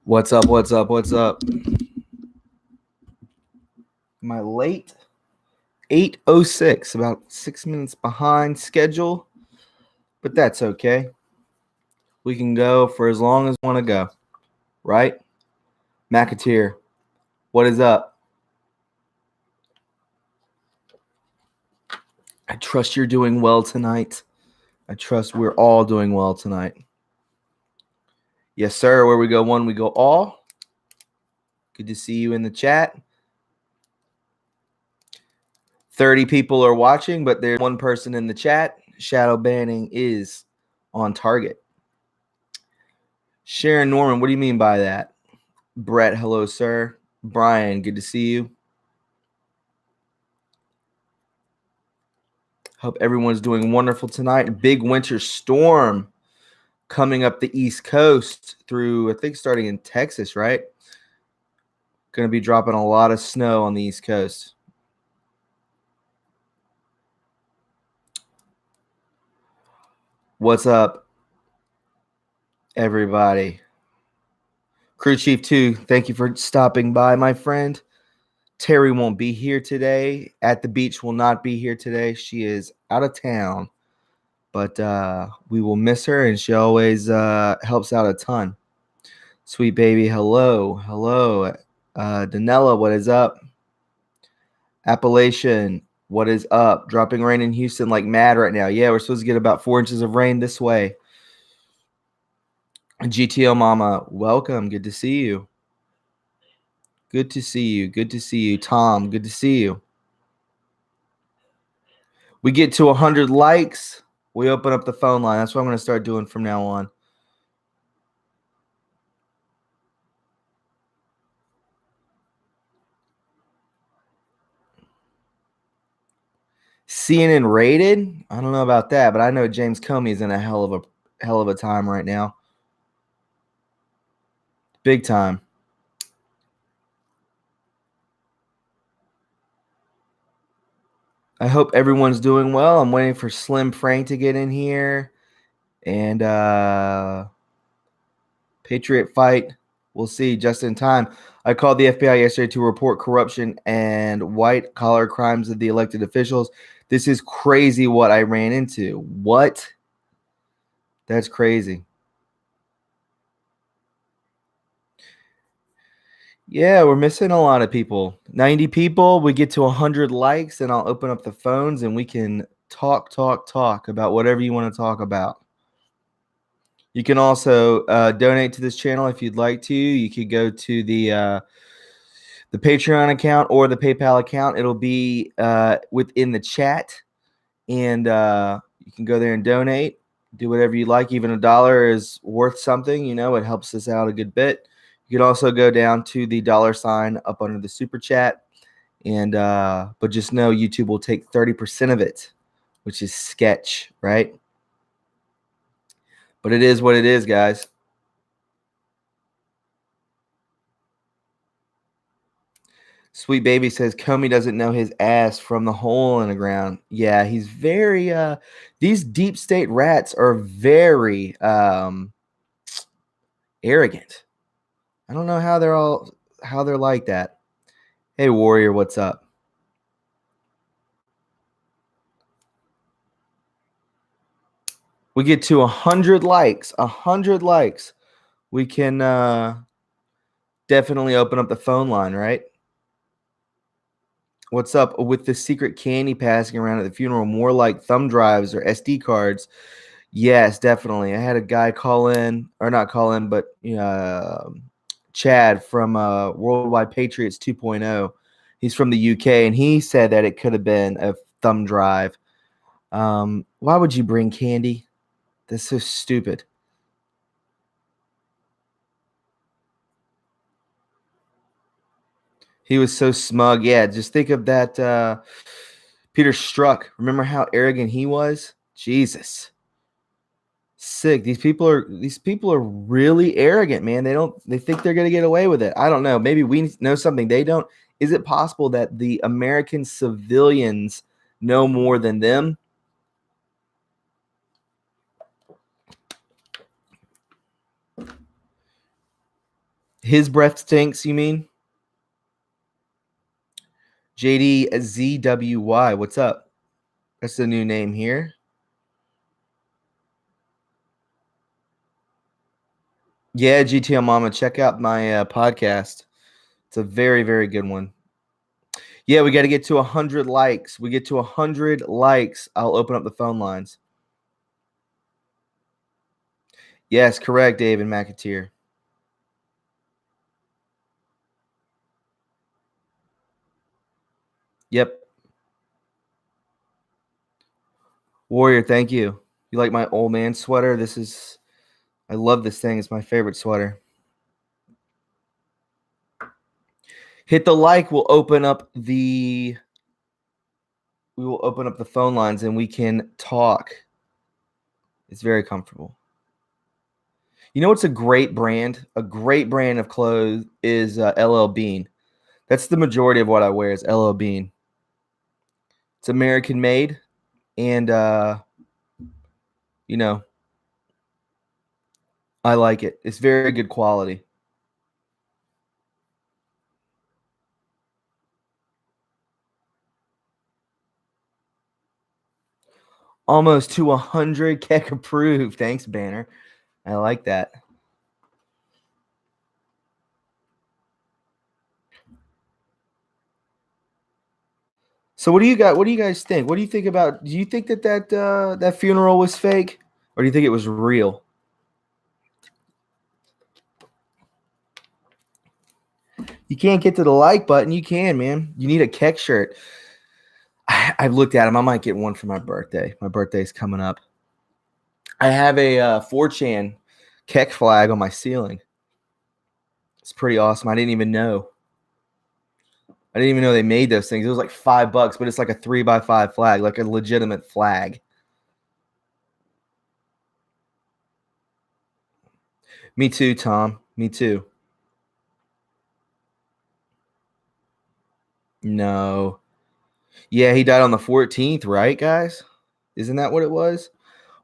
What's up? What's up? What's up? Am I late? 8:06, about 6 minutes behind schedule, but that's okay. We can go for as long as we want to go, right? McAteer, what is up? I trust you're doing well tonight. I trust we're all doing well tonight. Yes, sir. Where we go one, we go all. Good to see you in the chat. 30 people are watching, but there's one person in the chat. Shadow banning is on target. Sharon Norman, what do you mean by that? Brett, hello, sir. Brian, good to see you. Hope everyone's doing wonderful tonight. Big winter storm coming up the East Coast through, I think, starting in Texas, right? Going to be dropping a lot of snow on the East Coast. What's up, everybody? Crew Chief 2, thank you for stopping by, my friend. Terry won't be here today. At the Beach will not be here today. She is out of town. But we will miss her, and she always helps out a ton. Sweet baby, hello. Hello. Danella, what is up? Appalachian, what is up? Dropping rain in Houston like mad right now. Yeah, we're supposed to get about 4 inches of rain this way. GTO Mama, welcome. Good to see you. Good to see you. Good to see you. Tom, good to see you. We get to 100 likes. We open up the phone line. That's what I'm going to start doing from now on. CNN rated? I don't know about that, but I know James Comey is in a hell of a time right now. Big time. I hope everyone's doing well. I'm waiting for Slim Frank to get in here. And Patriot fight. We'll see just in time. I called the FBI yesterday to report corruption and white-collar crimes of the elected officials. This is crazy what I ran into. What? That's crazy. Yeah, we're missing a lot of people. 90 people. We get to 100 likes, and I'll open up the phones, and we can talk about whatever you want to talk about. You can also donate to this channel if you'd like to. You could go to the Patreon account or the PayPal account. It'll be within the chat, and you can go there and donate. Do whatever you like. Even $1 is worth something. You know, it helps us out a good bit. You can also go down to the $ up under the super chat, and but just know YouTube will take 30% of it, which is sketch, right? But it is what it is, guys. Sweet Baby says Comey doesn't know his ass from the hole in the ground. Yeah, he's very these deep state rats are very arrogant. I don't know how they're like that. Hey Warrior, what's up? We get to 100 likes. 100 likes. We can definitely open up the phone line, right? What's up with the secret candy passing around at the funeral? More like thumb drives or SD cards. Yes, definitely. I had a guy call in, or not call in, but Chad from Worldwide Patriots 2.0. He's from the UK, and he said that it could have been a thumb drive. Why would you bring candy? That's so stupid. He was so smug. Yeah, just think of that Peter Strzok. Remember how arrogant he was? Jesus. Sick. These people are really arrogant, man. They think they're gonna get away with it. I don't know. Maybe we know something they don't. Is it possible that the American civilians know more than them? His breath stinks, you mean? JDZWY, what's up? That's the new name here. Yeah, GTL Mama, check out my podcast. It's a very, very good one. Yeah, we got to get to 100 likes. We get to 100 likes, I'll open up the phone lines. Yes, correct, David McAteer. Yep. Warrior, thank you. You like my old man sweater? I love this thing. It's my favorite sweater. Hit the like. We will open up the phone lines and we can talk. It's very comfortable. You know what's a great brand? A great brand of clothes is LL Bean. That's the majority of what I wear is LL Bean. It's American made, and you know, I like it. It's very good quality. Almost to 100 Keck approved. Thanks, Banner. I like that. So what do you got? What do you guys think? What do you think about? Do you think that funeral was fake, or do you think it was real? You can't get to the like button. You can, man. You need a Keck shirt. I've looked at them. I might get one for my birthday. My birthday's coming up. I have a 4chan Keck flag on my ceiling. It's pretty awesome. I didn't even know. I didn't even know they made those things. It was like $5, but it's like a 3x5 flag, like a legitimate flag. Me too, Tom. Me too. No. Yeah, he died on the 14th, right, guys? Isn't that what it was?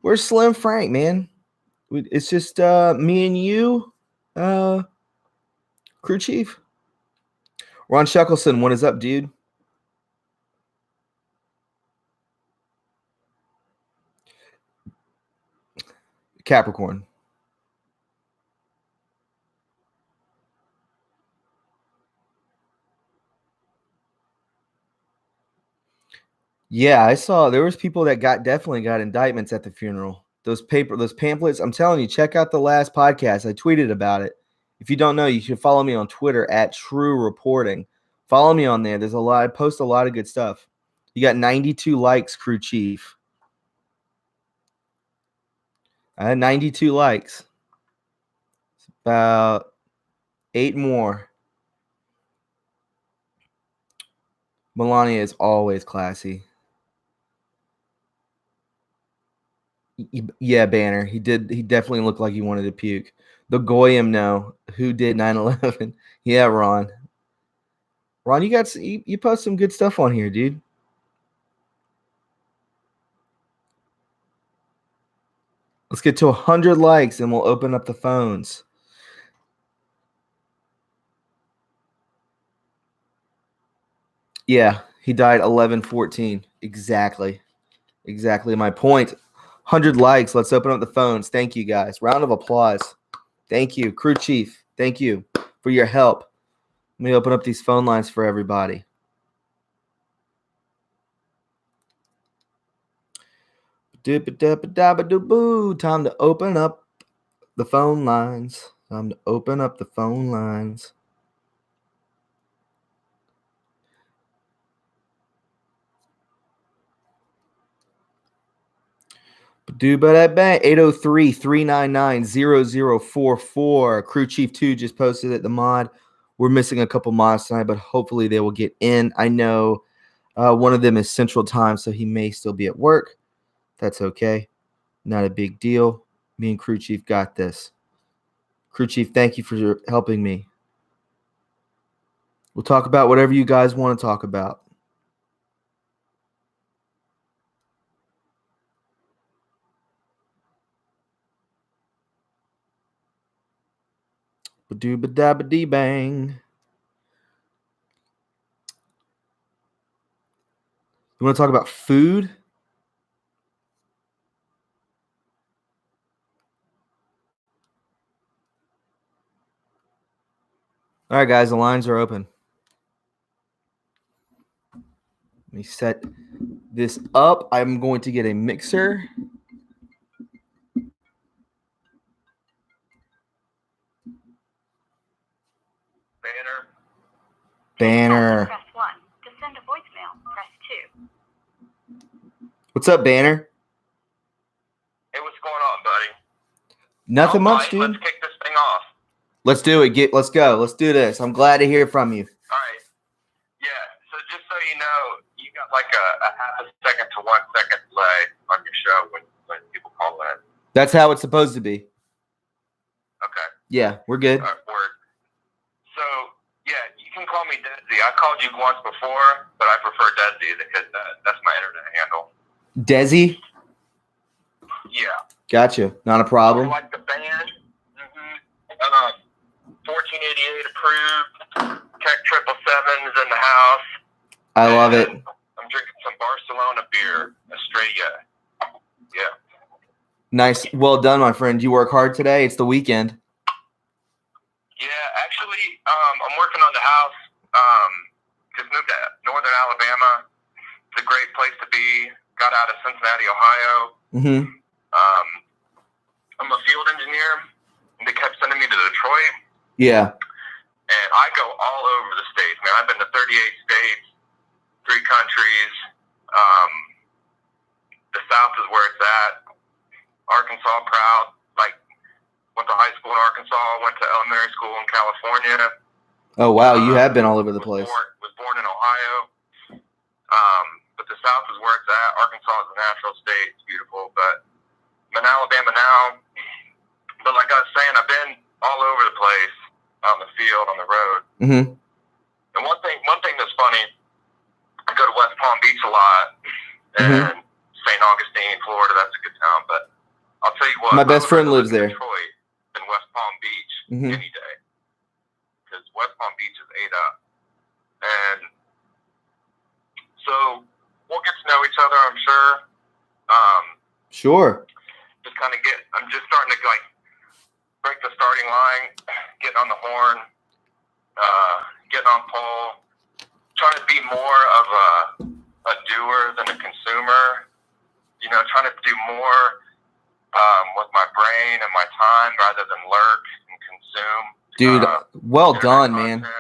Where's Slim Frank, man? It's just me and you, uh, crew chief. Ron Shuckleson, what is up, dude? Capricorn. Yeah, I saw there was people that definitely got indictments at the funeral. Those pamphlets. I'm telling you, check out the last podcast. I tweeted about it. If you don't know, you should follow me on Twitter at True Reporting. Follow me on there. There's a lot. I post a lot of good stuff. You got 92 likes, crew chief. I had 92 likes. It's about 8 more. Melania is always classy. Yeah, Banner. He did. He definitely looked like he wanted to puke. The Goyim know who did 9/11. Yeah, Ron. Ron, you post some good stuff on here, dude. Let's get to 100 likes and we'll open up the phones. Yeah, he died 11/14. Exactly. Exactly my point. 100 likes. Let's open up the phones. Thank you, guys. Round of applause. Thank you, crew chief. Thank you for your help. Let me open up these phone lines for everybody. Time to open up the phone lines. Time to open up the phone lines. Do but bang 803-399-0044. Crew Chief 2 just posted it. The mod. We're missing a couple mods tonight, but hopefully they will get in. I know one of them is Central Time, so he may still be at work. That's okay. Not a big deal. Me and Crew Chief got this. Crew Chief, thank you for helping me. We'll talk about whatever you guys want to talk about. Ba-doo-ba-da-ba-dee bang. You want to talk about food? All right, guys, the lines are open. Let me set this up. I'm going to get a mixer. Banner. Press 1. To send a voicemail, press 2. What's up, Banner? Hey, what's going on, buddy? Nothing much, dude. Let's kick this thing off. Let's do it. Let's go. Let's do this. I'm glad to hear from you. All right. Yeah, so just so you know, you got like a half a second to 1 second delay on your show when people call in. That's how it's supposed to be. Okay. Yeah, we're good. All right, word. So, yeah, you can call me Desi. I called you once before, but I prefer Desi because that's my internet handle. Desi? Yeah. Gotcha. Not a problem. Like the band. 1488 approved. Tech 777 is in the house. I love it. I'm drinking some Barcelona beer, Estrella. Yeah. Nice. Well done, my friend. You work hard today. It's the weekend. Yeah, actually, I'm working on the house. Just moved to northern Alabama. It's a great place to be. Got out of Cincinnati, Ohio. Mm-hmm. I'm a field engineer. They kept sending me to Detroit. Yeah. And I go all over the states, man. I've been to 38 states, 3 countries. The South is where it's at. Arkansas, proud. Like, went to high school in Arkansas, went to elementary school in California. Oh, wow. You have been all over the place. Was born in Ohio. But the South is where it's at. Arkansas is a natural state. It's beautiful. But I'm in Alabama now. But like I was saying, I've been all over the place, on the field, on the road. Mm-hmm. And one thing that's funny, I go to West Palm Beach a lot, and St. Augustine, Florida. That's a good town. But I'll tell you what, my best friend lives there. Detroit and West Palm Beach any day, because West Palm Beach is ate up. And so we'll get to know each other, I'm sure. Sure. Just kind of I'm just starting to like break the starting line, getting on the horn, getting on pole, trying to be more of a doer than a consumer. You know, trying to do more with my brain and my time rather than lurk and consume. Dude, well done, content. man.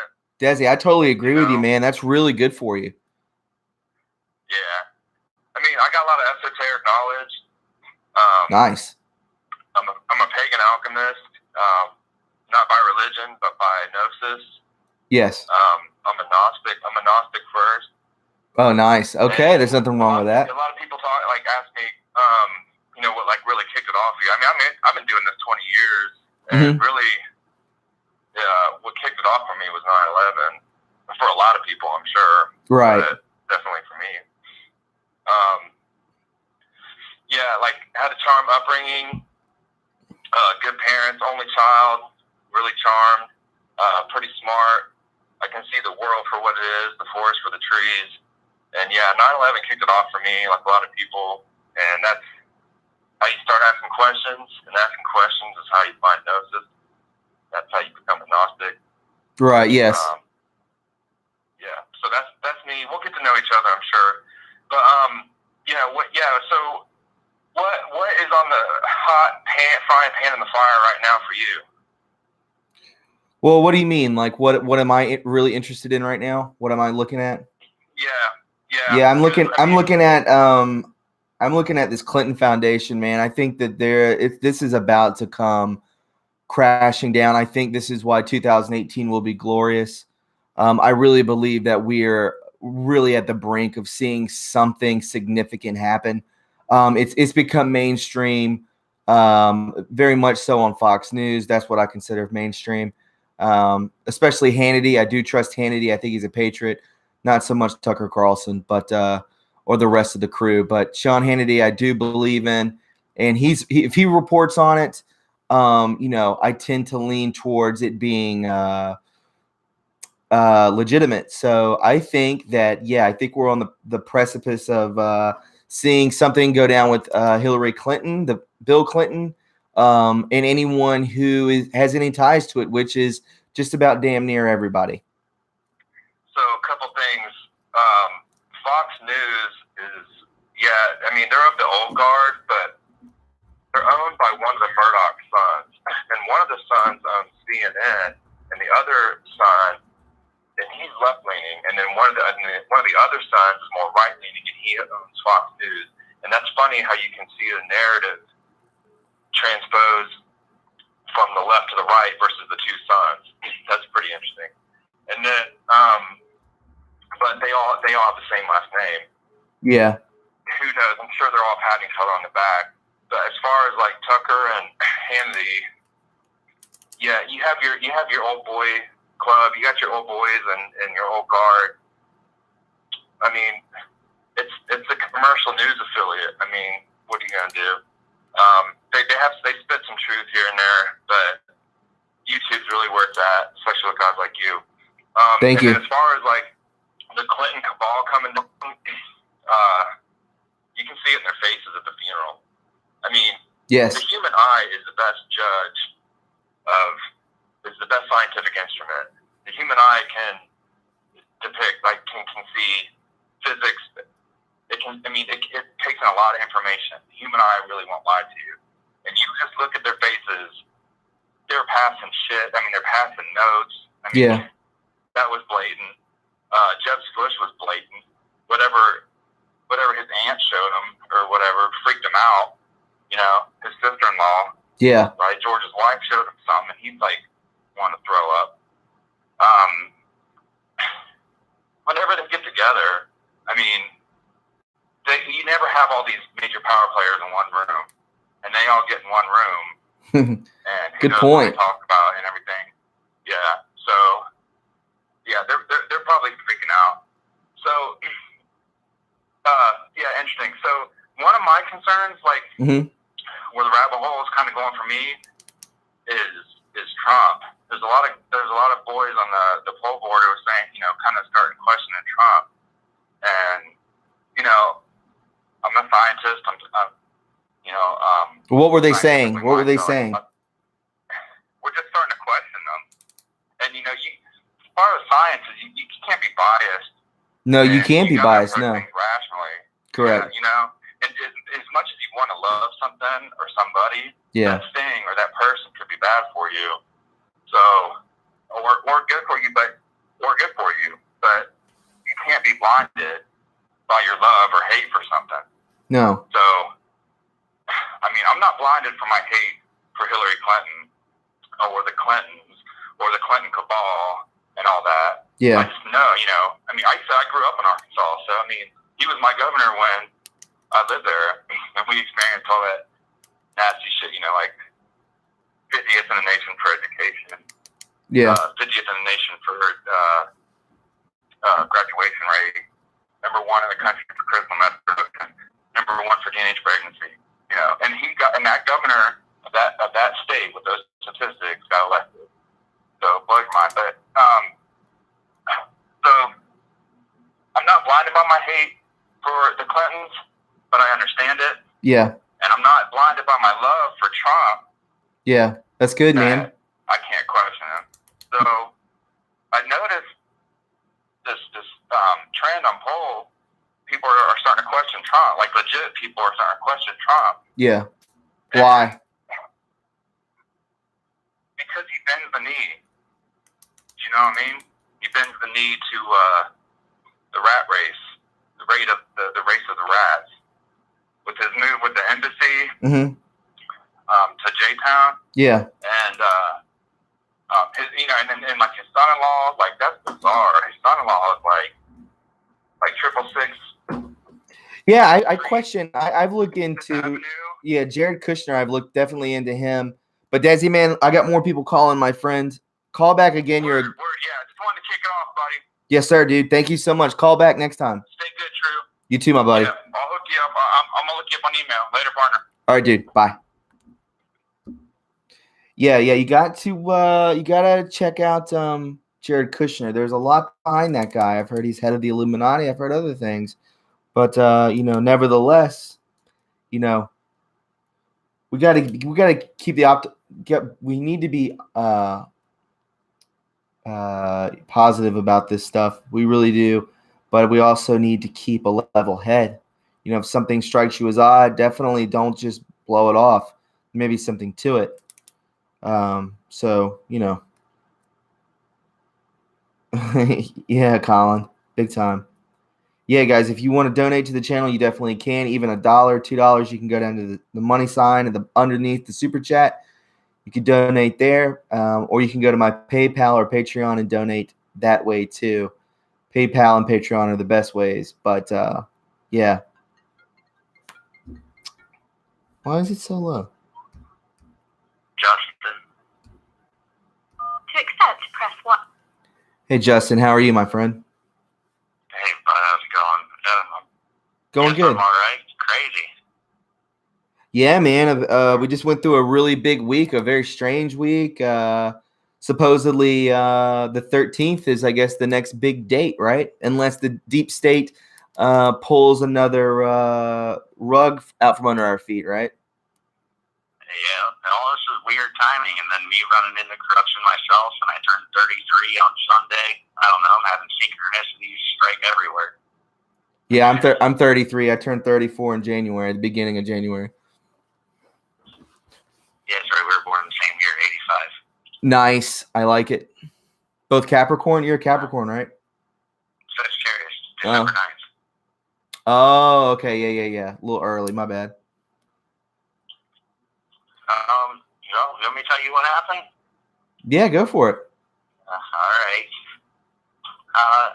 Desi, I totally agree with you, man. That's really good for you. Yeah. I mean, I got a lot of esoteric knowledge. Nice. I'm a pagan alchemist, not by religion, but by gnosis. Yes. I'm a Gnostic. I'm a Gnostic first. Oh, nice. Okay, there's nothing wrong with that. A lot of people ask me, you know, what really kicked it off for you. I mean, I've been doing this 20 years, and really, what kicked it off for me was 9/11. For a lot of people, I'm sure. Right. But definitely for me. Yeah, like had a charmed upbringing, good parents, only child, really charmed, pretty smart. I can see the world for what it is, the forest for the trees. And yeah, 9/11 kicked it off for me, like a lot of people. And that's how you start asking questions, and asking questions is how you find gnosis. That's how you become a Gnostic. Right, yes. Yeah, so that's me. We'll get to know each other, I'm sure. But so what is on the frying pan in the fire right now for you? Well, what do you mean? Like, what am I really interested in right now? What am I looking at? Yeah, I'm looking at this Clinton Foundation, man. I think that this is about to come crashing down. I think this is why 2018 will be glorious. I really believe that we're really at the brink of seeing something significant happen. It's become mainstream, very much so on Fox News. That's what I consider mainstream, especially Hannity. I do trust Hannity. I think he's a patriot. Not so much Tucker Carlson, but or the rest of the crew. But Sean Hannity, I do believe in, and if he reports on it, I tend to lean towards it being legitimate. So I think that, I think we're on the precipice of seeing something go down with Hillary Clinton, Bill Clinton, and anyone who has any ties to it, which is just about damn near everybody. So a couple things. Fox News is, they're of the old guard, but they're owned by one of the Murdoch sons. And one of the sons owns CNN, and the other son, and he's left-leaning, and then one of the other sons is more right-leaning, and he owns Fox News. And that's funny how you can see the narrative transposed from the left to the right versus the two sons. That's pretty interesting. And then, but they all have the same last name. Yeah. Who knows? I'm sure they're all patting each other on the back. But as far as like Tucker and Hannity, you have your old boy club. You got your old boys and your old guard. I mean, it's a commercial news affiliate. I mean, what are you gonna do? They spit some truth here and there, but YouTube's really where it's at, especially with guys like you. Thank you. And as far as like the Clinton cabal coming down, you can see it in their faces at the funeral. I mean, yes. The human eye is the best judge is the best scientific instrument. The human eye can depict, can see physics. It takes in a lot of information. The human eye really won't lie to you. And you just look at their faces, they're passing shit. I mean, they're passing notes. I mean, that was blatant. Jeb Bush was blatant. Whatever his aunt showed him or whatever freaked him out. His sister-in-law. Yeah. Right? George's wife showed him something, and he's like, wanting to throw up. Whenever they get together, I mean, you never have all these major power players in one room, and they all get in one room. And who good knows point. what they talk about and everything. Yeah. So, they're probably freaking out. So, interesting. So, one of my concerns, where the rabbit hole is kind of going for me, is Trump. There's a lot of boys on the poll board who are saying, kind of starting questioning Trump. And, I'm a scientist. What were they saying? What were they saying? We're just starting to question them. And, part of science is you can't be biased. No, you can't be biased. No. Rationally. Correct. Yeah, and as much as you want to love something or somebody, that thing or that person could be bad for you. So, or good for you, but you can't be blinded by your love or hate for something. No. So, I mean, I'm not blinded for my hate for Hillary Clinton or the Clintons or the Clinton cabal and all that. Yeah. I just know, I mean, I grew up in Arkansas, so I mean, he was my governor when I lived there, and we experienced all that nasty shit, like 50th in the nation for education, 50th in the nation for graduation rate, #1 in the country for critical meth production, #1 for teenage pregnancy, and that governor of that state with those statistics got elected. So it blows my mind, but so I'm not blinded by my hate for the Clintons, but I understand it. Yeah. And I'm not blinded by my love for Trump. Yeah, that's good, man. I can't question him. So I noticed this trend on poll. People are starting to question Trump. Like legit people are starting to question Trump. Yeah. And why? Because he bends the knee. Do you know what I mean? He bends the knee to the rat race, the race of the rats. With his move with the embassy to J-Town. Yeah. And his, and like his son-in-law, like that's bizarre. His son-in-law is like 666. Yeah, I question. I've looked into. Yeah, Jared Kushner. I've looked definitely into him. But Desi, man, I got more people calling. My friend, call back again. Word, yeah, just wanted to kick it off, buddy. Yes, sir, dude. Thank you so much. Call back next time. Stay good, True. You too, my buddy. Yeah, I'll hook you up. I'm gonna look you up on email later, partner. All right, dude. Bye. Yeah, you gotta check out Jared Kushner. There's a lot behind that guy. I've heard he's head of the Illuminati. I've heard other things, but nevertheless, we gotta keep we need to be positive about this stuff. We really do, but we also need to keep a level head. If something strikes you as odd, definitely don't just blow it off. Maybe something to it. So yeah, Colin, big time. Yeah, guys, if you want to donate to the channel, you definitely can. Even $1, $2, you can go down to the money sign and underneath the super chat. You can donate there, or you can go to my PayPal or Patreon and donate that way too. PayPal and Patreon are the best ways, but yeah. Why is it so low? Justin. To accept, press 1. Hey, Justin, how are you, my friend? Hey, bud, how's it going? Going good. I'm all right. Crazy. Yeah, man. We just went through a really big week, a very strange week. Supposedly, the 13th is, I guess, the next big date, right? Unless the deep state pulls another rug out from under our feet, right? Yeah, and all this is weird timing, and then me running into corruption myself, and I turned 33 on Sunday. I don't know, I'm having synchronicities strike everywhere. Yeah, I'm 33. I turned 34 in January, at the beginning of January. Yeah, sorry, we were born the same year, 85. Nice. I like it. Both Capricorn? You're a Capricorn, right? Sagittarius, December 9th. Oh, okay. Yeah. A little early. My bad. You want me to tell you what happened? Yeah, go for it. All right.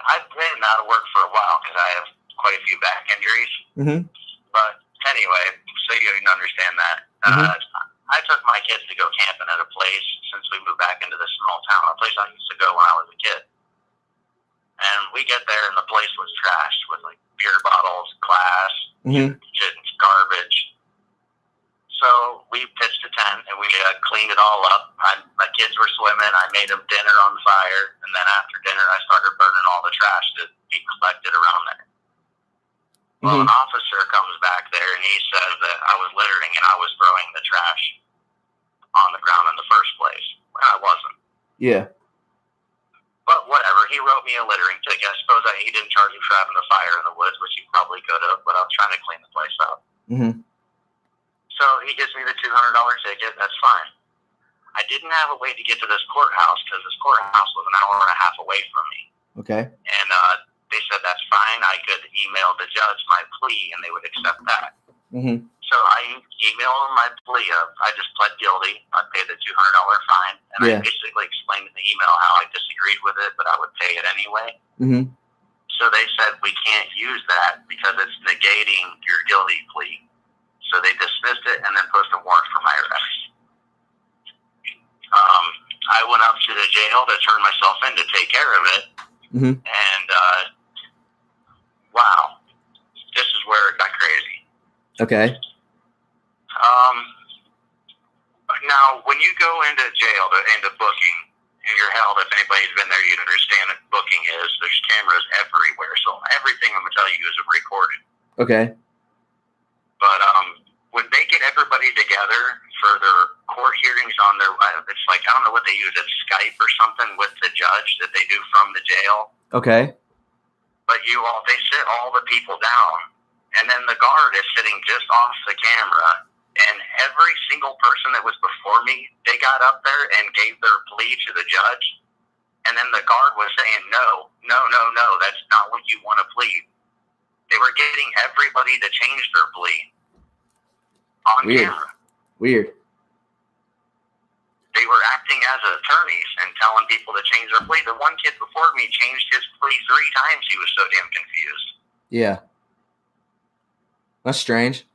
I've been out of work for a while because I have quite a few back injuries. Mm-hmm. But anyway, so you can understand that. I took my kids to go camping at a place since we moved back into this small town, a place I used to go when I was a kid. And we get there, and the place was trashed with like beer bottles, glass, garbage. So we pitched a tent, and we cleaned it all up. My kids were swimming. I made them dinner on fire, and then after dinner, I started burning all the trash to be collected around there. Well, an officer comes back there, and he says that I was littering, and I was throwing the trash on the ground in the first place. When I wasn't. Yeah. But whatever, he wrote me a littering ticket. I suppose he didn't charge me for having a fire in the woods, which he probably could have, but I was trying to clean the place up. So he gives me the $200 ticket. That's fine. I didn't have a way to get to this courthouse because this courthouse was an hour and a half away from me. Okay. And they said that's fine. I could email the judge my plea, and they would accept that. So I emailed them my plea of I just pled guilty. I paid the $200 fine, and I basically explained in the email how I disagreed with it, but I would pay it anyway. So they said we can't use that because it's negating your guilty plea. So they dismissed it and then posted a warrant for my arrest. I went up to the jail to turn myself in to take care of it. And wow, this is where it got crazy. Okay. Now, when you go into jail, into booking, and you're held, if anybody's been there, you'd understand what booking is. There's cameras everywhere, so everything I'm going to tell you is recorded. Okay. But when they get everybody together for their court hearings on their, it's like, I don't know what they use, it's Skype or something with the judge that they do from the jail. Okay. But they sit all the people down, and then the guard is sitting just off the camera, and every single person that was before me, they got up there and gave their plea to the judge, and then the guard was saying, no, that's not what you want to plead. They were getting everybody to change their plea on camera. Weird. They were acting as attorneys and telling people to change their plea. The one kid before me changed his plea 3 times. He was so damn confused. Yeah. That's strange.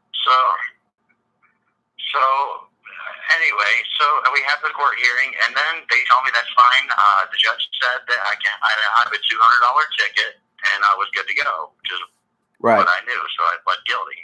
So anyway, we have the court hearing, and then they tell me that's fine. The judge said that I have a $200 ticket, and I was good to go, which is what I knew, so I pled guilty.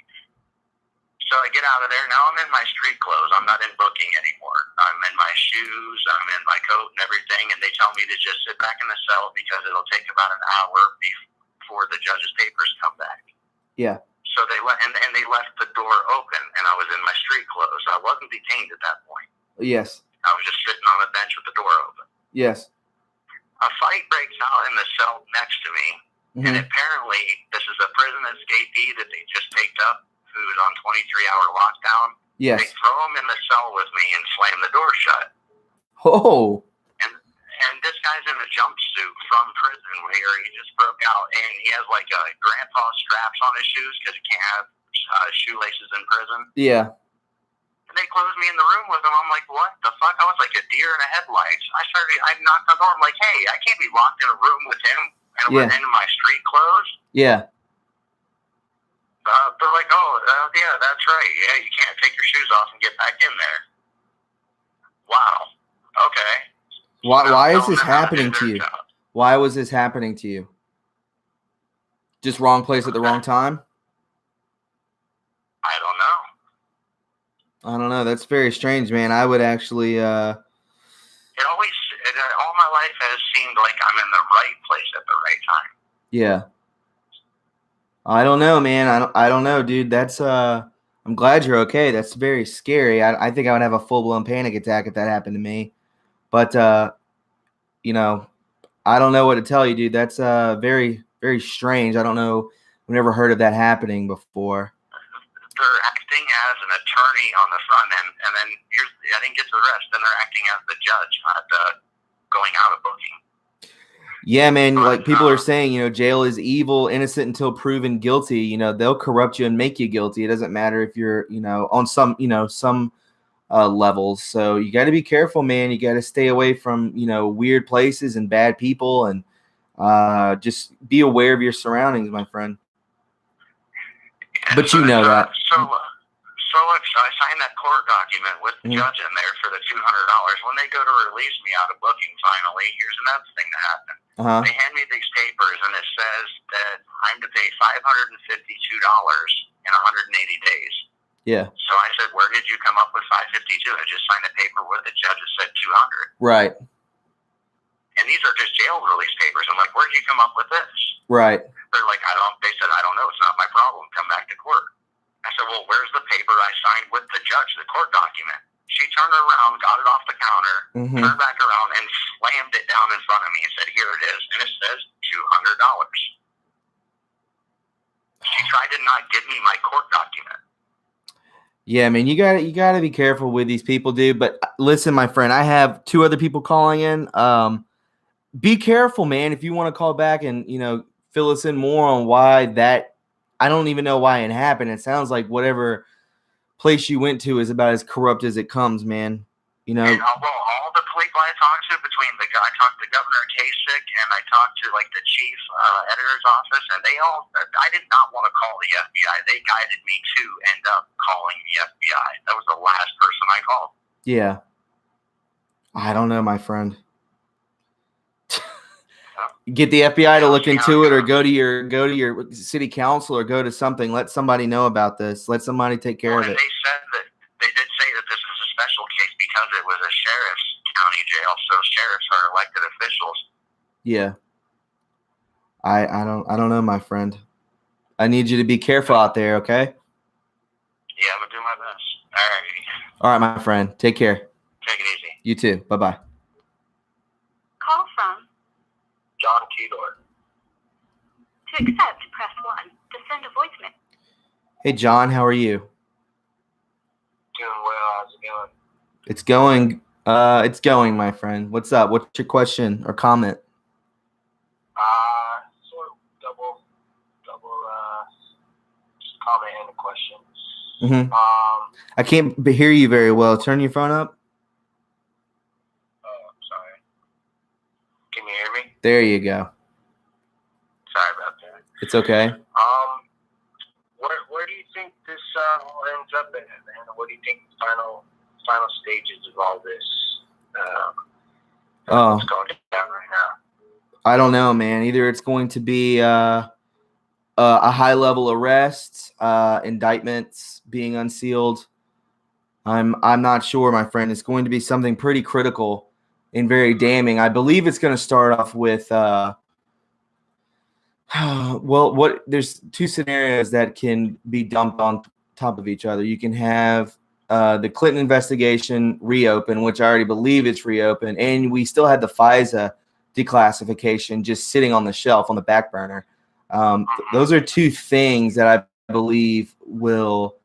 So I get out of there. Now I'm in my street clothes. I'm not in booking anymore. I'm in my shoes. I'm in my coat and everything. And they tell me to just sit back in the cell because it'll take about an hour before the judge's papers come back. Yeah. So they they left the door open, and I was in my street clothes. I wasn't detained at that point. Yes. I was just sitting on a bench with the door open. Yes. A fight breaks out in the cell next to me, and apparently this is a prison escapee that they just picked up who is on 23-hour lockdown. Yes. They throw him in the cell with me and slam the door shut. Oh. And this guy's in a jumpsuit from prison where he just broke out, and he has like grandpa straps on his shoes because he can't have shoelaces in prison. Yeah. And they closed me in the room with him. I'm like, what the fuck? I was like a deer in a headlights. I knocked on the door. I'm like, hey, I can't be locked in a room with him and we're in my street clothes. Yeah. They're like, yeah, that's right. Yeah, you can't take your shoes off and get back in there. Wow. Okay. Why is this happening to you? Why was this happening to you? Just wrong place at the wrong time? I don't know. I don't know. That's very strange, man. I would actually. It always, all my life has seemed like I'm in the right place at the right time. Yeah. I don't know, man. I don't know, dude. That's I'm glad you're okay. That's very scary. I think I would have a full-blown panic attack if that happened to me. But you know, I don't know what to tell you, dude. That's very, very strange. I don't know. I've never heard of that happening before. They're acting as an attorney on the front end, and then I didn't get to the rest. Then they're acting as the judge at going out of booking. Yeah, man. Like people are saying, jail is evil, innocent until proven guilty. They'll corrupt you and make you guilty. It doesn't matter if you're, on some levels. So you got to be careful, man. You got to stay away from, weird places and bad people, and just be aware of your surroundings, my friend. But you know that. So I signed that court document with the judge in there for the $200. When they go to release me out of booking finally, here's another thing that happened. They hand me these papers, and it says that I'm to pay $552 in 180 days. Yeah. So I said, where did you come up with 552? I just signed a paper with the judge that said 200. Right. And these are just jail release papers. I'm like, where did you come up with this? Right. They're like, they said, I don't know. It's not my problem. Come back to court. I said, well, where's the paper I signed with the judge, the court document? She turned around, got it off the counter, turned back around, and slammed it down in front of me and said, here it is. And it says $200. She tried to not give me my court document. Yeah, man, you gotta be careful with these people, dude. But listen, my friend, I have 2 other people calling in. Be careful, man. If you want to call back and fill us in more on why that, I don't even know why it happened. It sounds like whatever place you went to is about as corrupt as it comes, man. And, well, all the people I talked to, I talked to Governor Kasich and I talked to the chief editor's office, and I did not want to call the FBI. They guided me to end up calling the FBI. That was the last person I called. Yeah. I don't know, my friend. Get the FBI to look into it, or go to your city council, or go to something. Let somebody know about this. Let somebody take care of it. They did say that this was a special case because it was a sheriff's county jail, so sheriffs are elected officials. Yeah. I don't know, my friend. I need you to be careful out there, okay? Yeah, I'm gonna do my best. All right. All right, my friend. Take care. Take it easy. You too. Bye-bye. Call from John Keydor. to accept, press 1. To send a voicemail. Hey, John, how are you? Doing well. How's it going? It's going, my friend. What's up? What's your question or comment? Sort of double comment and a question. I can't hear you very well. Turn your phone up. Oh, sorry. Can you hear me? There you go. Sorry about that. It's okay. Where do you think this all ends up in, man? What do you think the final stages of all this? What's going down right now? I don't know, man. Either it's going to be a high level arrest, indictments being unsealed. I'm not sure, my friend. It's going to be something pretty critical and very damning. I believe it's going to start off with well, there's two scenarios that can be dumped on top of each other. You can have the Clinton investigation reopen, which I already believe it's reopened, and we still had the FISA declassification just sitting on the shelf on the back burner. Those are two things that I believe will,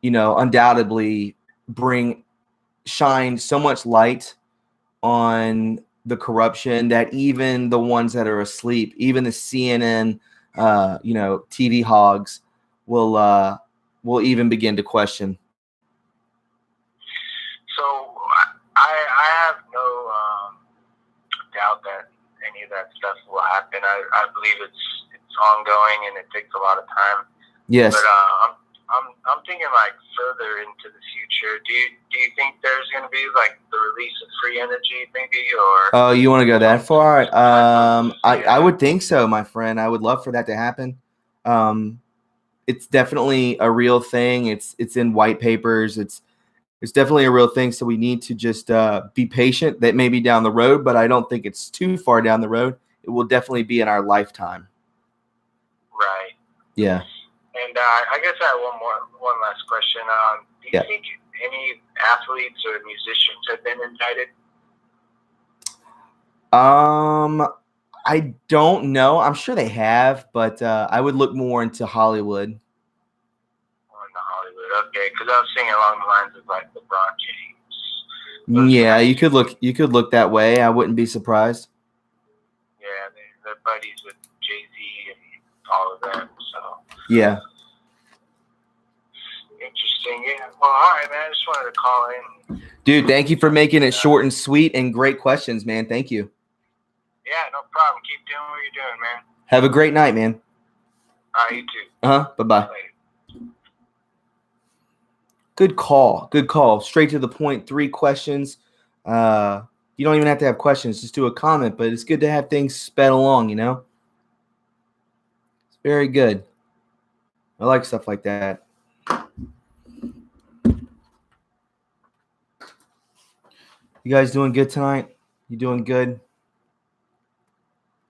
undoubtedly shine so much light on the corruption that even the ones that are asleep, even the CNN, TV hogs will even begin to question. So I have no doubt that any of that stuff will happen. I believe it's ongoing and it takes a lot of time. Yes. But I'm thinking like further into the future. Do you think there's going to be like the release of free energy, maybe, or? Oh, you want to go that far? I would think so, my friend. I would love for that to happen. It's definitely a real thing. It's in white papers. It's definitely a real thing. So we need to just be patient. That may be down the road, but I don't think it's too far down the road. It will definitely be in our lifetime. Right. Yeah. And I guess I have one last question. Do you think any athletes or musicians have been indicted? I don't know. I'm sure they have, but I would look more into Hollywood. Okay, because I was thinking along the lines of like LeBron James. Yeah, you could look that way. I wouldn't be surprised. Yeah, they're buddies with Jay-Z and all of them. So yeah. Interesting. Yeah. Well, all right, man. I just wanted to call in. Dude, thank you for making it short and sweet and great questions, man. Thank you. Yeah, no problem. Keep doing what you're doing, man. Have a great night, man. All right, you too. Bye-bye. Later. Good call. Straight to the point. 3 questions. You don't even have to have questions. Just do a comment, but it's good to have things sped along, It's very good. I like stuff like that. You guys doing good tonight? You doing good?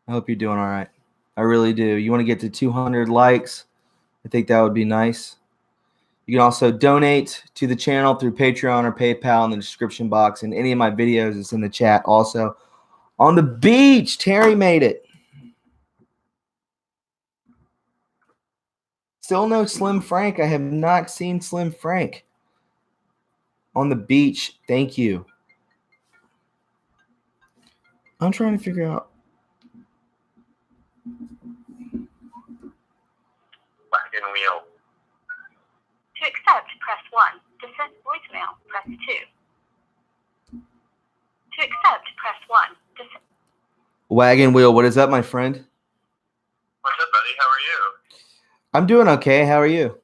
I hope you're doing all right. I really do. You want to get to 200 likes? I think that would be nice. You can also donate to the channel through Patreon or PayPal in the description box, and any of my videos is in the chat also. On the beach, Terry made it. Still no Slim Frank. I have not seen Slim Frank. On the beach, thank you. I'm trying to figure out. Wagon wheel. To accept, press 1. To send voicemail, press 2. To accept, press 1. Wagon wheel, what is up, my friend? What's up, buddy? How are you? I'm doing okay. How are you?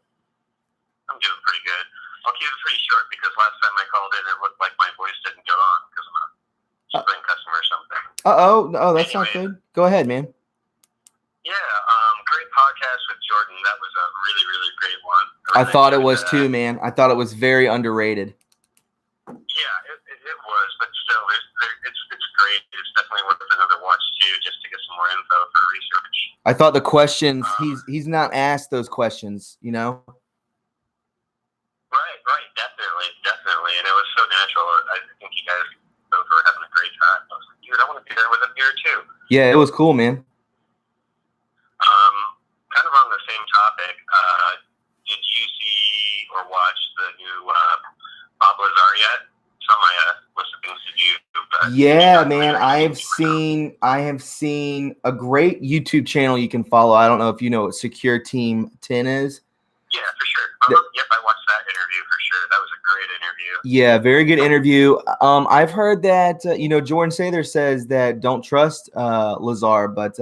I'm doing pretty good. I'll keep it pretty short because last time I called in, it looked like my voice didn't go on because I'm a spring customer or something. Oh, that's not good. Go ahead, man. Yeah, great podcast with Jordan. That was a really, really great one. I thought it was too, man. I thought it was very underrated. Yeah, it was, but still, it's great. It's definitely worth another watch too, just to get some more info for research. I thought the questions he's not asked those questions, Right, definitely, and it was so natural. I think you guys both were having a great time. I was like, dude, I want to be there with him here too. Yeah, it was cool, man. Kind of on the same topic. Did you see or watch the new Bob Lazar yet? Some of my list of things to do. Yeah, man, I have seen a great YouTube channel you can follow. I don't know if you know what Secure Team 10 is. Yeah, for sure. Yep, I watched that interview for sure. That was a great interview. Yeah, very good interview. I've heard that Jordan Sather says that don't trust Lazar, but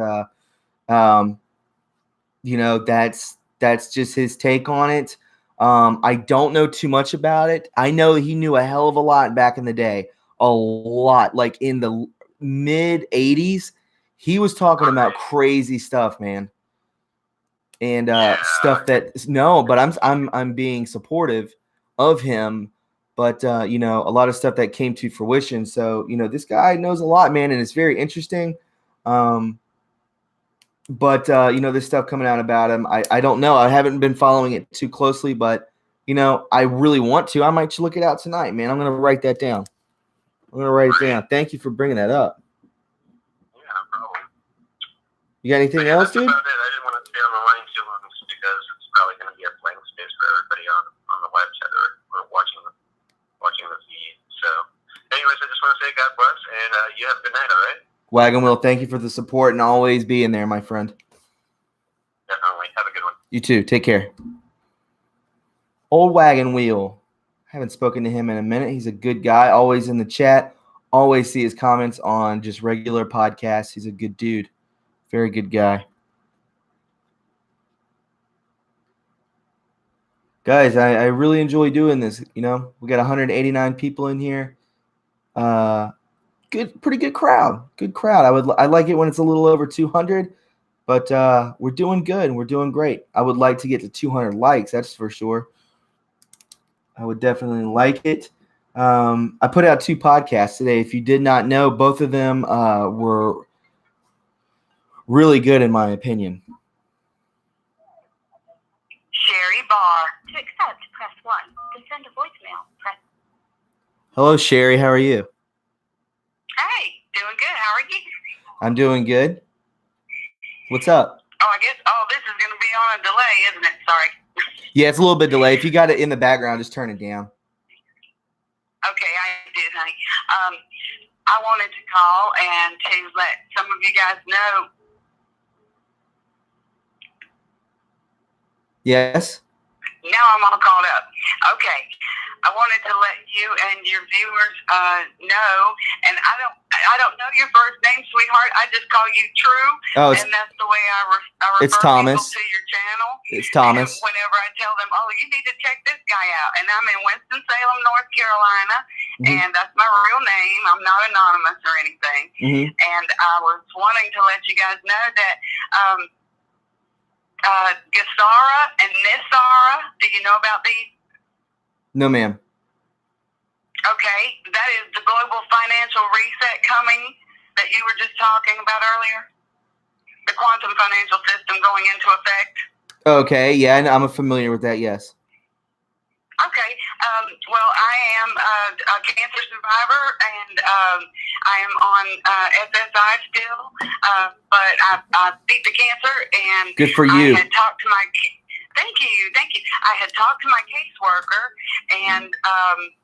that's just his take on it. I don't know too much about it. I know he knew a hell of a lot back in the day. A lot. Like in the mid 80s, he was talking about crazy stuff, man. and stuff that but I'm being supportive of him, but you know, a lot of stuff that came to fruition. So you know, this guy knows a lot, man, and it's very interesting. But you know, this stuff coming out about him, I don't know. I haven't been following it too closely, but you know, I really want to. I might just look it out tonight, man. I'm gonna write that down. I'm gonna write it down. Thank you for bringing that up. Yeah, no problem. You got anything else, dude? That's about it. I didn't want to stay on the line too long because it's probably going to be a blank space for everybody on the website or watching the feed. So, anyways, I just want to say God bless, and you have a good night, all right? Wagon Wheel, thank you for the support and always being there, my friend. Definitely. Have a good one. You too. Take care. Old Wagon Wheel. Haven't spoken to him in a minute. He's a good guy. Always in the chat. Always see his comments on just regular podcasts. He's a good dude. Very good guy. Guys, I really enjoy doing this. You know, we got 189 people in here. Pretty good crowd. Good crowd. I like it when it's a little over 200, but we're doing good. We're doing great. I would like to get to 200 likes. That's for sure. I would definitely like it. I put out 2 podcasts today. If you did not know, both of them were really good in my opinion. Sherry Barr. To accept, press 1. To send a voicemail, press. Hello, Sherry. How are you? Hey, doing good. How are you? I'm doing good. What's up? Oh, I guess. Oh, this is going to be on a delay, isn't it? Sorry. Yeah, it's a little bit delayed. If you got it in the background, just turn it down. Okay, I did, honey. I wanted to call and to let some of you guys know. Yes. Now I'm all called up. Okay. I wanted to let you and your viewers know, and I don't know your first name, sweetheart. I just call you True, and that's the way I refer it's Thomas. people to your channel. It's Thomas. And whenever I tell them, oh, you need to check this guy out, and I'm in Winston-Salem, North Carolina, and that's my real name. I'm not anonymous or anything. And I was wanting to let you guys know that Gasara and Nisara, do you know about these? No, ma'am. Okay, that is the global financial reset coming that you were just talking about earlier. The quantum financial system going into effect. Okay, yeah, I'm familiar with that, yes. Okay, well, I am a cancer survivor, and I am on SSI still, but I beat the cancer, and good for you. I had talked to my... Thank you. I had talked to my caseworker, and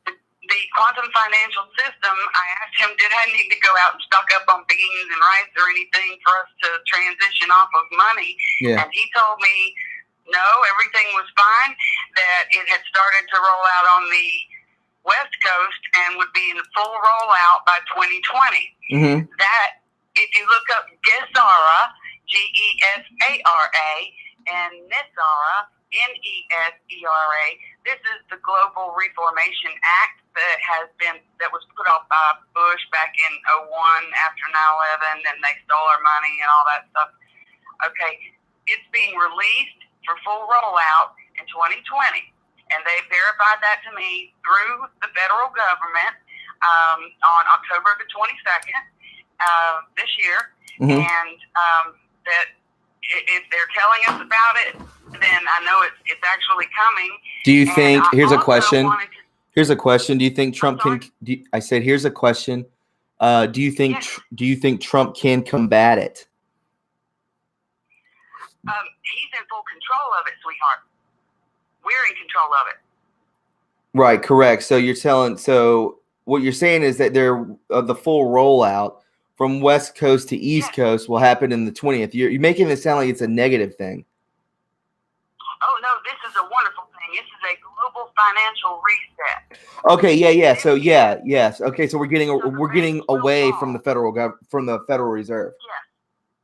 the quantum financial system, I asked him, did I need to go out and stock up on beans and rice or anything for us to transition off of money? Yeah. And he told me, no, everything was fine, that it had started to roll out on the West Coast and would be in full rollout by 2020. That, if you look up Gesara, Gesara, and Nisara, Nesera, this is the Global Reformation Act that was put off by Bush back in 2001 after 9/11, and they stole our money and all that stuff. Okay, it's being released for full rollout in 2020, and they verified that to me through the federal government on October the 22nd this year, and that if they're telling us about it, then I know it's actually coming. Do you think? Here's a question. Here's a question. Do you think Trump can? I said, here's a question. Do you think? Yes. Do you think Trump can combat it? He's in full control of it, sweetheart. We're in control of it. Right. Correct. So you're telling. So what you're saying is that the full rollout from West Coast to East Coast will happen in the 20th. You're making it sound like it's a negative thing. Oh, no, this is a wonderful thing. This is a global financial reset. Okay, yeah. So yes. Okay, so we're getting away from the federal Reserve. Yes.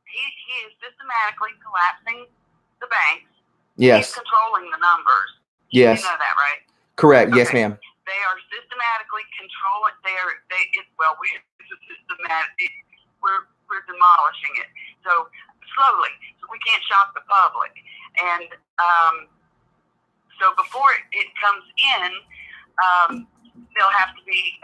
He is systematically collapsing the banks. Yes. He's controlling the numbers. Yes. You know that, right? Correct. Okay. Yes, ma'am. They are systematically controlling. We're demolishing it. So slowly. So we can't shock the public. And so before it comes in, there'll have to be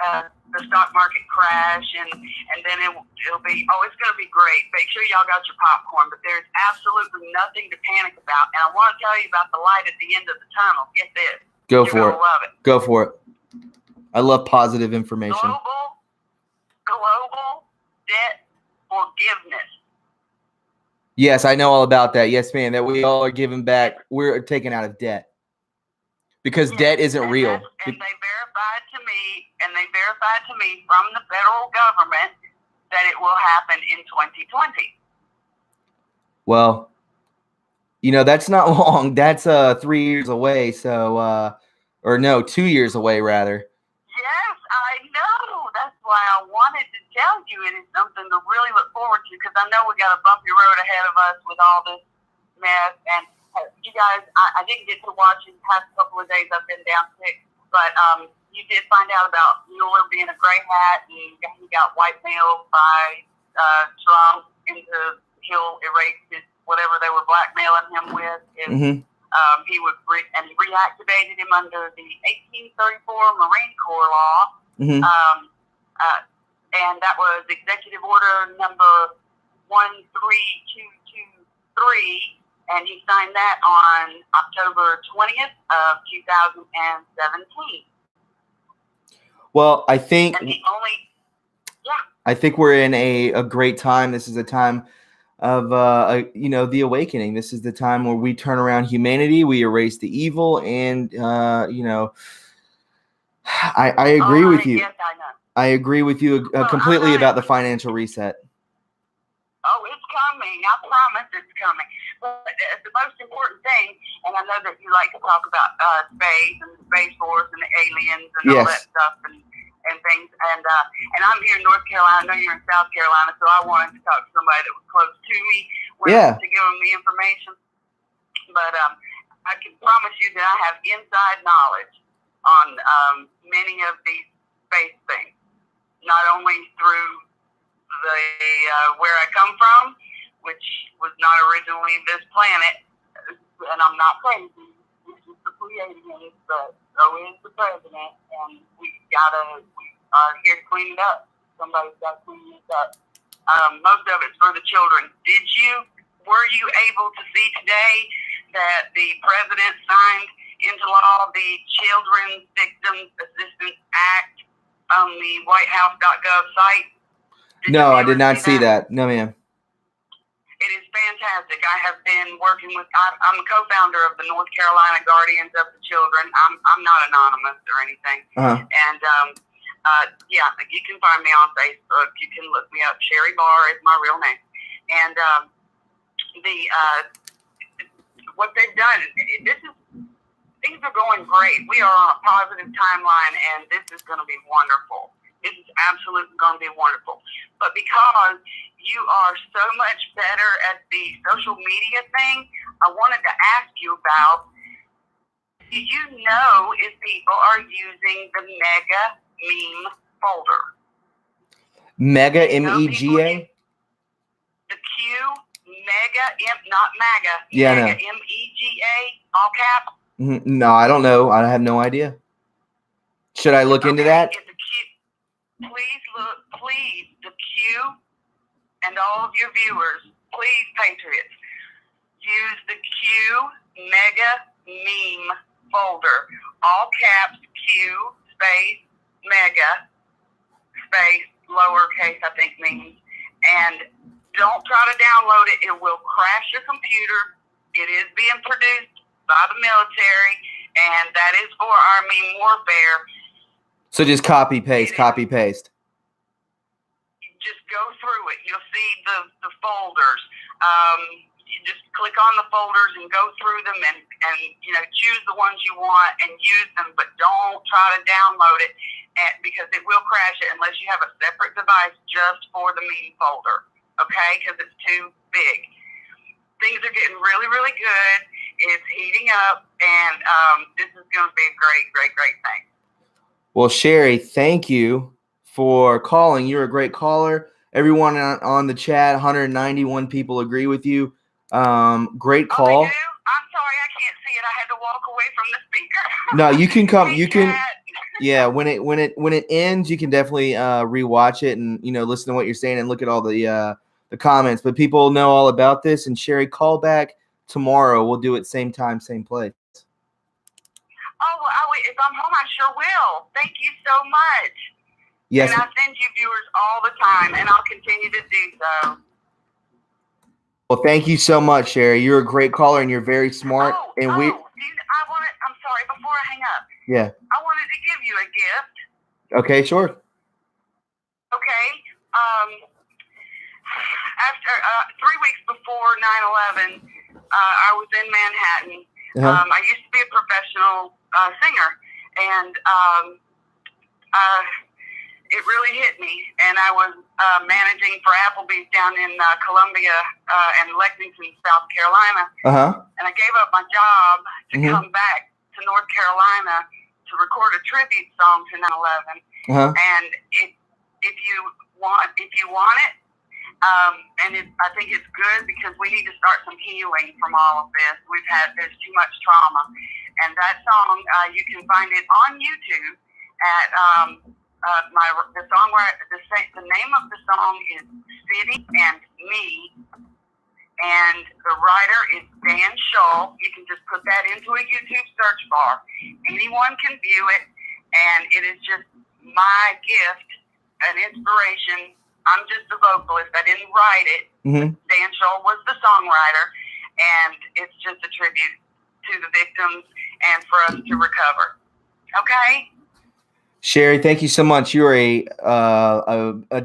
the stock market crash, and then it'll be, it's going to be great. Make sure y'all got your popcorn, but there's absolutely nothing to panic about. And I want to tell you about the light at the end of the tunnel. Get this. Go You're for it. love it. Go for it. I love positive information. Global debt forgiveness. Yes, I know all about that. Yes, ma'am. That we all are giving back. We're taken out of debt because debt isn't real. And they verified to me from the federal government that it will happen in 2020. Well, that's not long. That's 3 years away. So, or no, 2 years away rather. Yes, I know. That's why I wanted to tell you it is something to really look forward to, because I know we got a bumpy road ahead of us with all this mess. And you guys, I didn't get to watch in the past couple of days. I've been down sick, but you did find out about Mueller being a gray hat, and he got whitemailed by Trump into he'll erase his whatever they were blackmailing him with. He would and he reactivated him under the 1834 Marine Corps law, and that was Executive Order number 13223, and he signed that on October 20th of 2017. Well, I think I think we're in a great time. This is a time of the awakening. This is the time where we turn around humanity, we erase the evil, and I agree with you. Yes, I know. I agree with you completely about the financial reset. Oh, it's coming. I promise it's coming. But the most important thing, and I know that you like to talk about space and the Space Force and the aliens and all that stuff and things. And I'm here in North Carolina. I know you're in South Carolina, so I wanted to talk to somebody that was close to me to give them the information. But I can promise you that I have inside knowledge on many of these space things, not only through the where I come from, which was not originally this planet, and I'm not crazy. It's just the Pleiadians, but so is the president, and we are here to clean it up. Somebody's got to clean this up. Most of it's for the children. Were you able to see today that the president signed into law the Children's Victims Assistance Act on the WhiteHouse.gov site? No, I did not see that. No, ma'am. It is fantastic. I have been working with. I'm a co-founder of the North Carolina Guardians of the Children. I'm not anonymous or anything. And you can find me on Facebook. You can look me up. Sherry Barr is my real name. And what they've done. Things are going great. We are on a positive timeline, and this is going to be wonderful. This is absolutely going to be wonderful. But because you are so much better at the social media thing, I wanted to ask you about, do you know if people are using the Mega Meme folder? Mega, M-E-G-A? The Q, Mega, not MAGA. Yeah, Mega, M-E-G-A, all caps. No, I don't know. I have no idea. Should I look into that? Please, the Q and all of your viewers, please, Patriots, use the Q Mega Meme folder. All caps, Q, space, Mega, space, lowercase, I think means. And don't try to download it. It will crash your computer. It is being produced by the military, and that is for our meme warfare. So just copy paste. Just go through it. You'll see the folders. You just click on the folders and go through them and choose the ones you want and use them, but don't try to download it because it will crash it unless you have a separate device just for the meme folder, okay? Because it's too big. Things are getting really, really good. It's heating up, and this is going to be a great, great, great thing. Well, Sherry, thank you for calling. You're a great caller. Everyone on the chat, 191 people agree with you. Great call. Oh, they do? I'm walk away from the speaker? No, you can come. Hey, You can. Kat. Yeah, when it ends, you can definitely rewatch it and listen to what you're saying and look at all the comments. But people know all about this. And Sherry, call back tomorrow. We'll do it same time, same place. Oh, well, if I'm home, I sure will. Thank you so much. Yes. And I send you viewers all the time, and I'll continue to do so. Well, thank you so much, Sherry. You're a great caller and you're very smart. I'm sorry, before I hang up. Yeah. I wanted to give you a gift. Okay, sure. Okay. After 3 weeks before 9/11, I was in Manhattan. Uh-huh. I used to be a professional singer, and it really hit me. And I was managing for Applebee's down in Columbia and Lexington, South Carolina. Uh-huh. And I gave up my job to come back to North Carolina to record a tribute song to 9/11. Uh-huh. And if you want it, I think it's good because we need to start some healing from all of this. There's too much trauma. And that song, you can find it on YouTube at the name of the song is City and Me, and the writer is Dan Shaw. You can just put that into a YouTube search bar. Anyone can view it, and it is just my gift, an inspiration. I'm just the vocalist. I didn't write it. Dan Shaw was the songwriter, and it's just a tribute to the victims and for us to recover. Okay? Sherry, thank you so much. You're a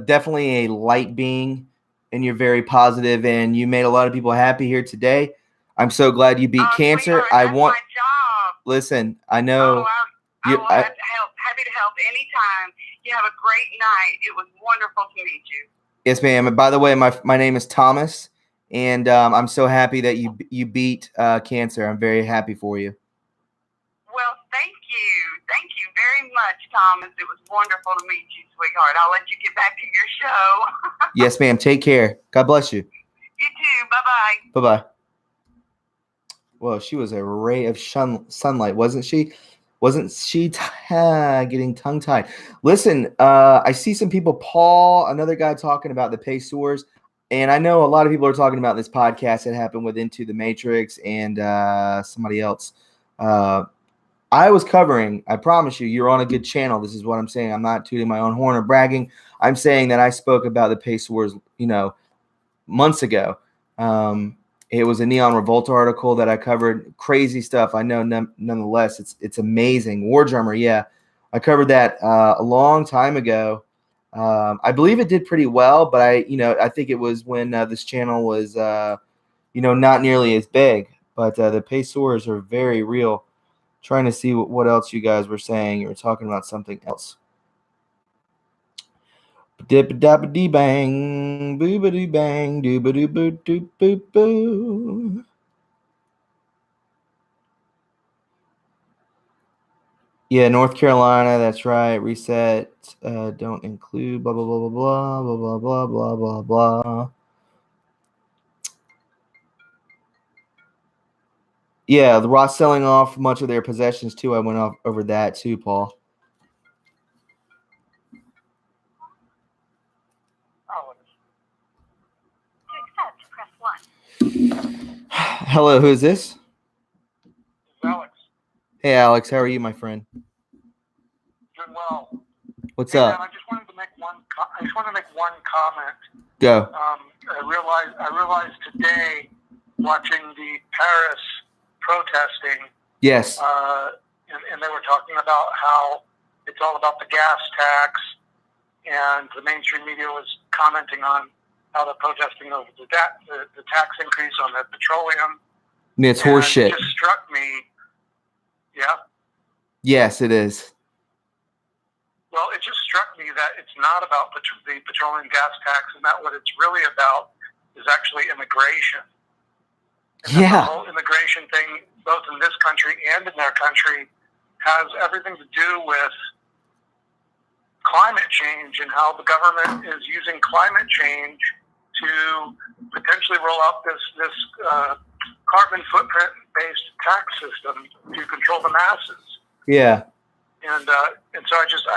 definitely a light being, and you're very positive, and you made a lot of people happy here today. I'm so glad you beat cancer. That's my job. Listen, I know. I will have to help. Happy to help anytime. You have a great night. It was wonderful to meet you. Yes, ma'am. And by the way, my name is Thomas, and I'm so happy that you beat cancer. I'm very happy for you. Well, thank you. Thank you very much, Thomas. It was wonderful to meet you, sweetheart. I'll let you get back to your show. Yes, ma'am. Take care. God bless you. You too. Bye-bye. Bye-bye. Well, she was a ray of sunlight, wasn't she? Wasn't she getting tongue-tied? Listen, I see some people, Paul, another guy talking about the Pacers, and I know a lot of people are talking about this podcast that happened with Into the Matrix and somebody else. I was covering, I promise you, you're on a good channel. This is what I'm saying. I'm not tooting my own horn or bragging. I'm saying that I spoke about the Pacers, months ago. It was a Neon Revolta article that I covered. Crazy stuff. I know nonetheless, it's amazing. War Drummer, yeah. I covered that a long time ago. I believe it did pretty well, but I think it was when this channel was, not nearly as big. But the Pacers are very real. Trying to see what else you guys were saying. You were talking about something else. Dip-a-dap-a-dee bang, boo-ba-dee bang, doo-ba-doo-boo-doo-boo-boo. Yeah, North Carolina, that's right. Reset, don't include blah, blah, blah, blah, blah, blah, blah, blah, blah, blah. Yeah, the Ross selling off much of their possessions, too. I went over that, too, Paul. Hello, who is this? It's Alex. Hey, Alex, how are you, my friend? Doing well. What's hey, up? Man, I just wanted to make one comment. Go. I realized today, watching the Paris protesting. Yes. And they were talking about how it's all about the gas tax, and the mainstream media was commenting on how they're protesting over the tax increase on the petroleum. It's horseshit. It just struck me. Yeah? Yes, it is. Well, it just struck me that it's not about the petroleum gas tax, and that what it's really about is actually immigration. And yeah. The whole immigration thing, both in this country and in their country, has everything to do with climate change and how the government is using climate change to potentially roll out this carbon footprint-based tax system to control the masses. Yeah. And so I just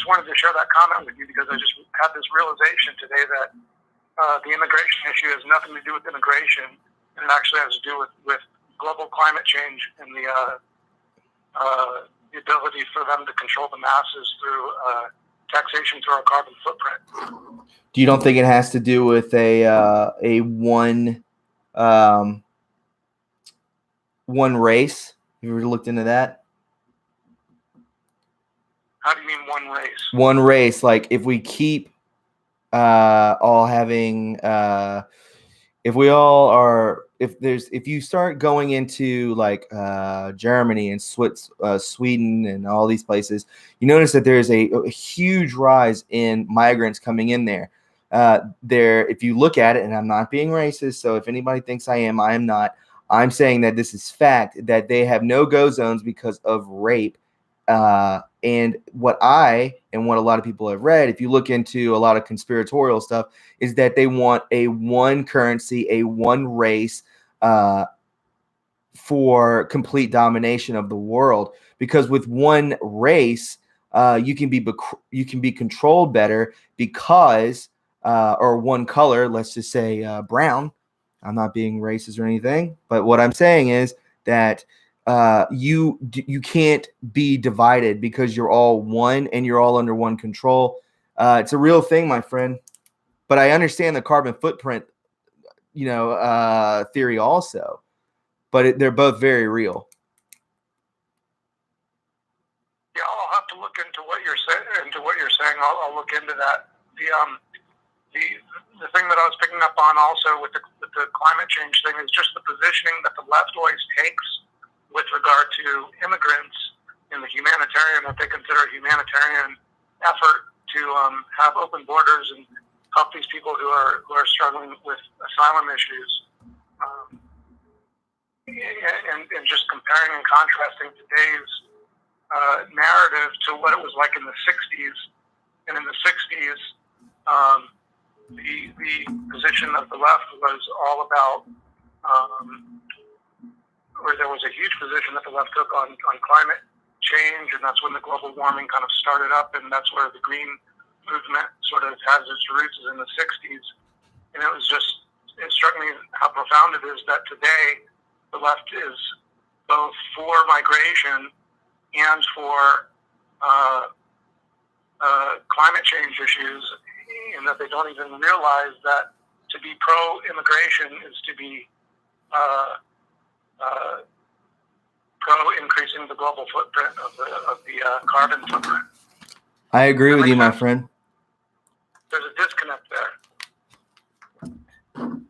wanted to share that comment with you because I just had this realization today that the immigration issue has nothing to do with immigration, and it actually has to do with global climate change and the ability for them to control the masses through taxation through our carbon footprint. You don't think it has to do with a one race? Have you ever looked into that? How do you mean one race? One race, like if we keep all having if you start going into like Germany and Sweden and all these places, you notice that there's a huge rise in migrants coming in there. If you look at it, and I'm not being racist, so if anybody thinks I am not. I'm saying that this is fact, that they have no-go zones because of rape. And what a lot of people have read, if you look into a lot of conspiratorial stuff, is that they want a one currency, a one race for complete domination of the world. Because with one race, you can be controlled better because or one color, let's just say brown. I'm not being racist or anything, but what I'm saying is that you can't be divided because you're all one and you're all under one control. It's a real thing, my friend. But I understand the carbon footprint, theory also. But they're both very real. Yeah, I'll have to look into what you're saying. I'll look into that. The thing that I was picking up on also with the climate change thing is just the positioning that the left always takes with regard to immigrants and the humanitarian, what they consider a humanitarian effort to have open borders and help these people who are struggling with asylum issues. And just comparing and contrasting today's narrative to what it was like in the 60s. And in the 60s, the position of the left was all about, or there was a huge position that the left took on climate change, and that's when the global warming kind of started up, and that's where the green movement sort of has its roots is in the 60s. And it struck me how profound it is that today the left is both for migration and for climate change issues, and that they don't even realize that to be pro-immigration is to be pro-increasing the global footprint of the carbon footprint. I agree with you, my friend. There's a disconnect there.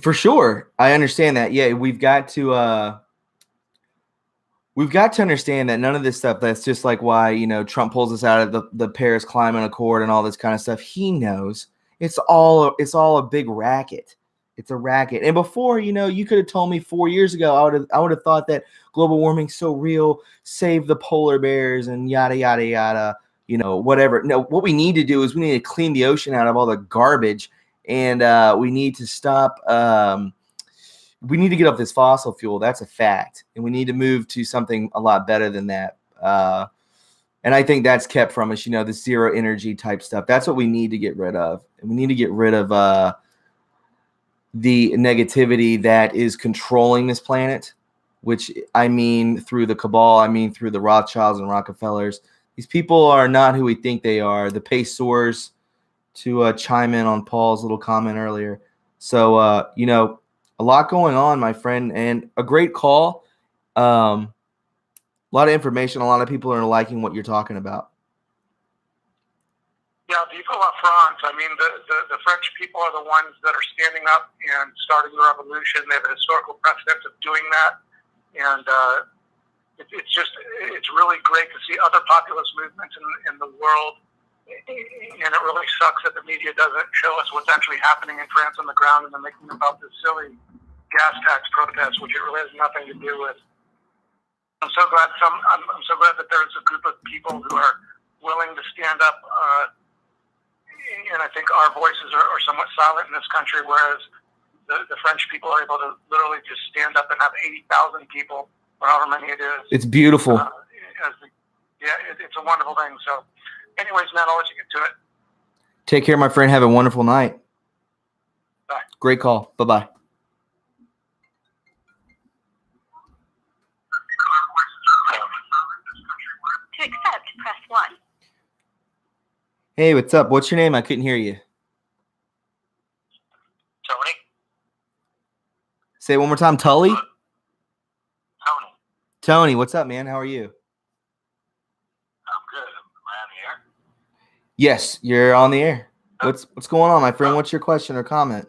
For sure. I understand that. Yeah, we've got to understand that none of this stuff, that's just like why, Trump pulls us out of the Paris Climate Accord and all this kind of stuff. He knows it's all a big racket. It's a racket. And before, you could have told me 4 years ago, I would have thought that global warming's so real, save the polar bears and yada, yada, yada, whatever. No, what we need to do is we need to clean the ocean out of all the garbage, and we need to stop. We need to get off this fossil fuel. That's a fact. And we need to move to something a lot better than that. And I think that's kept from us, the zero energy type stuff. That's what we need to get rid of. And we need to get rid of the negativity that is controlling this planet, which I mean through the cabal, I mean through the Rothschilds and Rockefellers. These people are not who we think they are. The pace soars, to chime in on Paul's little comment earlier. So, a lot going on, my friend, and a great call. A lot of information. A lot of people are liking what you're talking about. Yeah, vive la France. I mean, the French people are the ones that are standing up and starting the revolution. They have a historical precedent of doing that. And it's really great to see other populist movements in the world. And it really sucks that the media doesn't show us what's actually happening in France on the ground, and they're making about this silly gas tax protest, which it really has nothing to do with. I'm so glad that there's a group of people who are willing to stand up. And I think our voices are somewhat silent in this country, whereas the French people are able to literally just stand up and have 80,000 people, or however many it is. It's beautiful. It's a wonderful thing. So, anyways, Matt, I'll let you get to it. Take care, my friend. Have a wonderful night. Bye. Great call. Bye-bye. To accept, press 1. Hey, what's up? What's your name? I couldn't hear you. Tony? Say it one more time. Tully? Tony. Tony, what's up, man? How are you? I'm good. Am I on the air? Yes, you're on the air. What's going on, my friend? What's your question or comment?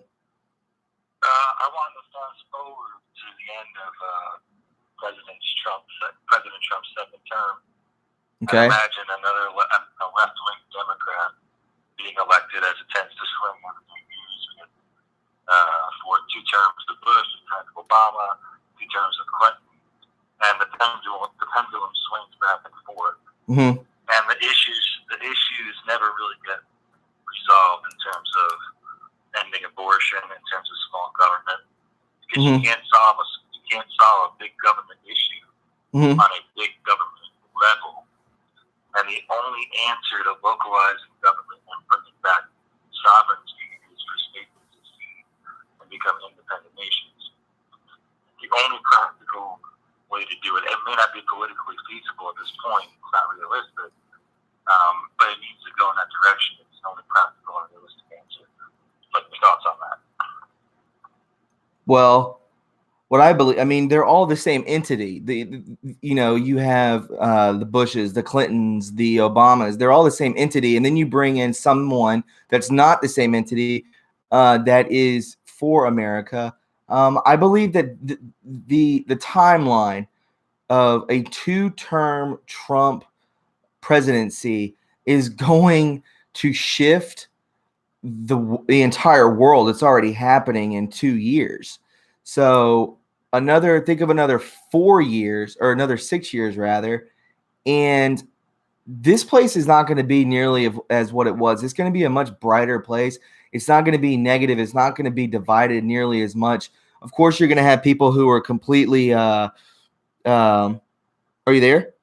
I wanted to fast forward to the end of President Trump's second term. Okay. And imagine a left-wing Democrat being elected as it tends to swing one of the years for 2 terms of Bush, 2 terms of Obama, 2 terms of Clinton. And the pendulum swings back and forth. Mm-hmm. And the issues never really get resolved in terms of ending abortion, in terms of small government, because you can't solve a big government issue on a big government level. And the only answer to localizing government and bringing back sovereignty is for states to secede and become independent nations. The only practical way to do it, it may not be politically feasible at this point, it's not realistic, but it needs to go in that direction. It's the only practical and realistic answer. What are your thoughts on that? Well, what I believe, I mean, they're all the same entity. You have the Bushes, the Clintons, the Obamas. They're all the same entity, and then you bring in someone that's not the same entity, that is for America. I believe that the timeline of a 2-term Trump presidency is going to shift the entire world. It's already happening in 2 years. So think of another 4 years, or another 6 years rather, and this place is not going to be nearly as what it was. It's going to be a much brighter place. It's not going to be negative. It's not going to be divided nearly as much. Of course, you're going to have people who are completely are you there?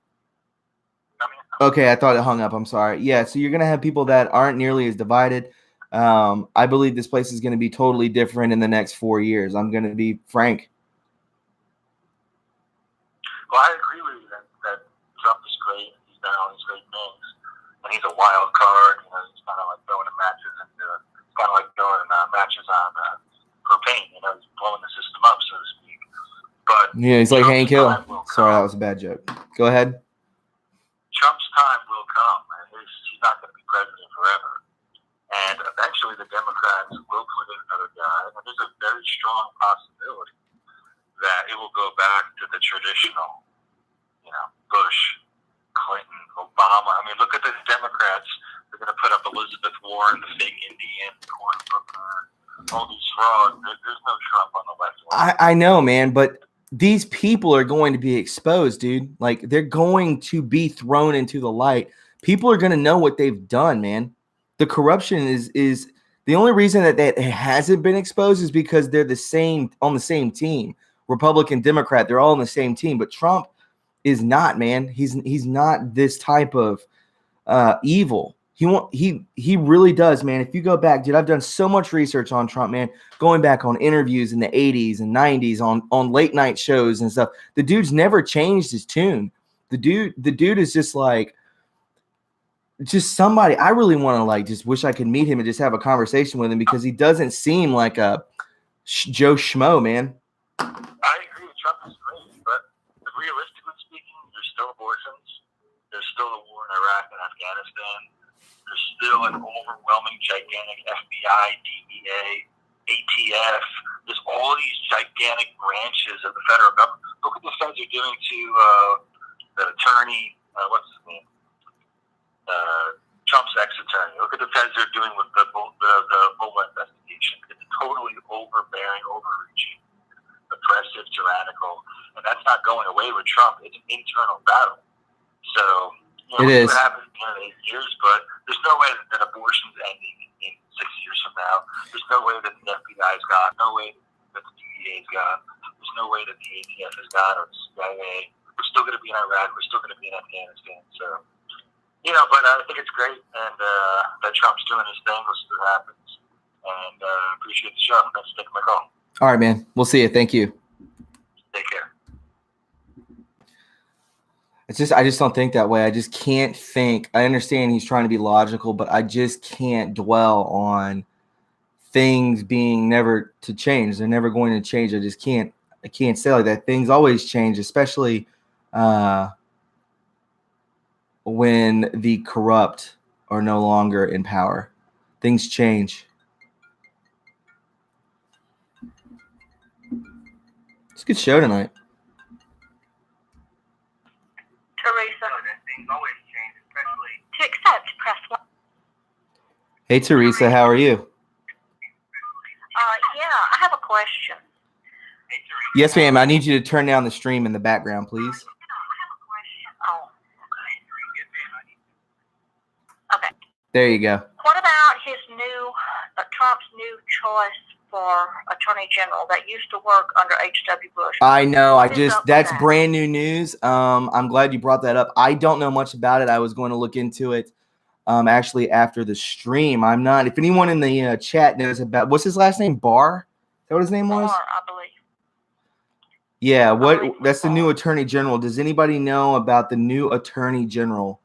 Okay, I thought it hung up. I'm sorry. Yeah, so you're going to have people that aren't nearly as divided. I believe this place is going to be totally different in the next 4 years. I'm going to be frank. Well, I agree with you that Trump is great. He's done all these great things. And he's a wild card. He's kind of like throwing matches on propane. He's blowing the system up, so to speak. But yeah, he's like Hank Hill. Sorry, that was a bad joke. Go ahead. Trump's time will come, and he's not going to be president forever. And eventually the Democrats will put in another guy. And there's a very strong possibility that it will go back to the traditional, Bush, Clinton, Obama. I mean, look at the Democrats. They're going to put up Elizabeth Warren, the fake Indian, Cory Booker, all these frauds. There's no Trump on the left. I know, man, but these people are going to be exposed, dude. Like, they're going to be thrown into the light. People are going to know what they've done, man. The corruption is the only reason that it hasn't been exposed is because they're on the same team. Republican, Democrat, they're all on the same team. But Trump is not, man. He's not this type of evil. He really does, man. If you go back, dude, I've done so much research on Trump, man, going back on interviews in the 80s and 90s on late night shows and stuff. The dude's never changed his tune. The dude is just like somebody I really want to just wish I could meet him and just have a conversation with him, because he doesn't seem like a Joe Schmo, man. I agree with Trump is great, but realistically speaking, there's still abortions. There's still the war in Iraq and Afghanistan. There's still an overwhelming, gigantic FBI, DEA, ATF. There's all these gigantic branches of the federal government. Look what the feds are doing to the attorney, what's his name? Trump's ex-attorney. Look at the feds are doing with the Mueller investigation. It's totally overbearing, overreaching, oppressive, tyrannical, and that's not going away with Trump. It's an internal battle. So it is. What happens in 8 years, but there's no way that abortion's ending in 6 years. years from now. There's no way that the FBI's gone, no way that the DEA's gone, there's no way that the ATF is gone or the CIA. We're still going to be in Iraq, we're still going to be in Afghanistan. So, but I think it's great, and that Trump's doing his thing. We'll see what happens. And appreciate the show. Thanks for taking my call. All right, man. We'll see you. Thank you. Take care. I just don't think that way. I just can't think. I understand he's trying to be logical, but I just can't dwell on things being never to change. They're never going to change. I can't say like that. Things always change, especially when the corrupt are no longer in power. Things change. It's a good show tonight. Teresa. Things always change, especially to accept, press 1. Hey, Teresa, how are you? Yeah, I have a question. Yes, ma'am. I need you to turn down the stream in the background, please. Oh. Okay. There you go. What about his Trump's new choice for Attorney General that used to work under H.W. Bush? I know. What is up with That's that? brand new news. I'm glad you brought that up. I don't know much about it. I was going to look into it actually after the stream. I'm not. If anyone in the chat knows about, what's his last name? Barr? Is that what his name was? Barr, I believe. Yeah. believe That's the Barr. new Attorney General. Does anybody know about the new Attorney General?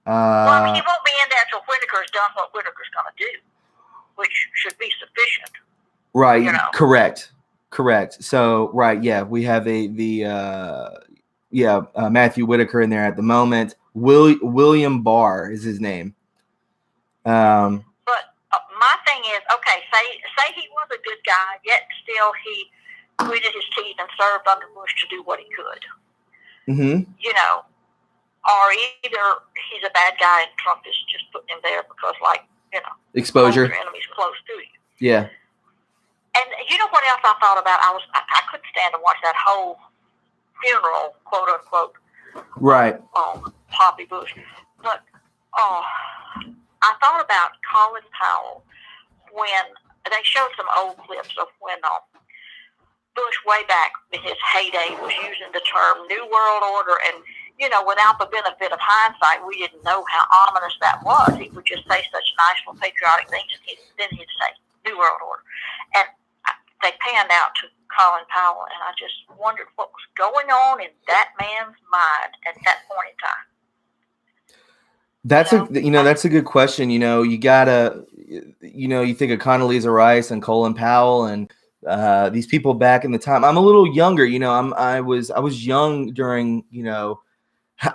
Well, I mean, he won't be in there until Whitaker's done what Whitaker's going to do, which should be sufficient. Right. You know. Correct. So, right. Yeah. We have Matthew Whitaker in there at the moment. William Barr is his name. But my thing is, okay, say he was a good guy, yet still he gritted his teeth and served under Bush to do what he could. Mm-hmm. Or either he's a bad guy and Trump is just putting him there because, Exposure. your enemy's close to you. Yeah. And you know what else I thought about? I couldn't stand to watch that whole funeral, quote unquote, Right. Poppy Bush. But I thought about Colin Powell when they showed some old clips of when Bush, way back in his heyday, was using the term New World Order, and without the benefit of hindsight, we didn't know how ominous that was. He would just say such nice little patriotic things, and then he'd say New World Order, and they panned out to Colin Powell, and I just wondered what was going on in that man's mind at that point in time. That's a good question. You gotta, you think of Condoleezza Rice and Colin Powell and these people back in the time. I'm a little younger. I was young during.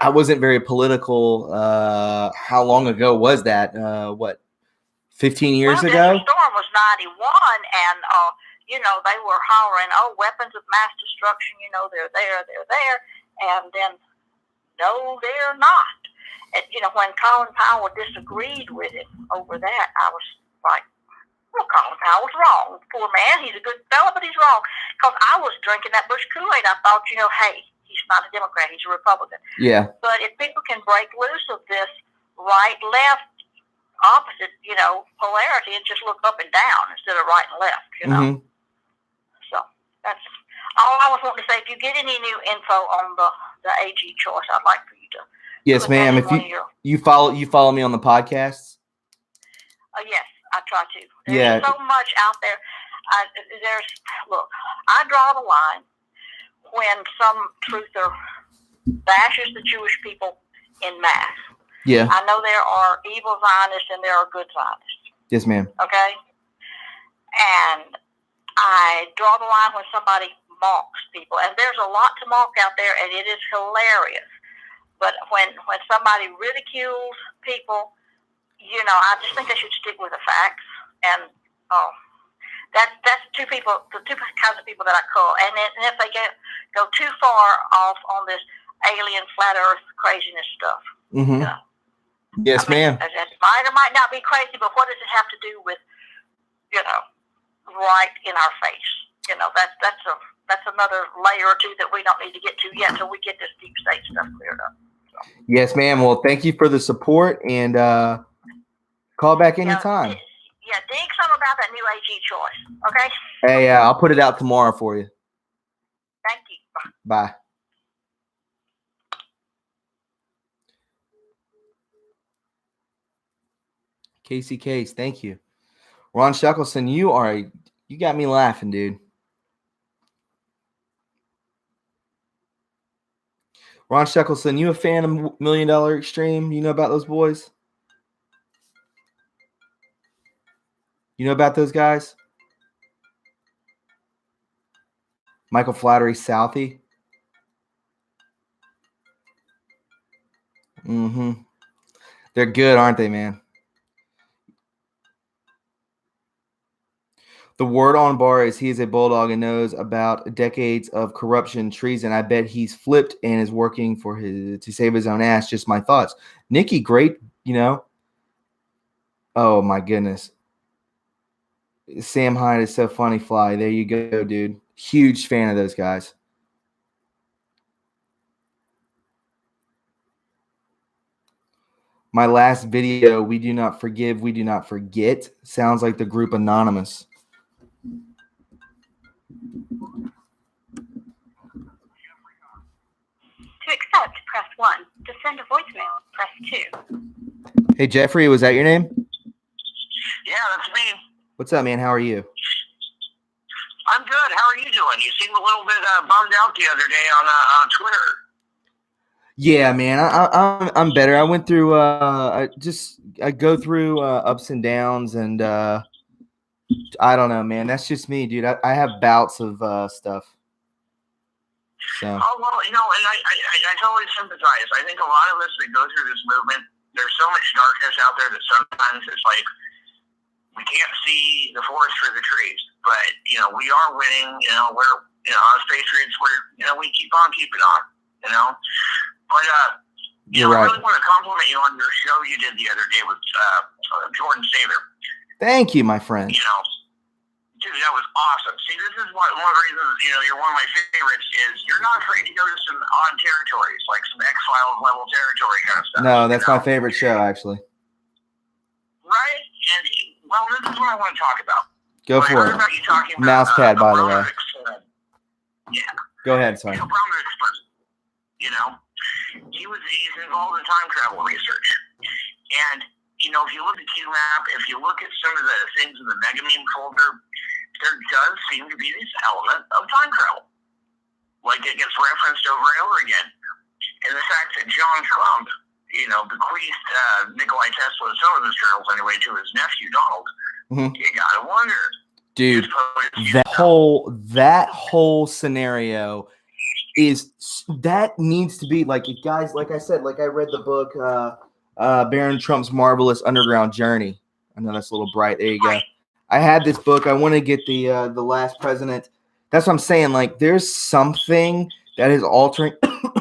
I wasn't very political. How long ago was that? 15 years ago? Desert Storm was 91, and they were hollering, "Oh, weapons of mass destruction! They're there," and then no, they're not. And when Colin Powell disagreed with him over that, I was like, "Well, Colin Powell's wrong. Poor man. He's a good fella, but he's wrong." Because I was drinking that Bush Kool-Aid. I thought, hey, he's not a Democrat. He's a Republican. Yeah. But if people can break loose of this right-left opposite, polarity and just look up and down instead of right and left, Mm-hmm. So that's all I was wanting to say. If you get any new info on the AG choice, I'd like for you to. Yes, ma'am. If you follow me on the podcasts. Yes, I try to. There's so much out there. I draw the line when some truther bashes the Jewish people in mass. Yeah. I know there are evil Zionists and there are good Zionists. Yes, ma'am. Okay? And I draw the line when somebody mocks people. And there's a lot to mock out there, and it is hilarious. But when somebody ridicules people, I just think they should stick with the facts. And that's the two kinds of people that I call. And if they go too far off on this alien flat Earth craziness stuff, Mm-hmm. Yes, ma'am. It might or might not be crazy, but what does it have to do with, right in our face? That's another layer or two that we don't need to get to yet until we get this deep state stuff cleared up. So. Yes, ma'am. Well, thank you for the support, and call back anytime. Dig some of about that new AG choice, okay? Hey, I'll put it out tomorrow for you. Thank you. Bye. Casey Case, thank you. Ron Shekelson, you got me laughing, dude. Ron Shekelson, you a fan of $1 Million Extreme? You know about those boys? You know about those guys? Michael Flattery, Southie. Mm-hmm. They're good, aren't they, man? The word on bar is he is a bulldog and knows about decades of corruption, treason. I bet he's flipped and is working for to save his own ass. Just my thoughts. Nikki, great, you know. Oh my goodness. Sam Hyde is so funny, Fly. There you go, dude. Huge fan of those guys. My last video, we do not forgive, we do not forget, sounds like the group Anonymous. To accept, press 1. To send a voicemail, press 2. Hey, Jeffrey, was that your name? Yeah, that's me. What's up, man? How are you? I'm good. How are you doing? You seemed a little bit bummed out the other day on Twitter. Yeah, man, I'm better. I went through I go through ups and downs, and I don't know, man. That's just me, dude. I have bouts of stuff. So. Oh well, you know, and I totally sympathize. I think a lot of us that go through this movement, there's so much darkness out there that sometimes it's like we can't see the forest for the trees. But you know, we are winning. You know, we're as Patriots, we keep on keeping on. You know. But, You're right. I really want to compliment you on your show you did the other day with Jordan Saber. Thank you, my friend. You know, dude, that was awesome. See, this is one of the reasons, you're one of my favorites is you're not afraid to go to some odd territories, like some X-Files level territory kind of stuff. No, that's my favorite show, actually. Right? And, well, this is what I want to talk about. Go for it. Mouse pad, by the way. Yeah. Go ahead, sorry. Broderick's person, he's involved in time travel research. And, if you look at QMAP, if you look at some of the things in the Mega Meme folder, there does seem to be this element of time travel. Like it gets referenced over and over again. And the fact that John Trump, bequeathed Nikolai Tesla, some of his journals anyway, to his nephew, Donald, you gotta wonder. Dude, that whole scenario that needs to be like, guys, like I said, like I read the book, Baron Trump's Marvelous Underground Journey. I know that's a little bright. There you go. I had this book. I want to get the last president. That's what I'm saying. Like, there's something that is altering.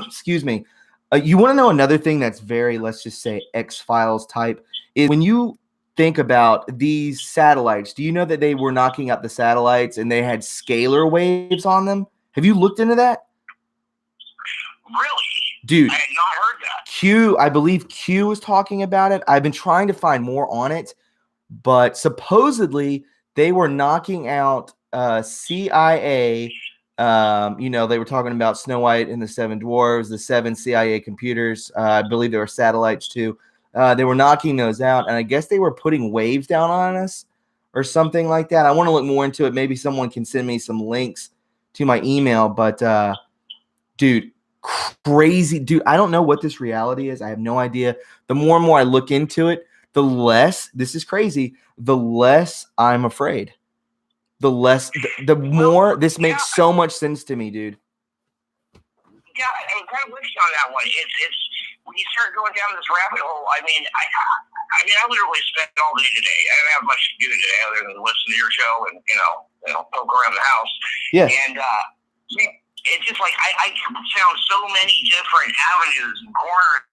Excuse me. You want to know another thing that's very, let's just say, X-Files type is when you think about these satellites. Do you know that they were knocking out the satellites and they had scalar waves on them? Have you looked into that? Really? Dude, I had not heard that. I believe Q was talking about it. I've been trying to find more on it, but supposedly they were knocking out CIA. They were talking about Snow White and the Seven Dwarves, the 7 CIA computers. I believe there were satellites too. They were knocking those out, and I guess they were putting waves down on us or something like that. I want to look more into it. Maybe someone can send me some links to my email, but dude, crazy. Dude, I don't know what this reality is. I have no idea. The more and more I look into it, the less, this is crazy, the less I'm afraid. The less, the more, this makes so much sense to me, dude. Yeah, I'm kind of with you on that one. It's when you start going down this rabbit hole. I mean, I literally spent all day today. I didn't have much to do today other than listen to your show and poke around the house. Yeah. And it's just like I found so many different avenues and corners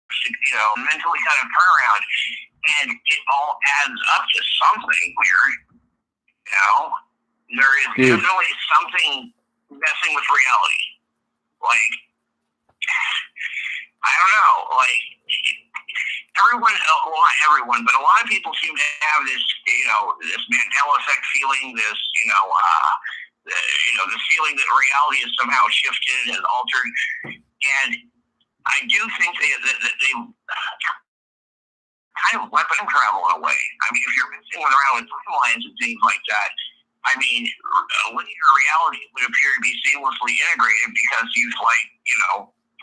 to mentally kind of turn around, and it all adds up to something weird. There is definitely something messing with reality. Like, I don't know. Like, everyone, well, not everyone, but a lot of people seem to have this, this Mandela effect feeling, this, this feeling that reality is somehow shifted and altered. And I do think that they kind of weapon travel in a way. I mean, if you're messing around with timelines and things like that, I mean, linear reality would appear to be seamlessly integrated because you've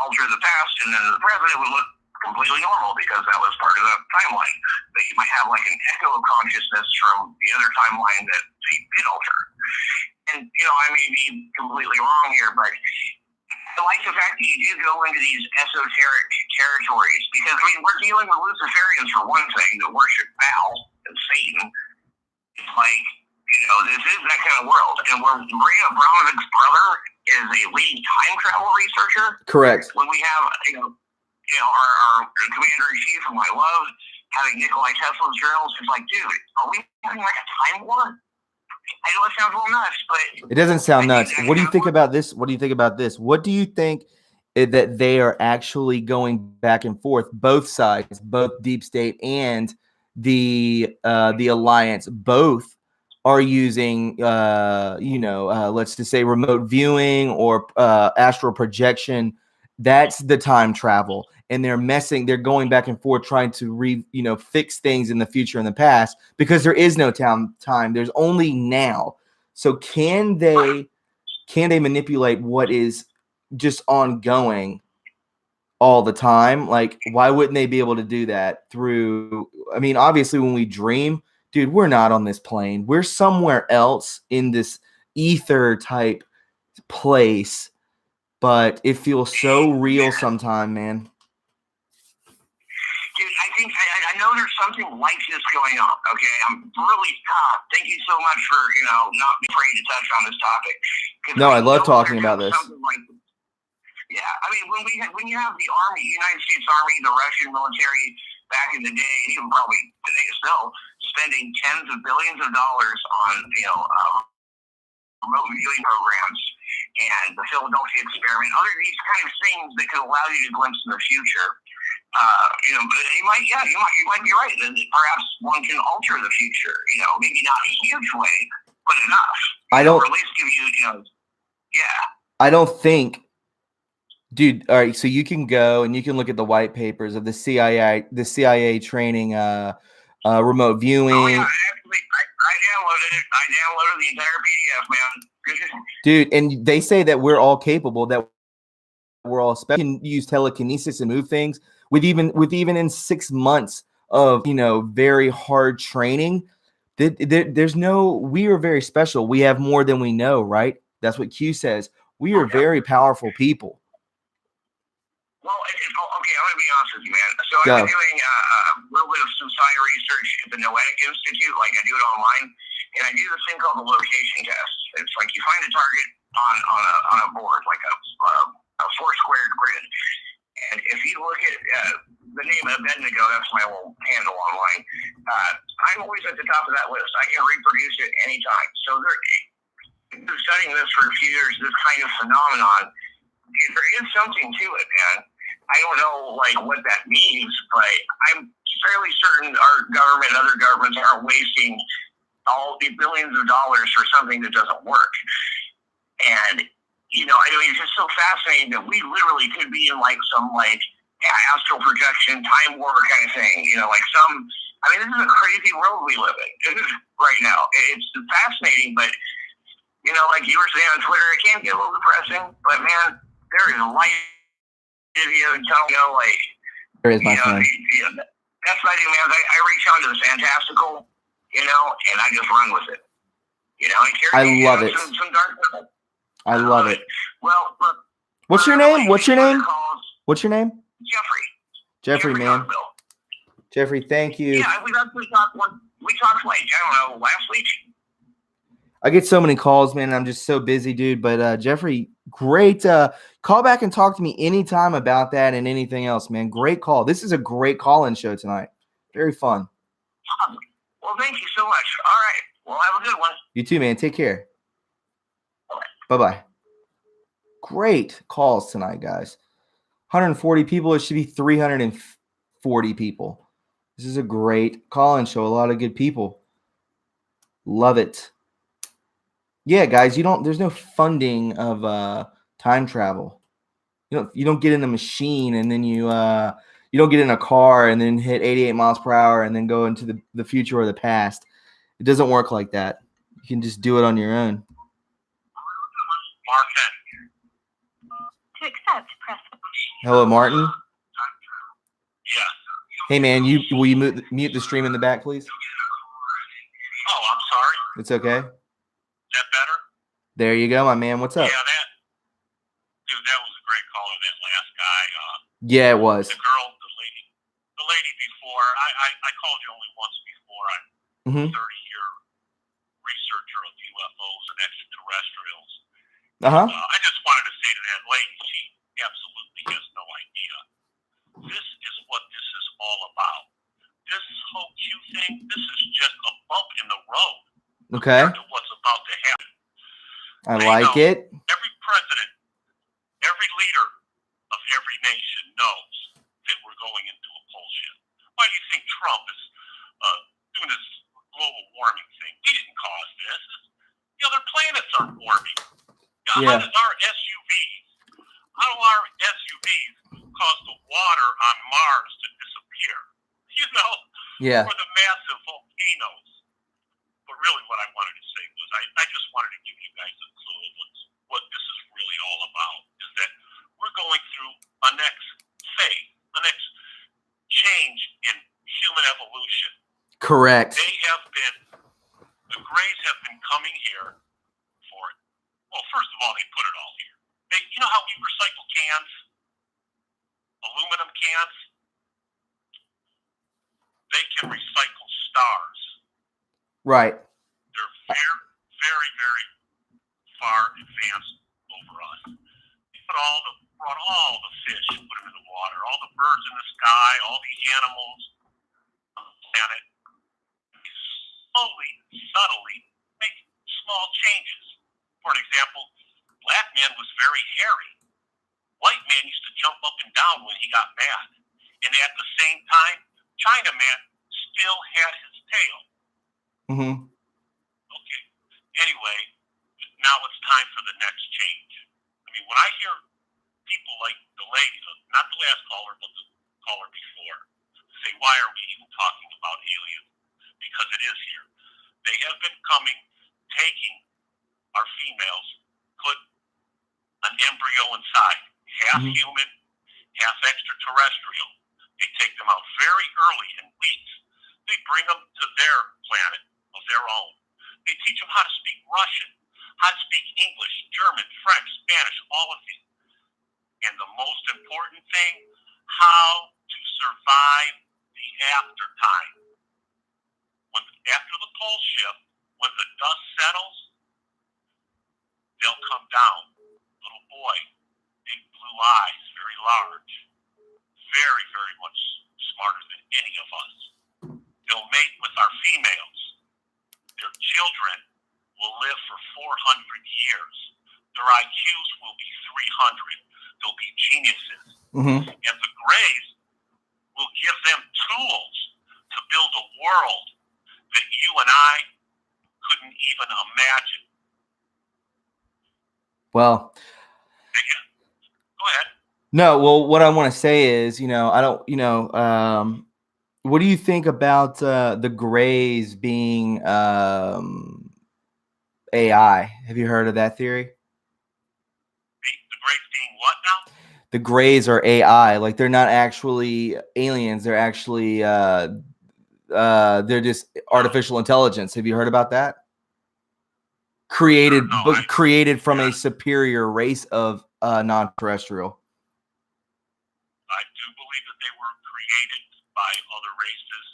altered the past, and then the present would look completely normal because that was part of the timeline. But you might have like an echo of consciousness from the other timeline that they did alter. And, I may be completely wrong here, but I like the fact that you do go into these esoteric territories because, we're dealing with Luciferians for one thing that worship Baal and Satan. It's like, this is that kind of world. And where Maria Abramovich's brother is a leading time travel researcher. Correct. When we have, our commander-in-chief, whom I love, having Nikolai Tesla's journals, it's like, dude, are we having like a time war? I know it sounds a little nuts, but it doesn't sound nuts. What do you think about this? What do you think about this? What do you think that they are actually going back and forth, both sides, both deep state and the alliance, both are using, let's just say remote viewing or astral projection. That's the time travel. And they're going back and forth trying to fix things in the future and the past because there is no time. There's only now. So can they manipulate what is just ongoing all the time? Like, why wouldn't they be able to do that through, obviously when we dream, dude, we're not on this plane. We're somewhere else in this ether type place, but it feels so real sometime, man. Dude, I know there's something like this going on, okay? I'm really thank you so much for, not being afraid to touch on this topic. No, I love talking about this. Yeah, when you have the Army, United States Army, the Russian military back in the day, even probably today still, spending tens of billions of dollars on, remote viewing programs and the Philadelphia experiment, other these kind of things that could allow you to glimpse in the future. You might be right. That perhaps one can alter the future. Maybe not in a huge way, but enough. Or at least give you, I don't think, dude. All right, so you can go and you can look at the white papers of the CIA training, remote viewing. Oh, yeah, actually, I downloaded it. I downloaded the entire PDF, man. Dude, and they say that we're all capable. That we're all can use telekinesis and move things. With even in 6 months of very hard training, there's no, we are very special. We have more than we know, right? That's what Q says. We are very powerful people. Well, okay, I'm gonna be honest with you, man. So I've been doing a little bit of some side research at the Noetic Institute, like I do it online, and I do this thing called the location test. It's like you find a target on a board, like a four-squared grid. And if you look at the name of Abednego, that's my little handle online, I'm always at the top of that list. I can reproduce it anytime. So they're studying this for a few years, this kind of phenomenon. There is something to it, man. I don't know what that means, but I'm fairly certain our government and other governments aren't wasting all the billions of dollars for something that doesn't work. And it's just so fascinating that we literally could be in some astral projection, time war kind of thing. This is a crazy world we live in right now. It's fascinating, but like you were saying on Twitter, it can get a little depressing. But man, there is light in you and there is, my friend. That's what I do, man. I reach onto the fantastical, and I just run with it. I love it. Some dark. I love it. Well, look, what's your name? What's your name? What's your name? Jeffrey, man. Jeffrey, thank you. Yeah, we talked last week. I get so many calls, man. I'm just so busy, dude. But Jeffrey, great. Call back and talk to me anytime about that and anything else, man. Great call. This is a great call-in show tonight. Very fun. Well, thank you so much. All right. Well, have a good one. You too, man. Take care. Bye-bye. Great calls tonight, guys. 140 people. It should be 340 people. This is a great call-in show. A lot of good people. Love it. Yeah, guys, there's no funding of time travel. You don't get in a machine and then you don't get in a car and then hit 88 miles per hour and then go into the future or the past. It doesn't work like that. You can just do it on your own. Martin. To accept, press. Hello, Martin. Yeah. Hey, man, will you mute the stream in the back, please? Oh, I'm sorry. It's okay. Is that better? There you go, my man. What's up? Yeah, that was a great call of that last guy. Yeah, it was. The lady before. I called you only once before. I'm a 30-year researcher of UFOs and extraterrestrials. I just wanted to say to that lady, she absolutely has no idea. This is what this is all about. This whole Q thing, this is just a bump in the road. Okay. Compared to what's about to happen. I like it. Every president, every leader of every nation knows that we're going into a bullshit. Why do you think Trump is doing this global warming thing? He didn't cause this. The other planets are warming. Yeah. How do our SUVs cause the water on Mars to disappear? Yeah. Or the massive volcanoes. But really what I wanted to say was I just wanted to give you guys a clue of what this is really all about, is that we're going through a next phase, a next change in human evolution. Correct. The Greys have been coming here for, well, first of all, they put it all here. You know how we recycle cans? Aluminum cans? They can recycle stars. Right. They're very, very, very far advanced over us. They brought all the fish, put them in the water, all the birds in the sky, all the animals on the planet. They slowly, subtly make small changes. For an example, black man was very hairy. White man used to jump up and down when he got mad. And at the same time, China man still had his tail. Mm-hmm. Okay. Anyway, now it's time for the next change. I mean, when I hear people like the lady, not the last caller, but the caller before, say, why are we even talking about aliens? Because it is here. They have been coming, taking our females, put an embryo inside, half human, half extraterrestrial. They take them out very early in weeks. They bring them to their planet of their own. They teach them how to speak Russian, how to speak English, German, French, Spanish, all of these. And the most important thing, how to survive the after time. After the pole shift, when the dust settles, they'll come down. Little boy, big blue eyes, very large, very, very much smarter than any of us. They'll mate with our females. Their children will live for 400 years. Their IQs will be 300. They'll be geniuses. And the Greys will give them tools to build a world that you and I couldn't even imagine. Well, go ahead. No, well, what I want to say is, what do you think about the Greys being AI? Have you heard of that theory? The Greys being what now? The Greys are AI. Like, they're not actually aliens. They're actually they're just artificial intelligence. Have you heard about that? Created from a superior race of non-terrestrial. I do believe that they were created by other races,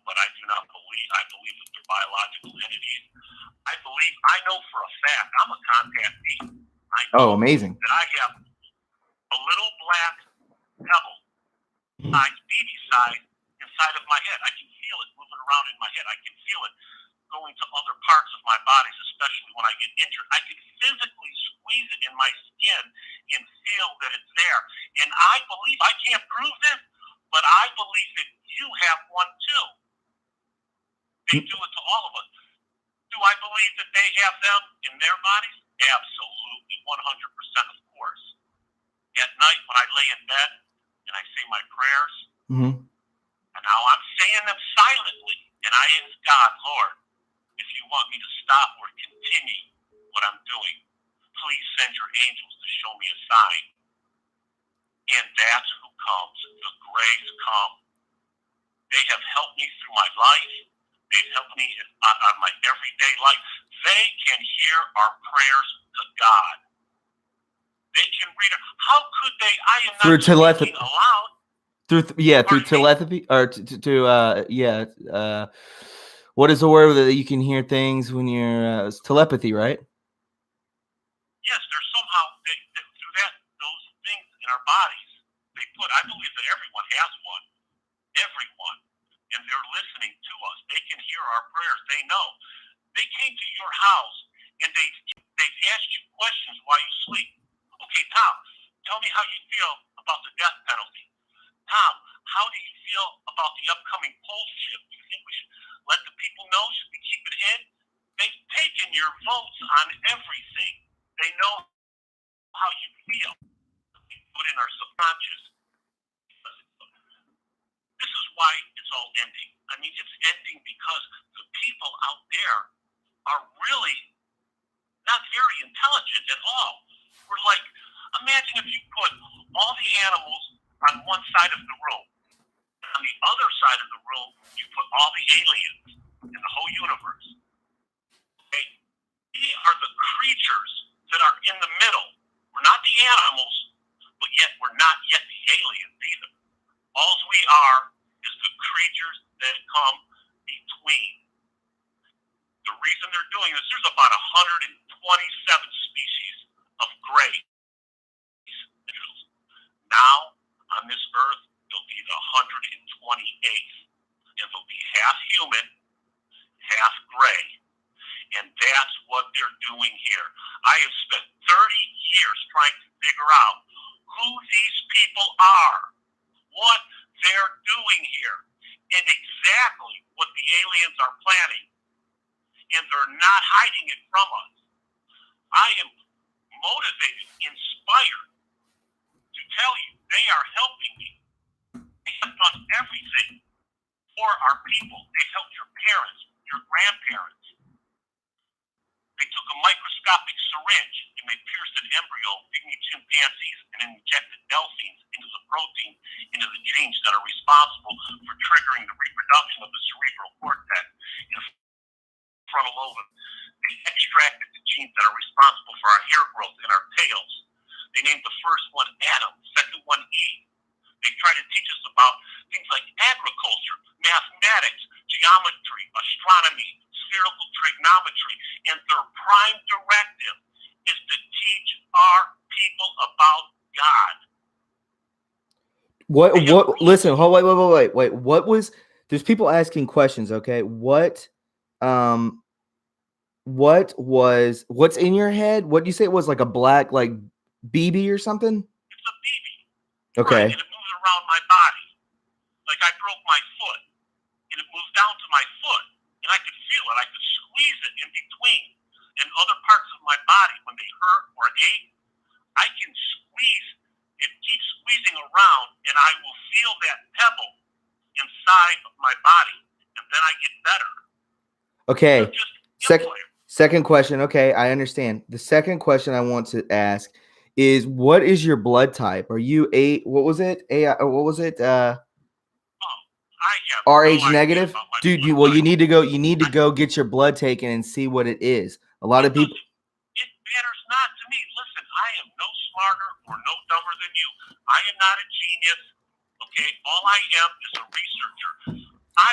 but I do not believe. I believe that they're biological entities. I know for a fact. I'm a contactee. I know amazing. That I have a little black pebble, BB size, inside of my head. I can feel it moving around in my head. I can feel it going to other parts of my bodies, especially when I get injured. I can physically squeeze it in my skin and feel that it's there. And I believe, I can't prove this, but I believe that you have one too. They do it to all of us. Do I believe that they have them in their bodies? Absolutely, 100%, of course. At night when I lay in bed and I say my prayers, and now I'm saying them silently, and I ask God, Lord, if you want me to stop or continue what I'm doing, please send your angels to show me a sign. And that's who comes. The Greys come. They have helped me through my life. They've helped me on my everyday life. They can hear our prayers to God. They can read it. How could they? I am not Through telepathy. speaking aloud. Through telepathy, or what is the word that you can hear things when you're it's telepathy, right? Yes, there's somehow through those things in our bodies. I believe that everyone has one. Everyone. And they're listening to us. They can hear our prayers. They know. They came to your house and they've asked you questions while you sleep. Okay, Tom, tell me how you feel about the death penalty. Tom, how do you feel about the upcoming poll shift? Do you think we should let the people know? Should we keep it in? They've taken your votes on everything. They know how you feel. We put in our subconscious. This is why it's all ending. I mean, it's ending because the people out there are really not very intelligent at all. We're like, imagine if you put all the animals on one side of the room, and on the other side of the room, you put all the aliens in the whole universe. Okay? We are the creatures that are in the middle. We're not the animals, but yet we're not yet the aliens either. All we are is the creatures that come between. The reason they're doing this, there's about 127 species of gray. Now, on this earth, there'll be the 128th. And they'll be half human, half gray. And that's what they're doing here. I have spent 30 years trying to figure out who these people are, what they're doing here, and exactly what the aliens are planning. And they're not hiding it from us. I am motivated, inspired to tell you they are helping me. They have done everything for our people. They helped your parents, your grandparents. They took a microscopic syringe and they pierced an embryo of pygmy chimpanzees and injected delphines into the protein, into the genes that are responsible for triggering the reproduction of the cerebral cortex and frontal lobe. They extracted the genes that are responsible for our hair growth and our tails. They named the first one Adam, second one Eve. They try to teach us about things like agriculture, mathematics, geometry, astronomy, spherical trigonometry, and their prime directive is to teach our people about God. Listen, wait. What was, there's people asking questions, okay? What's in your head? What do you say it was, like a black, like BB or something? It's a BB. Okay. Right, and it moves around my body. Like I broke my foot, and it moves down to my foot, and I could feel it. I could squeeze it in between. And other parts of my body, when they hurt or ache, I can squeeze and keep squeezing around, and I will feel that pebble inside of my body, and then I get better. Okay. Second question. Okay, I understand. The second question I want to ask is, what is your blood type? Are you what was it? RH negative? Dude, you need to go get your blood taken and see what it is. A lot of people. It matters not to me. Listen, I am no smarter or no dumber than you. I am not a genius. Okay, all I am is a researcher.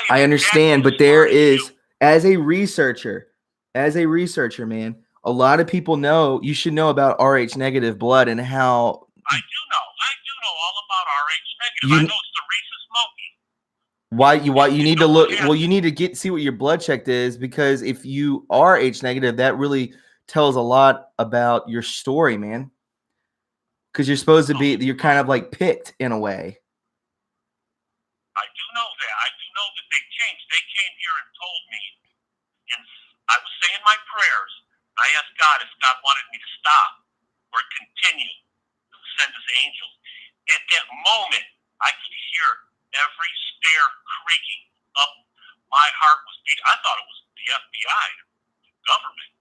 I understand, but there is, as a researcher, man, a lot of people know, you should know about RH negative blood and how. I do know all about RH negative. I know it's the rhesus monkey. Why you need to look? Well, you need to see what your blood check is, because if you are H negative, that really tells a lot about your story, man. Because you're supposed to be, you're kind of like picked in a way. I do know that. I do know that they changed. They came here and told me, and I was saying my prayers. And I asked God if God wanted me to stop or continue to send His angels. At that moment, I could hear every stair creaking up. My heart was beating. I thought it was the FBI, the government.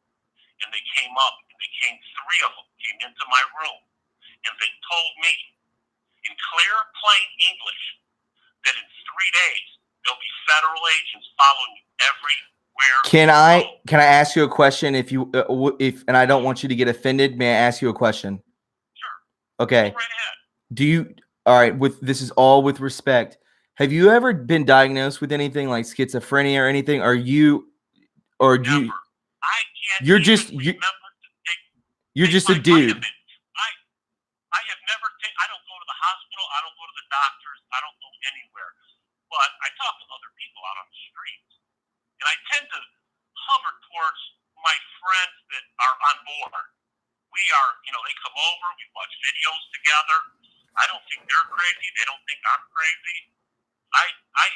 And they came up, and they came, 3 of them came into my room, and they told me in clear, plain English that in 3 days there'll be federal agents following you everywhere. Can I ask you a question? If and I don't want you to get offended, may I ask you a question? Sure. Okay. Go right ahead. All right, this is all with respect. Have you ever been diagnosed with anything like schizophrenia or anything? Never. I can't You're even just remember you're just a dude. Vitamins. I have never I don't go to the hospital, I don't go to the doctors, I don't go anywhere. But I talk to other people out on the streets. And I tend to hover towards my friends that are on board. We are, they come over, we watch videos together. I don't think they're crazy. They don't think I'm crazy. I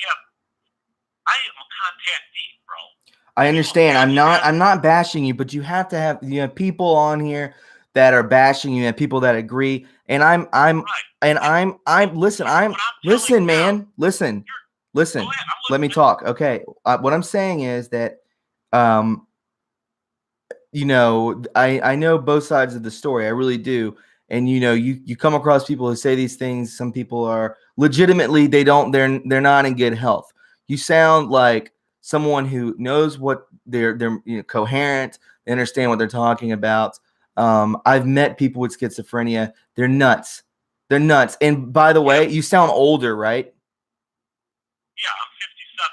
am a contactee, bro. I understand. I'm not bashing you, but you have to have people on here that are bashing you and people that agree. And listen, man. Listen. Let me talk. Okay. What I'm saying is that I know both sides of the story. I really do. And you come across people who say these things. Some people are legitimately they're not in good health. You sound like someone who knows what they're coherent. They understand what they're talking about. I've met people with schizophrenia. They're nuts. And by the way, you sound older, right? Yeah, I'm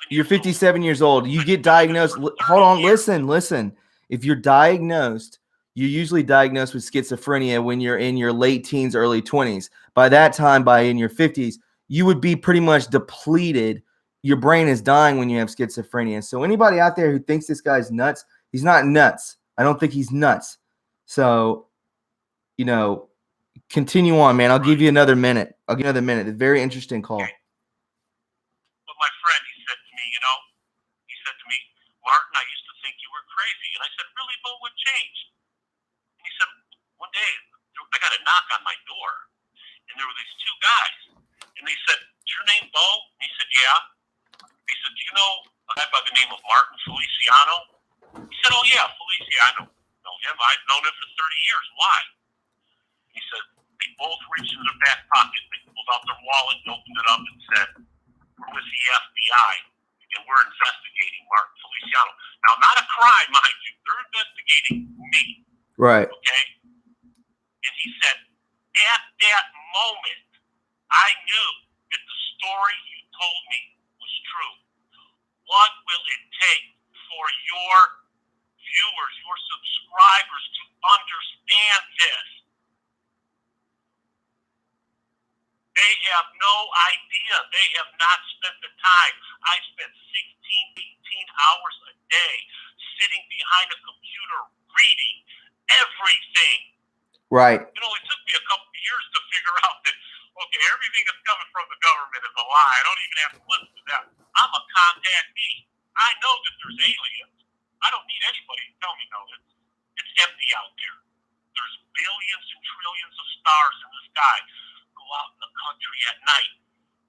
57. You're 57 years old. You get diagnosed. Hold on, listen. If you're diagnosed, you're usually diagnosed with schizophrenia when you're in your late teens, early 20s. By that time, in your 50s, you would be pretty much depleted. Your brain is dying when you have schizophrenia. So anybody out there who thinks this guy's nuts, he's not nuts. I don't think he's nuts. So, continue on, man. I'll give you another minute. It's a very interesting call. Okay. But my friend, he said to me, Martin, I used to think you were crazy. And I said, really, what would change? And he said, one day, I got a knock on my door. And there were these 2 guys. And they said, is your name Bo? And he said, yeah. He said, do you know a guy by the name of Martin Feliciano? He said, oh, yeah, Feliciano. I know him. I've known him for 30 years. Why? He said, they both reached in their back pocket. They pulled out their wallet and opened it up and said, we're with the FBI, and we're investigating Martin Feliciano. Now, not a crime, mind you. They're investigating me. Right. Okay? And he said, at that moment, I knew that the story you told me was true. What will it take for your viewers, your subscribers to understand this? They have no idea. They have not spent the time. I spent 16, 18 hours a day sitting behind a computer reading everything. Right. It took me a couple of years to figure out that, okay, everything that's coming from the government is a lie. I don't even have to listen to that. I'm a contactee. I know that there's aliens. I don't need anybody to tell me no. It's empty out there. There's billions and trillions of stars in the sky. Go out in the country at night.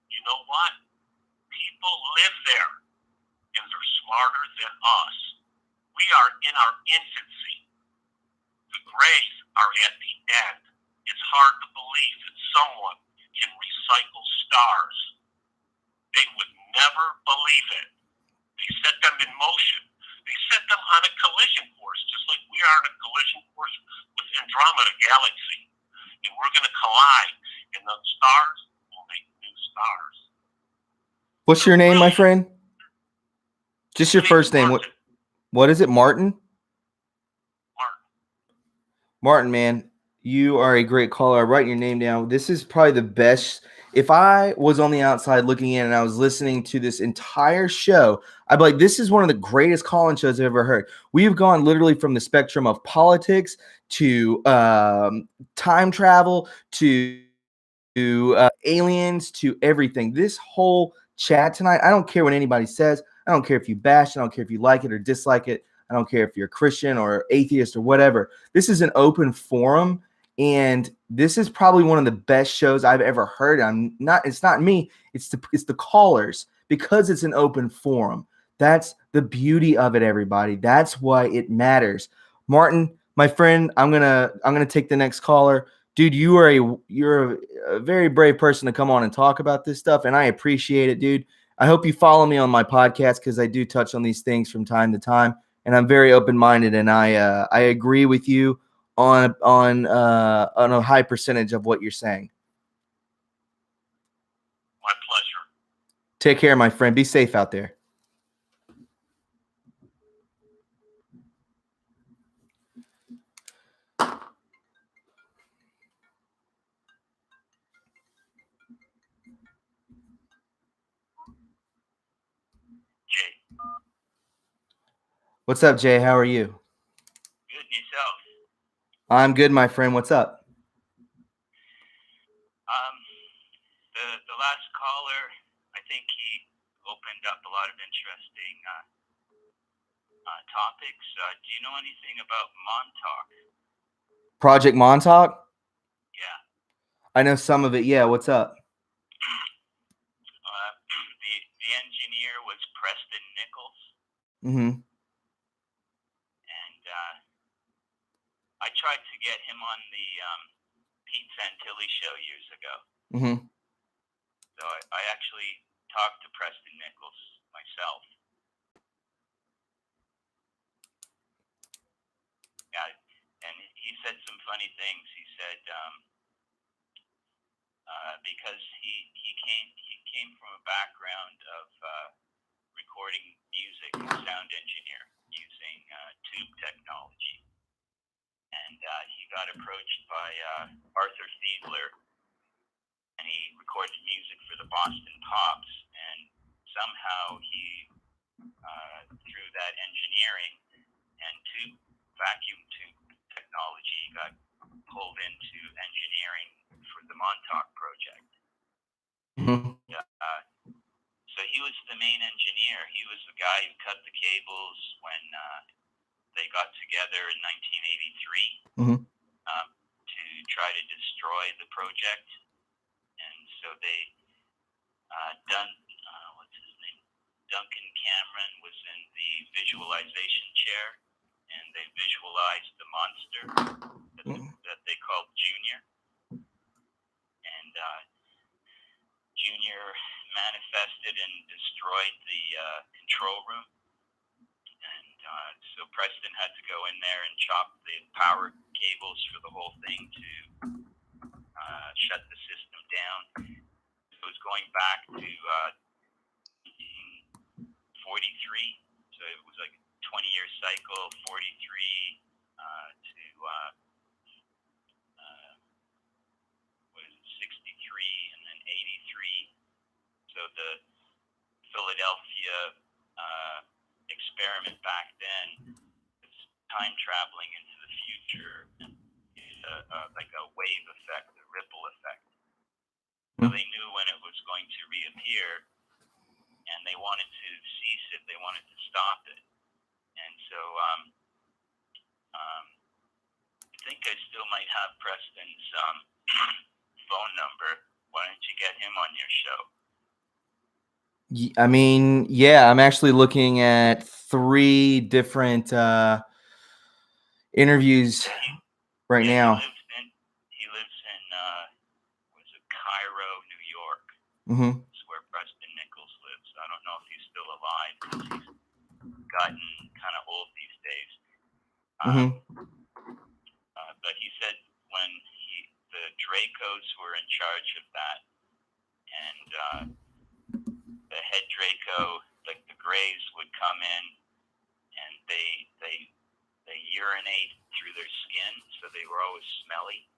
You know what? People live there, and they're smarter than us. We are in our infancy. The grays are at the end. It's hard to believe that someone can recycle stars. They would never believe it. They set them in motion. They set them on a collision course, just like we are on a collision course with Andromeda Galaxy. And we're going to collide, and those stars will make new stars. What's your name, my friend? Just your first name. What is it, Martin? Martin, man, you are a great caller. I write your name down. This is probably the best. If I was on the outside looking in and I was listening to this entire show, I'd be like, this is one of the greatest call-in shows I've ever heard. We've gone literally from the spectrum of politics to time travel to aliens to everything. This whole chat tonight. I don't care what anybody says. I don't care if you bash. I don't care if you like it or dislike it. I don't care if you're a Christian or atheist or whatever. This is an open forum, and this is probably one of the best shows I've ever heard. It's not me. It's the callers, because it's an open forum. That's the beauty of it, everybody. That's why it matters. Martin, my friend, I'm gonna take the next caller. Dude, you're a very brave person to come on and talk about this stuff, and I appreciate it, dude. I hope you follow me on my podcast, because I do touch on these things from time to time, and I'm very open-minded, and I agree with you on a high percentage of what you're saying. My pleasure. Take care, my friend. Be safe out there. Jay, What's up, Jay? How are you? good and yourself? I'm good, my friend. What's up? The last caller, I think he opened up a lot of interesting topics. Do you know anything about Montauk? Project Montauk? Yeah. I know some of it. Yeah, what's up? The engineer was Preston Nichols, Mm-hmm. and I tried to get him on the Pete Santilli show years ago. Mm-hmm. So I actually talked to Preston Nichols myself. Yeah, and he said some funny things. He said because he came from a background of recording music and sound engineer using tube technology, and he got approached by Arthur Fiedler, and he recorded music for the Boston Pops, and somehow he through that engineering and vacuum tube technology got pulled into engineering for the Montauk project. Mm-hmm. So he was the main engineer. He was the guy who cut the cables when they got together in 1983 Mm-hmm. to try to destroy the project. And so they Duncan Cameron was in the visualization chair, and they visualized the monster that they called Junior. And Junior manifested and destroyed the control room. And so Preston had to go in there and chop the power cables for the whole thing to shut the system down. It was going back to 43, so it was like a 20-year cycle, 43 to 63, and then 83. So the Philadelphia experiment back then was time traveling into the future, like a wave effect, a ripple effect. So they knew when it was going to reappear, and they wanted to cease it. They wanted to stop it. And so I think I still might have Preston's phone number. Why don't you get him on your show? I mean, yeah, I'm actually looking at 3 different interviews right now. He lives in Cairo, New York. Mm-hmm. That's where Preston Nichols lives. I don't know if he's still alive because he's gotten kind of old these days. But he said when the Dracos were in charge of that, and the head Draco, like the Greys, would come in, and they urinate through their skin, so they were always smelly,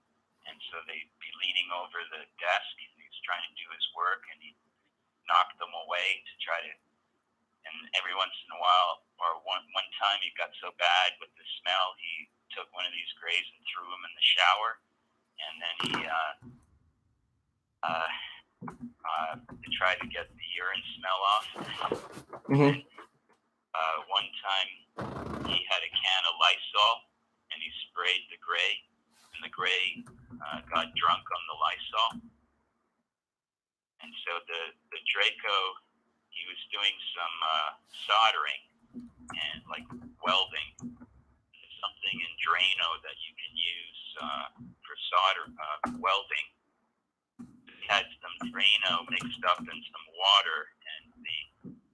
and so they'd be leaning over the desk, and he was trying to do his work, and he knocked them away to try to. And every once in a while, or one time, it got so bad with the smell, he took one of these Greys and threw him in the shower, and then he tried to get the urine smell off. Mm-hmm. One time he had a can of Lysol and he sprayed the gray, and the gray got drunk on the Lysol. And so the Draco, he was doing some soldering and like welding. There's something in Drano that you can use for welding. He had some Drano mixed up in some water, and the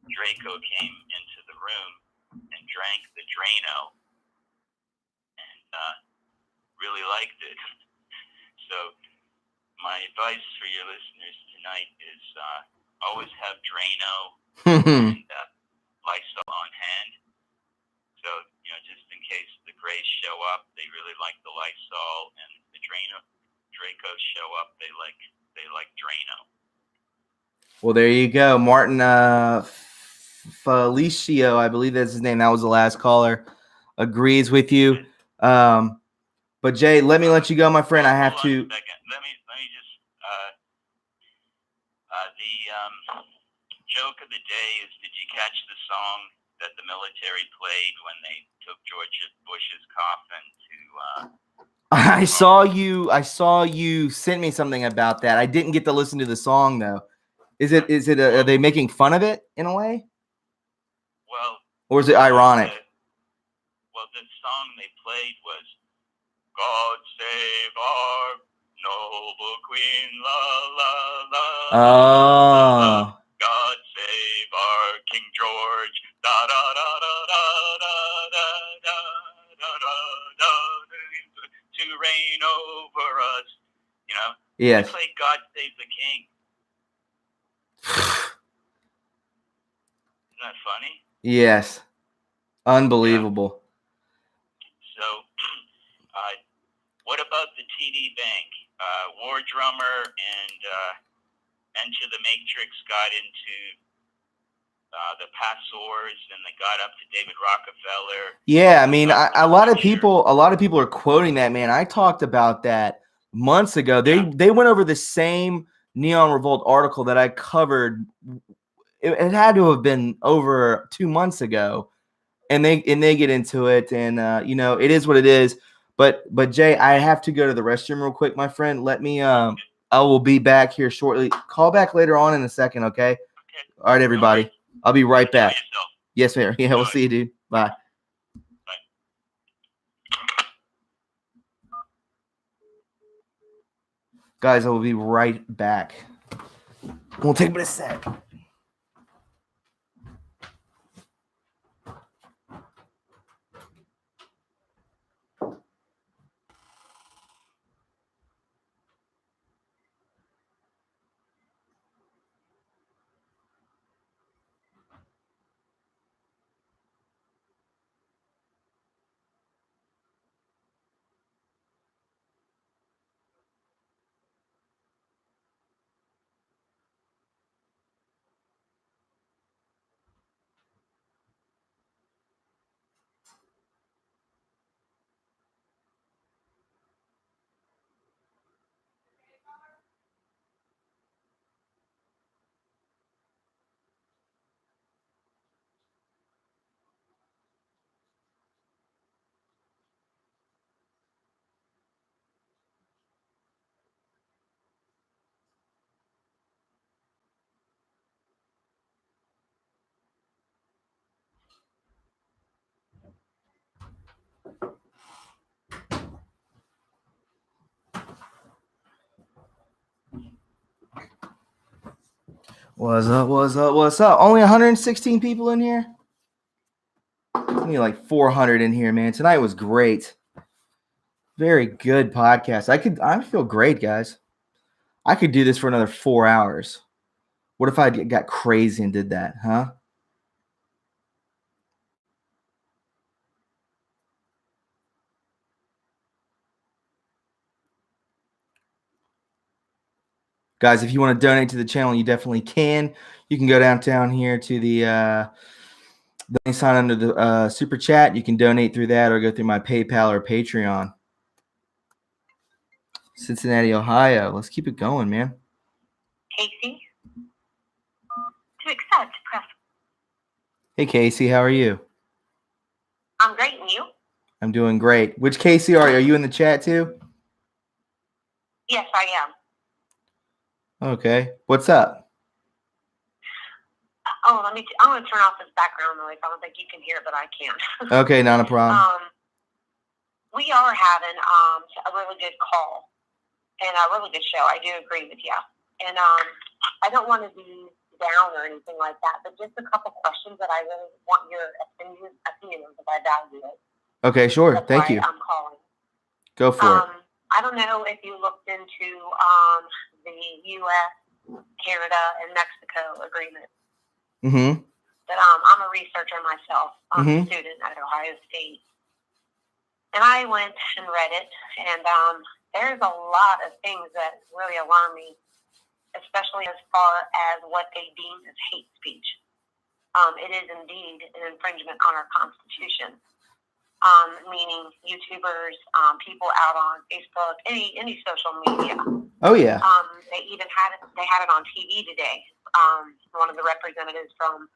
Draco came into the room and drank the Drano and really liked it. So my advice for your listeners tonight is always have Drano and Lysol on hand. So, just in case the Grays show up, they really like the Lysol, and the Dracos show up, they like Drano. Well, there you go. Martin Felicio, I believe that's his name. That was the last caller. Agrees with you. But Jay, let me let you go, my friend. I have to. Hold on a second. Let me just. The joke of the day is: did you catch the song that the military played when they took George Bush's coffin to? I saw you send me something about that. I didn't get to listen to the song though. Is it? Are they making fun of it in a way? Well. Or is it ironic? The song they played was "God Save Our Noble Queen, la la la." Oh. God save our King George, da da da da da da da da da da da, to reign over us. Yes. They played "God Save the King." Isn't that funny? Yes. Unbelievable. Yeah. So, what about the TD Bank? War Drummer and Enter the Matrix got into the Passors, and they got up to David Rockefeller. Yeah, I mean, a lot of people are quoting that, man. I talked about that months ago. They went over the same Neon Revolt article that I covered. It had to have been over 2 months ago, and they get into it, and it is what it is. But Jay, I have to go to the restroom real quick, my friend. Let me. I will be back here shortly. Call back later on in a second, okay? Okay. All right, everybody. Okay. I'll be right back. Enjoy yourself. Yes, ma'am. Yeah, we'll see you, dude. Bye. Guys, I will be right back. We'll take but a sec. What's up? What's up? What's up? Only 116 people in here? Only like 400 in here, man. Tonight was great. Very good podcast. I feel great, guys. I could do this for another 4 hours. What if I got crazy and did that, huh? Guys, if you want to donate to the channel, you definitely can. You can go downtown here to the sign under the super chat. You can donate through that or go through my PayPal or Patreon. Cincinnati, Ohio. Let's keep it going, man. Casey? To accept, press. Hey, Casey, how are you? I'm great, and you? I'm doing great. Which Casey are you? Are you in the chat too? Yes, I am. Okay. What's up? Oh, I'm going to turn off this background noise. I don't think you can hear, but I can. Okay, not a problem. We are having a really good call and a really good show. I do agree with you. And I don't want to be down or anything like that, but just a couple questions that I really want your opinion because I value it. Okay, sure. That's Thank why you. I'm calling. Go for it. I don't know if you looked into the U.S., Canada, and Mexico agreement. Mm-hmm. But I'm a researcher myself. I'm a student at Ohio State. And I went and read it, and there's a lot of things that really alarm me, especially as far as what they deem as hate speech. It is indeed an infringement on our Constitution. Meaning YouTubers, people out on Facebook, any social media. Oh yeah. They even had it on TV today. One of the representatives from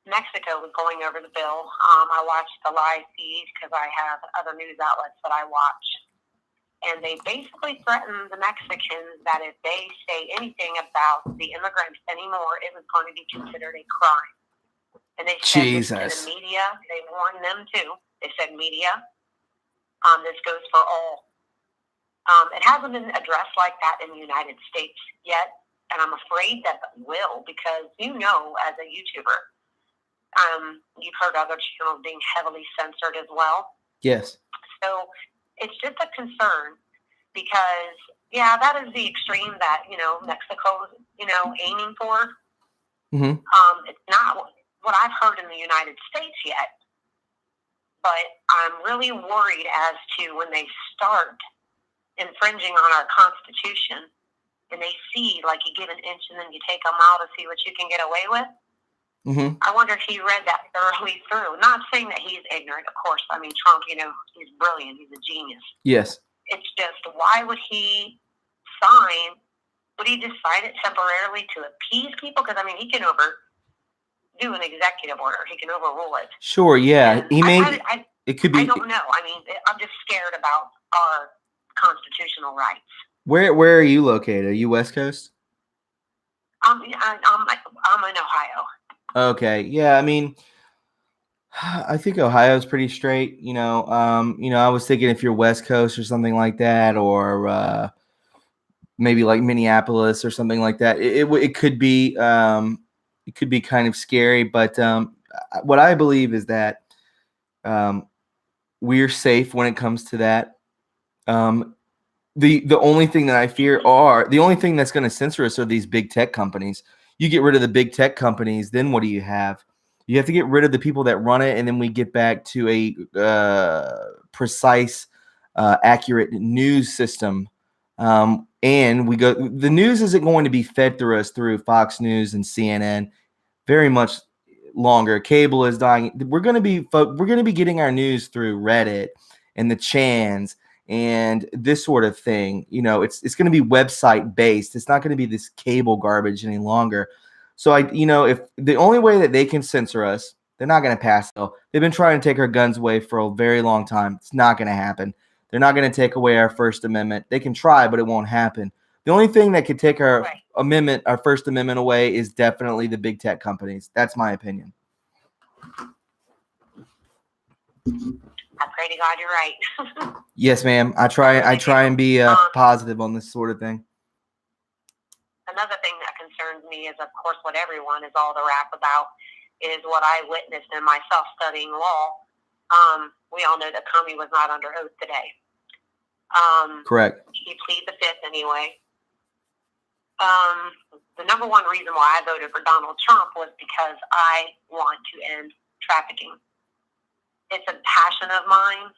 Mexico was going over the bill. I watched the live feed because I have other news outlets that I watch, and they basically threatened the Mexicans that if they say anything about the immigrants anymore, it was going to be considered a crime. And they said this to the media. They warned them too. They said, media, this goes for all. It hasn't been addressed like that in the United States yet, and I'm afraid that it will because, as a YouTuber, you've heard other channels being heavily censored as well. Yes. So it's just a concern because, that is the extreme that, Mexico's, aiming for. Mm-hmm. It's not what I've heard in the United States yet. But I'm really worried as to when they start infringing on our Constitution and they see, like, you give an inch and then you take a mile to see what you can get away with. Mm-hmm. I wonder if he read that thoroughly through. Not saying that he's ignorant, of course. I mean, Trump, he's brilliant. He's a genius. Yes. It's just, why would he sign? Would he just sign it temporarily to appease people? Because, he can do an executive order. He can overrule it. Sure, yeah. And he may. It could be. I don't know. I'm just scared about our constitutional rights. Where are you located? Are you West Coast? I'm in Ohio. Okay, yeah. I think Ohio's pretty straight. I was thinking if you're West Coast or something like that, or maybe like Minneapolis or something like that. It could be. It could be kind of scary, but what I believe is that we're safe when it comes to that. The only thing that I fear the only thing that's going to censor us are these big tech companies. You get rid of the big tech companies, then what do you have? You have to get rid of the people that run it, and then we get back to a precise, accurate news system. And we go. The news isn't going to be fed through us through Fox News and CNN. Very much longer. Cable is dying. We're going to be getting our news through Reddit and the Chans and this sort of thing. It's going to be website based. It's not going to be this cable garbage any longer. So if the only way that they can censor us, they're not going to pass it. They've been trying to take our guns away for a very long time. It's not going to happen. They're not going to take away our First Amendment. They can try, but it won't happen. The only thing that could take our amendment, our First Amendment away is definitely the big tech companies. That's my opinion. I pray to God you're right. Yes, ma'am. I try and be positive on this sort of thing. Another thing that concerns me is, of course, what everyone is all the rap about is what I witnessed in myself studying law. We all know that Comey was not under oath today. Correct. He pleaded the fifth anyway. The number one reason why I voted for Donald Trump was because I want to end trafficking. It's a passion of mine.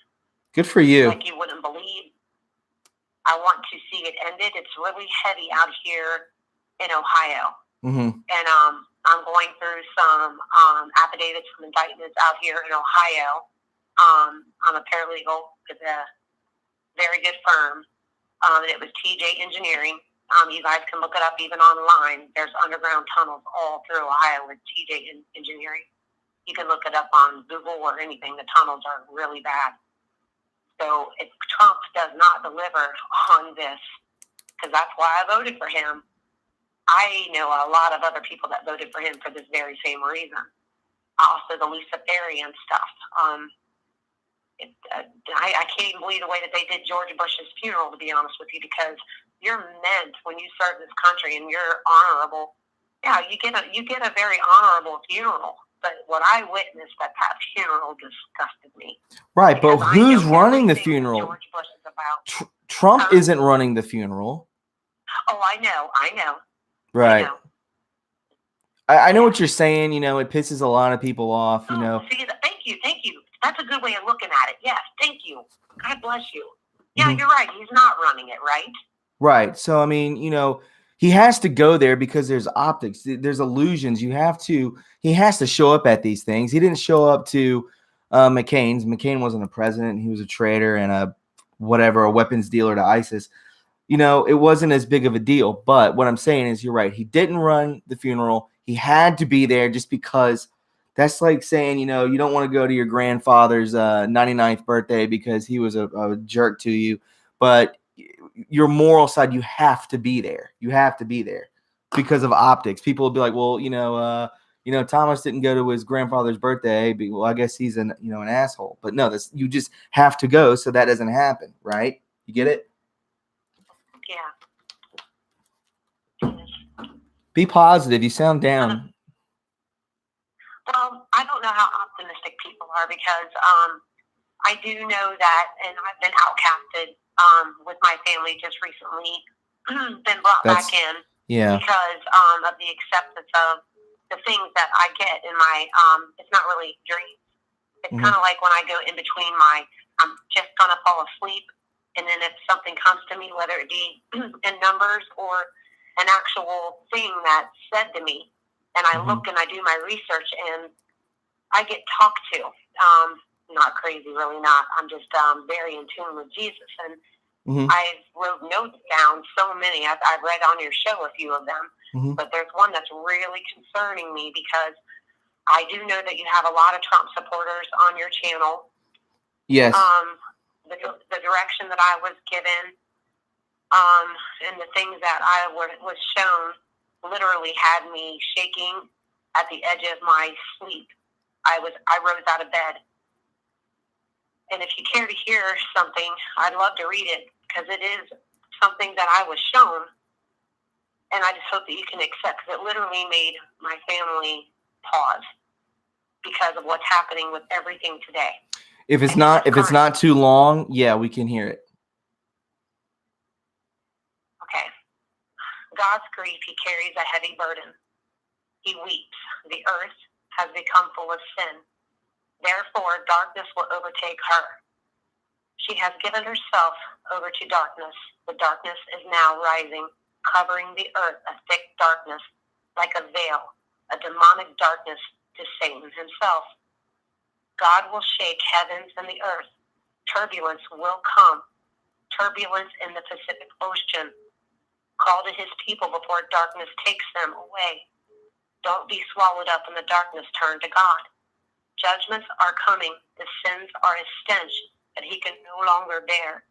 Good for you. Like you wouldn't believe. I want to see it ended. It's really heavy out here in Ohio. Mm-hmm. And I'm going through some affidavits from indictments out here in Ohio. I'm a paralegal with a very good firm. And it was TJ Engineering. You guys can look it up even online. There's underground tunnels all through Ohio with TJ Engineering. You can look it up on Google or anything. The tunnels are really bad. So if Trump does not deliver on this, because that's why I voted for him, I know a lot of other people that voted for him for this very same reason. Also, the Luciferian stuff. I can't even believe the way that they did George Bush's funeral, to be honest with you, because you're meant, when you serve this country and you're honorable, yeah, you get a very honorable funeral. But what I witnessed at that funeral disgusted me. Right, but who's running the everything that funeral? George Bush is about. Trump isn't running the funeral. Oh, I know. Right. I know. I know what you're saying. You know, it pisses a lot of people off. You know. See, thank you. That's a good way of looking at it. Yes, thank you. God bless you. Yeah, You're right. He's not running it, right? Right. So, I mean, you know, he has to go there because there's optics, there's illusions. He has to show up at these things. He didn't show up to McCain's. McCain wasn't a president. He was a traitor and a weapons dealer to ISIS. You know, it wasn't as big of a deal. But what I'm saying is, you're right. He didn't run the funeral. He had to be there just because. That's like saying, you know, you don't want to go to your grandfather's 99th birthday because he was a jerk to you. But your moral side, you have to be there. You have to be there because of optics. People will be like, well, Thomas didn't go to his grandfather's birthday. Well, I guess he's an asshole. But no, you just have to go so that doesn't happen, right? You get it? Yeah. Be positive. You sound down. Well, I don't know how optimistic people are because I do know that, and I've been outcasted with my family just recently, been brought back in because of the acceptance of the things that I get in my, it's not really dreams. It's kind of like when I go in between I'm just going to fall asleep, and then if something comes to me, whether it be in numbers or an actual thing that's said to me, and I look and I do my research, and I get talked to. Not crazy, really not. I'm just very in tune with Jesus. And I wrote notes down, so many. I've read on your show a few of them. But there's one that's really concerning me because I do know that you have a lot of Trump supporters on your channel. Yes. The direction that I was given and the things that I was shown literally had me shaking at the edge of my sleep. I rose out of bed. And if you care to hear something, I'd love to read it because it is something that I was shown. And I just hope that you can accept, because it literally made my family pause because of what's happening with everything today. If it's not too long, yeah, we can hear it. Okay. God's grief, he carries a heavy burden. He weeps. The earth has become full of sin. Therefore, darkness will overtake her. She has given herself over to darkness. The darkness is now rising, covering the earth, a thick darkness, like a veil, a demonic darkness to Satan himself. God will shake heavens and the earth. Turbulence will come. Turbulence in the Pacific Ocean. Call to his people before darkness takes them away. Don't be swallowed up in the darkness. Turn to God. Judgments are coming. The sins are a stench that he can no longer bear.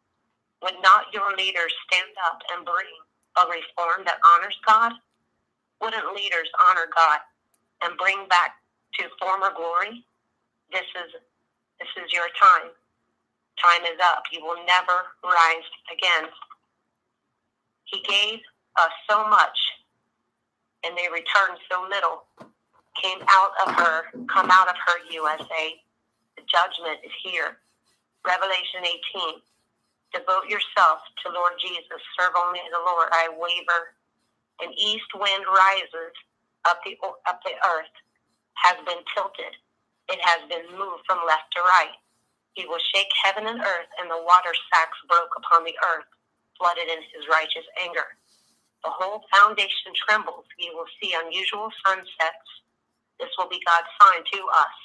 Would not your leaders stand up and bring a reform that honors God? Wouldn't leaders honor God and bring back to former glory? This is your time. Time is up. You will never rise again. He gave us so much, and they returned so little. Come out of her, USA. The judgment is here. Revelation 18. Devote yourself to Lord Jesus. Serve only the Lord. I waver. An east wind rises up the earth. Has been tilted. It has been moved from left to right. He will shake heaven and earth, and the water sacks broke upon the earth, flooded in his righteous anger. The whole foundation trembles. You will see unusual sunsets. This will be God's sign to us.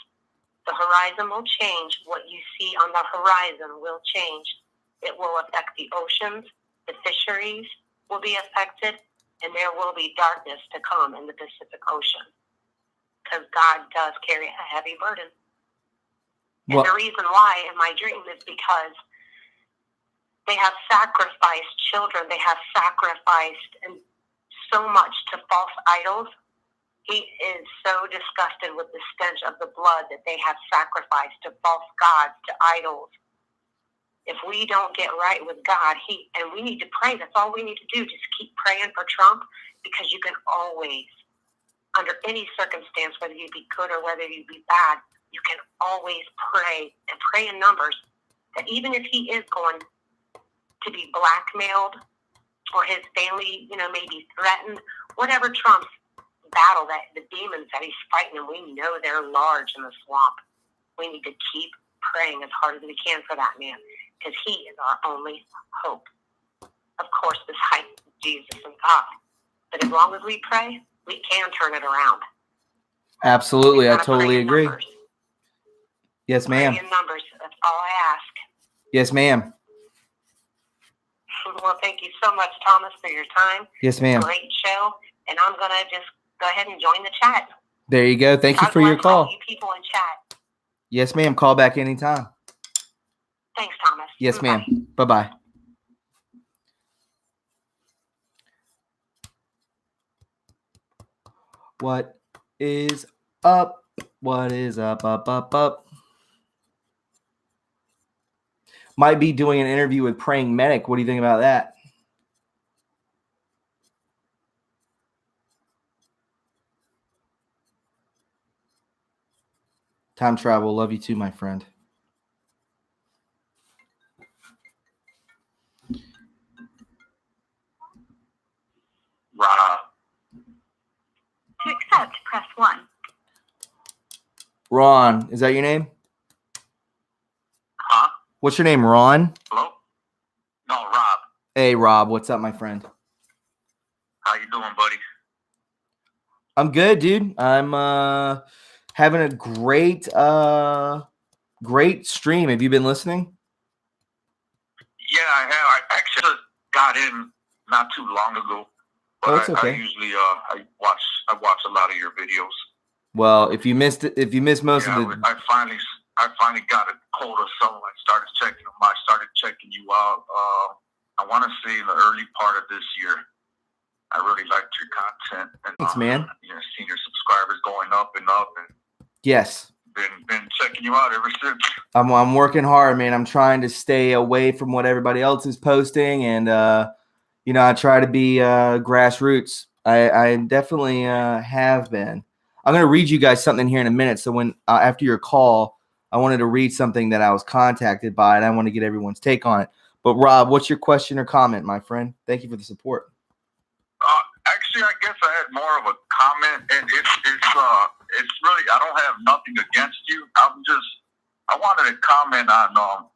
The horizon will change. What you see on the horizon will change. It will affect the oceans, the fisheries, will be affected, and there will be darkness to come in the Pacific Ocean, because God does carry a heavy burden. And the reason why in my dream is because they have sacrificed children. They have sacrificed and so much to false idols. He is so disgusted with the stench of the blood that they have sacrificed to false gods, to idols. If we don't get right with God, and we need to pray. That's all we need to do. Just keep praying for Trump, because you can always, under any circumstance, whether you be good or whether you be bad, you can always pray, and pray in numbers, that even if he is going to be blackmailed or his family, may be threatened, whatever Trump's battle, that the demons that he's fighting, and we know they're large in the swamp, we need to keep praying as hard as we can for that man, because he is our only hope. Of course, besides Jesus and God. But as long as we pray, we can turn it around. Absolutely, I totally agree. Numbers. Yes, ma'am. Pray in numbers. That's all I ask. Yes, ma'am. Well, thank you so much, Thomas, for your time. Yes, ma'am. Great show. And I'm going to just go ahead and join the chat. There you go. Thank you for your call. All you people in chat. Yes, ma'am. Call back anytime. Thanks, Thomas. Yes, ma'am. Bye-bye. What is up? What is up? Might be doing an interview with Praying Medic. What do you think about that? Time travel. Love you too, my friend. Ron. To accept, press 1. Ron, is that your name? Huh? What's your name, Ron? Hello? No, Rob. Hey, Rob. What's up, my friend? How you doing, buddy? I'm good, dude. I'm having a great stream. Have you been listening? Yeah, I have. I actually just got in not too long ago. But Oh, it's okay. I usually I watch a lot of your videos. Well, if you missed most of the, I finally got a hold of someone. I started checking them. I started checking you out. I want to say in the early part of this year. I really liked your content, and thanks, man. Seeing your subscribers going up and up, and yes, been checking you out ever since. I'm working hard, man. I'm trying to stay away from what everybody else is posting, and I try to be grassroots. I definitely have been. I'm gonna read you guys something here in a minute. So when after your call, I wanted to read something that I was contacted by, and I want to get everyone's take on it. But Rob, what's your question or comment, my friend? Thank you for the support. Actually, I guess I had more of a comment, and it's really, I don't have nothing against you. I wanted to comment on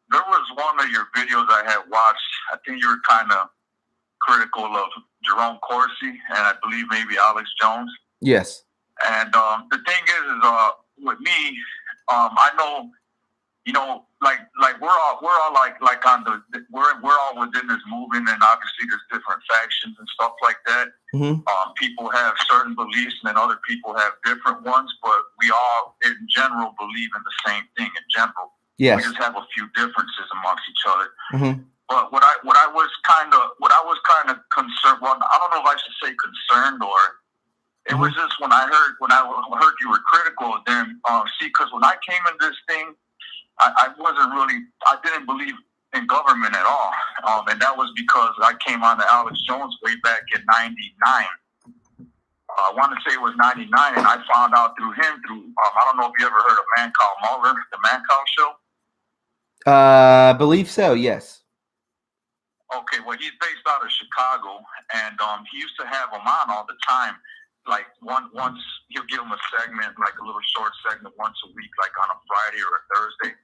there was one of your videos I had watched. I think you were kind of critical of Jerome Corsi, and I believe maybe Alex Jones. Yes. And the thing is with me, I know, like we're all like on we're all within this movement, and obviously there's different factions and stuff like that. Mm-hmm. People have certain beliefs, and then other people have different ones, but we all, in general, believe in the same thing. In general, yes. We just have a few differences amongst each other. Mm-hmm. But what I was kind of concerned. Well, I don't know if I should say concerned or. It was just when I heard you were critical of them. Because when I came in this thing, I didn't believe in government at all. And that was because I came on to Alex Jones way back in '99. I want to say it was '99, and I found out through him, I don't know if you ever heard of a man called Mueller, the Mancow Show. I believe so, yes. Okay, well, he's based out of Chicago, and he used to have them on all the time. Like once he'll give them a segment, like a little short segment once a week, like on a Friday or a Thursday.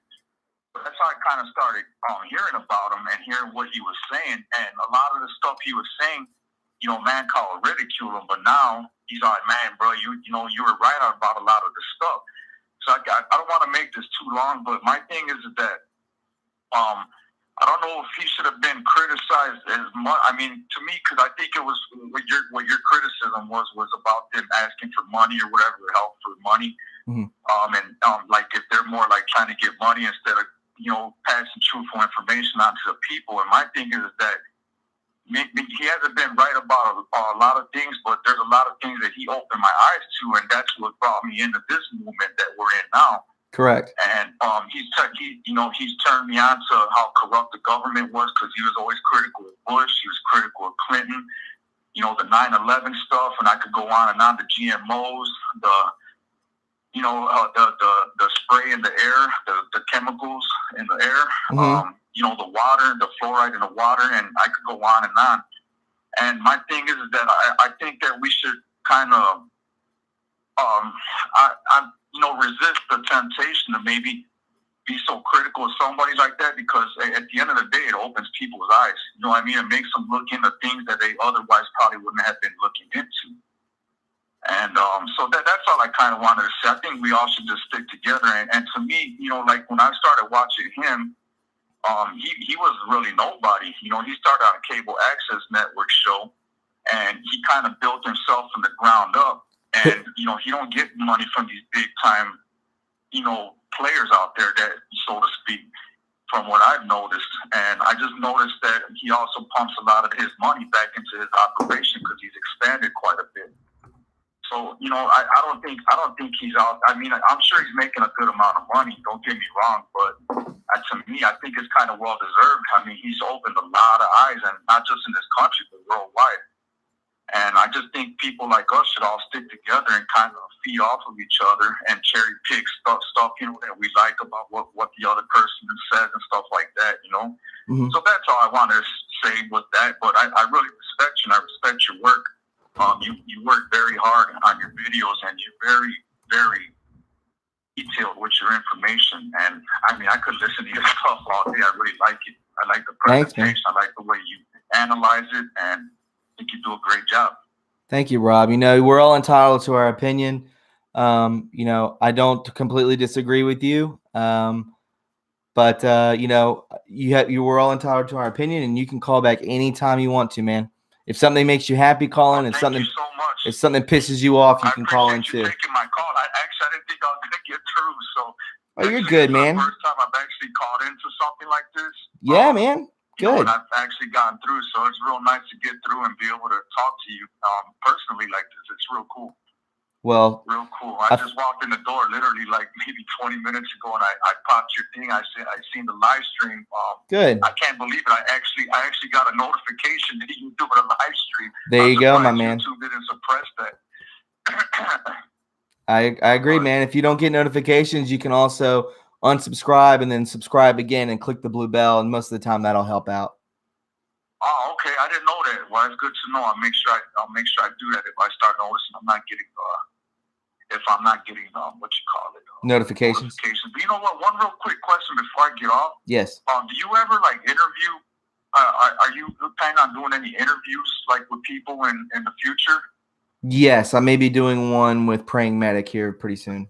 But that's how I kind of started hearing about him and hearing what he was saying. And a lot of the stuff he was saying, Mancow would ridicule him. But now he's like, man, bro, you were right about a lot of this stuff. So I don't want to make this too long, but my thing is that I don't know if he should have been criticized as much. I mean, to me, because I think it was what your criticism was about them asking for money or whatever, help for money. Mm-hmm. Like if they're more like trying to get money instead of passing truthful information on to the people. And my thing is that he hasn't been right about a lot of things, but there's a lot of things that he opened my eyes to, and that's what brought me into this movement that we're in now. Correct. And he's turned me on to how corrupt the government was, because he was always critical of Bush. He was critical of Clinton. The 9/11 stuff, and I could go on and on. The GMOs, the spray in the air, the chemicals in the air. Mm-hmm. The water, the fluoride in the water, and I could go on and on. And my thing is that I think that we should kind of resist the temptation to maybe be so critical of somebody like that, because at the end of the day, it opens people's eyes. You know what I mean? It makes them look into things that they otherwise probably wouldn't have been looking into. And so that's all I kind of wanted to say. I think we all should just stick together. And to me, like when I started watching him, he was really nobody. He started on a cable access network show, and he kind of built himself from the ground up. And, he don't get money from these big time, players out there, that, so to speak, from what I've noticed. And I just noticed that he also pumps a lot of his money back into his operation, because he's expanded quite a bit. So, I don't think he's out. I mean, I'm sure he's making a good amount of money. Don't get me wrong, but to me, I think it's kind of well deserved. I mean, he's opened a lot of eyes, and not just in this country, but worldwide. And I just think people like us should all stick together and kind of feed off of each other and cherry pick stuff that we like about what the other person says and stuff like that. Mm-hmm. So that's all I wanted to say with that. But I really respect you, and I respect your work. You work very hard on your videos, and you're very, very detailed with your information. And I mean, I could listen to your stuff all day. I really like it. I like the presentation. Thanks, I like the way you analyze it, and I think you do a great job. Thank you, Rob. We're all entitled to our opinion. I don't completely disagree with you. But we're all entitled to our opinion, and you can call back anytime you want to, man. If something makes you happy, call in. If something pisses you off, you can call in too. I appreciate you taking my call. I didn't think I was going to get through. So, you're good, man. First time I've actually called into something like this. Yeah, man. Good. And I've actually gotten through, so it's real nice to get through and be able to talk to you personally like this. It's real cool. Well, real cool. I just walked in the door literally like maybe 20 minutes ago, and I popped your thing. I seen the live stream. Good. I can't believe it. I actually got a notification that you do a live stream. There you go, my man. YouTube didn't suppress that. I agree, man. If you don't get notifications, you can also unsubscribe and then subscribe again and click the blue bell, and most of the time that'll help out. Oh, okay. I didn't know that. Well, it's good to know. I'll make sure I do that if I start noticing I'm not getting what you call it, notifications. But you know what? One real quick question before I get off. Yes. Do you ever like interview? Are you planning on doing any interviews like with people in the future? Yes, I may be doing one with Praying Medic here pretty soon.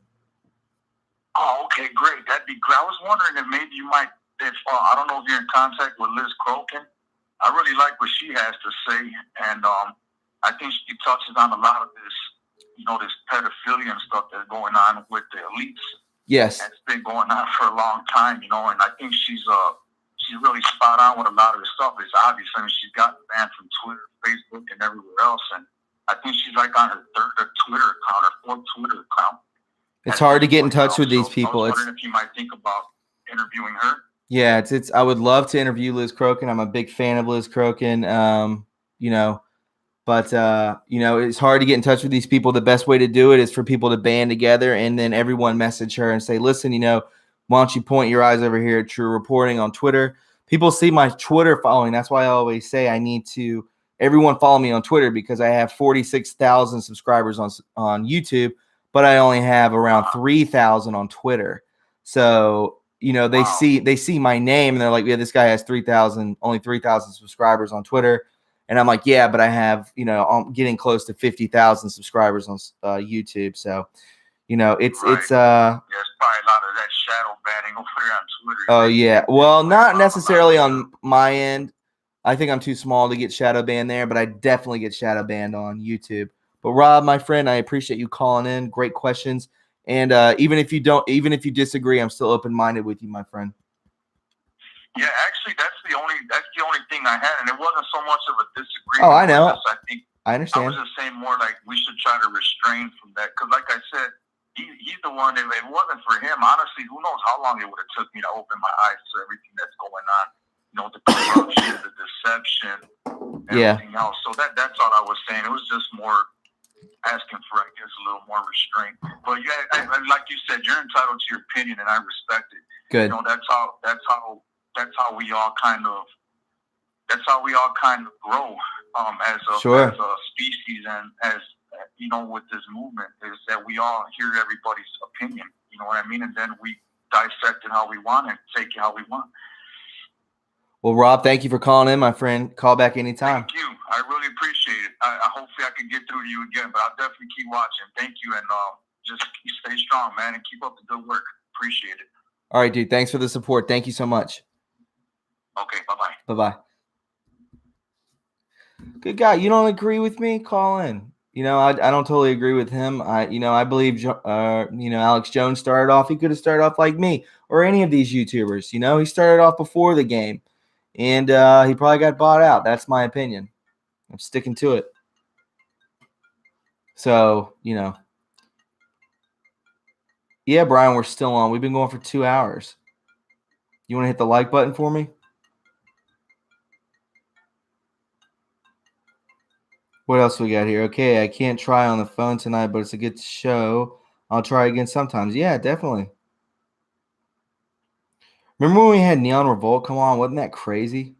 Oh, okay, great. That'd be great. I was wondering if maybe you might, I don't know if you're in contact with Liz Crokin. I really like what she has to say, and I think she touches on a lot of this, this pedophilia and stuff that's going on with the elites. Yes. And it's been going on for a long time, and I think she's really spot on with a lot of the stuff. It's obvious. I mean, she's gotten banned from Twitter, Facebook, and everywhere else, and I think she's like on her third Twitter account, her fourth Twitter account. It's hard to get in touch with these people. I was wondering if you might think about interviewing her. Yeah, it's. I would love to interview Liz Crokin. I'm a big fan of Liz Crokin. But it's hard to get in touch with these people. The best way to do it is for people to band together, and then everyone message her and say, "Listen, why don't you point your eyes over here at True Reporting on Twitter?" People see my Twitter following. That's why I always say I need to. Everyone follow me on Twitter, because I have 46,000 subscribers on YouTube, but I only have around 3,000 on Twitter. So. They see my name and they're like, yeah, this guy has only 3,000 subscribers on Twitter. And I'm like, yeah, but I have, I'm getting close to 50,000 subscribers on YouTube. So, it's right. There's probably a lot of that shadow banning over there on Twitter. Oh yeah. Well, not necessarily on my end. I think I'm too small to get shadow banned there, but I definitely get shadow banned on YouTube. But Rob, my friend, I appreciate you calling in. Great questions. And even if you disagree, I'm still open-minded with you, my friend. Yeah, actually, that's the only thing I had, and it wasn't so much of a disagreement. Oh, I know. I think I I understand. was just saying more like we should try to restrain from that, because like I said, he's the one. If it wasn't for him, honestly, who knows how long it would have took me to open my eyes to everything that's going on. You know, the corruption, the deception, everything else. So that's all I was saying. It was just more asking for, I guess, a little more restraint. But yeah, like you said, you're entitled to your opinion, and I respect it. Good. You know, that's how we all kind of grow as a species, and as you know, with this movement, is that we all hear everybody's opinion. You know what I mean? And then we dissect it how we want and take it how we want. Well, Rob, thank you for calling in, my friend. Call back anytime. Thank you. I really appreciate it. Hopefully I can get through to you again, but I'll definitely keep watching. Thank you, and just stay strong, man, and keep up the good work. Appreciate it. All right, dude. Thanks for the support. Thank you so much. Okay, bye-bye. Bye-bye. Good guy. You don't agree with me? Call in. You know, I don't totally agree with him. I believe, Alex Jones started off. He could have started off like me or any of these YouTubers. You know, he started off before the game, and he probably got bought out. That's my opinion. I'm sticking to it. So, yeah, Brian, we're still on. We've been going for 2 hours. You want to hit the like button for me? What else we got here? Okay, I can't try on the phone tonight, but it's a good show. I'll try again sometimes. Yeah, definitely. Remember when we had Neon Revolt come on? Wasn't that crazy?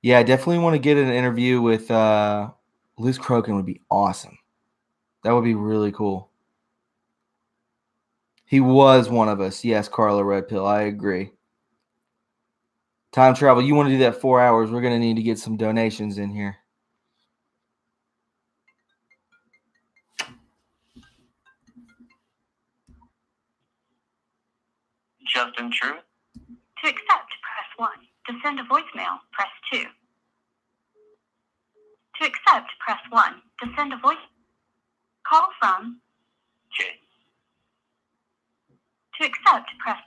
Yeah, I definitely want to get an interview with Liz Crokin. Would be awesome. That would be really cool. He was one of us. Yes, Carla Red Pill. I agree. Time travel. You want to do that 4 hours. We're going to need to get some donations in here. Justin True. To accept, press 1. To send a voicemail, press 2. To accept, press 1. To send a voice call from Jay. To accept, press.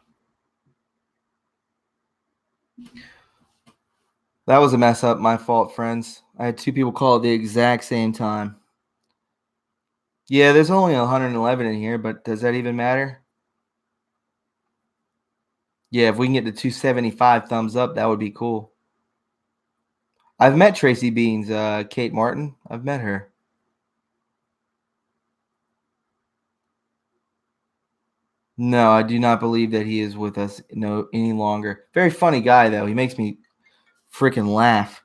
That was a mess up. My fault, friends. I had 2 people call at the exact same time. Yeah, there's only 111 in here, but does that even matter? Yeah, if we can get to 275 thumbs up, that would be cool. I've met Tracy Beans, Kate Martin. I've met her. No, I do not believe that he is with us any longer. Very funny guy, though. He makes me freaking laugh.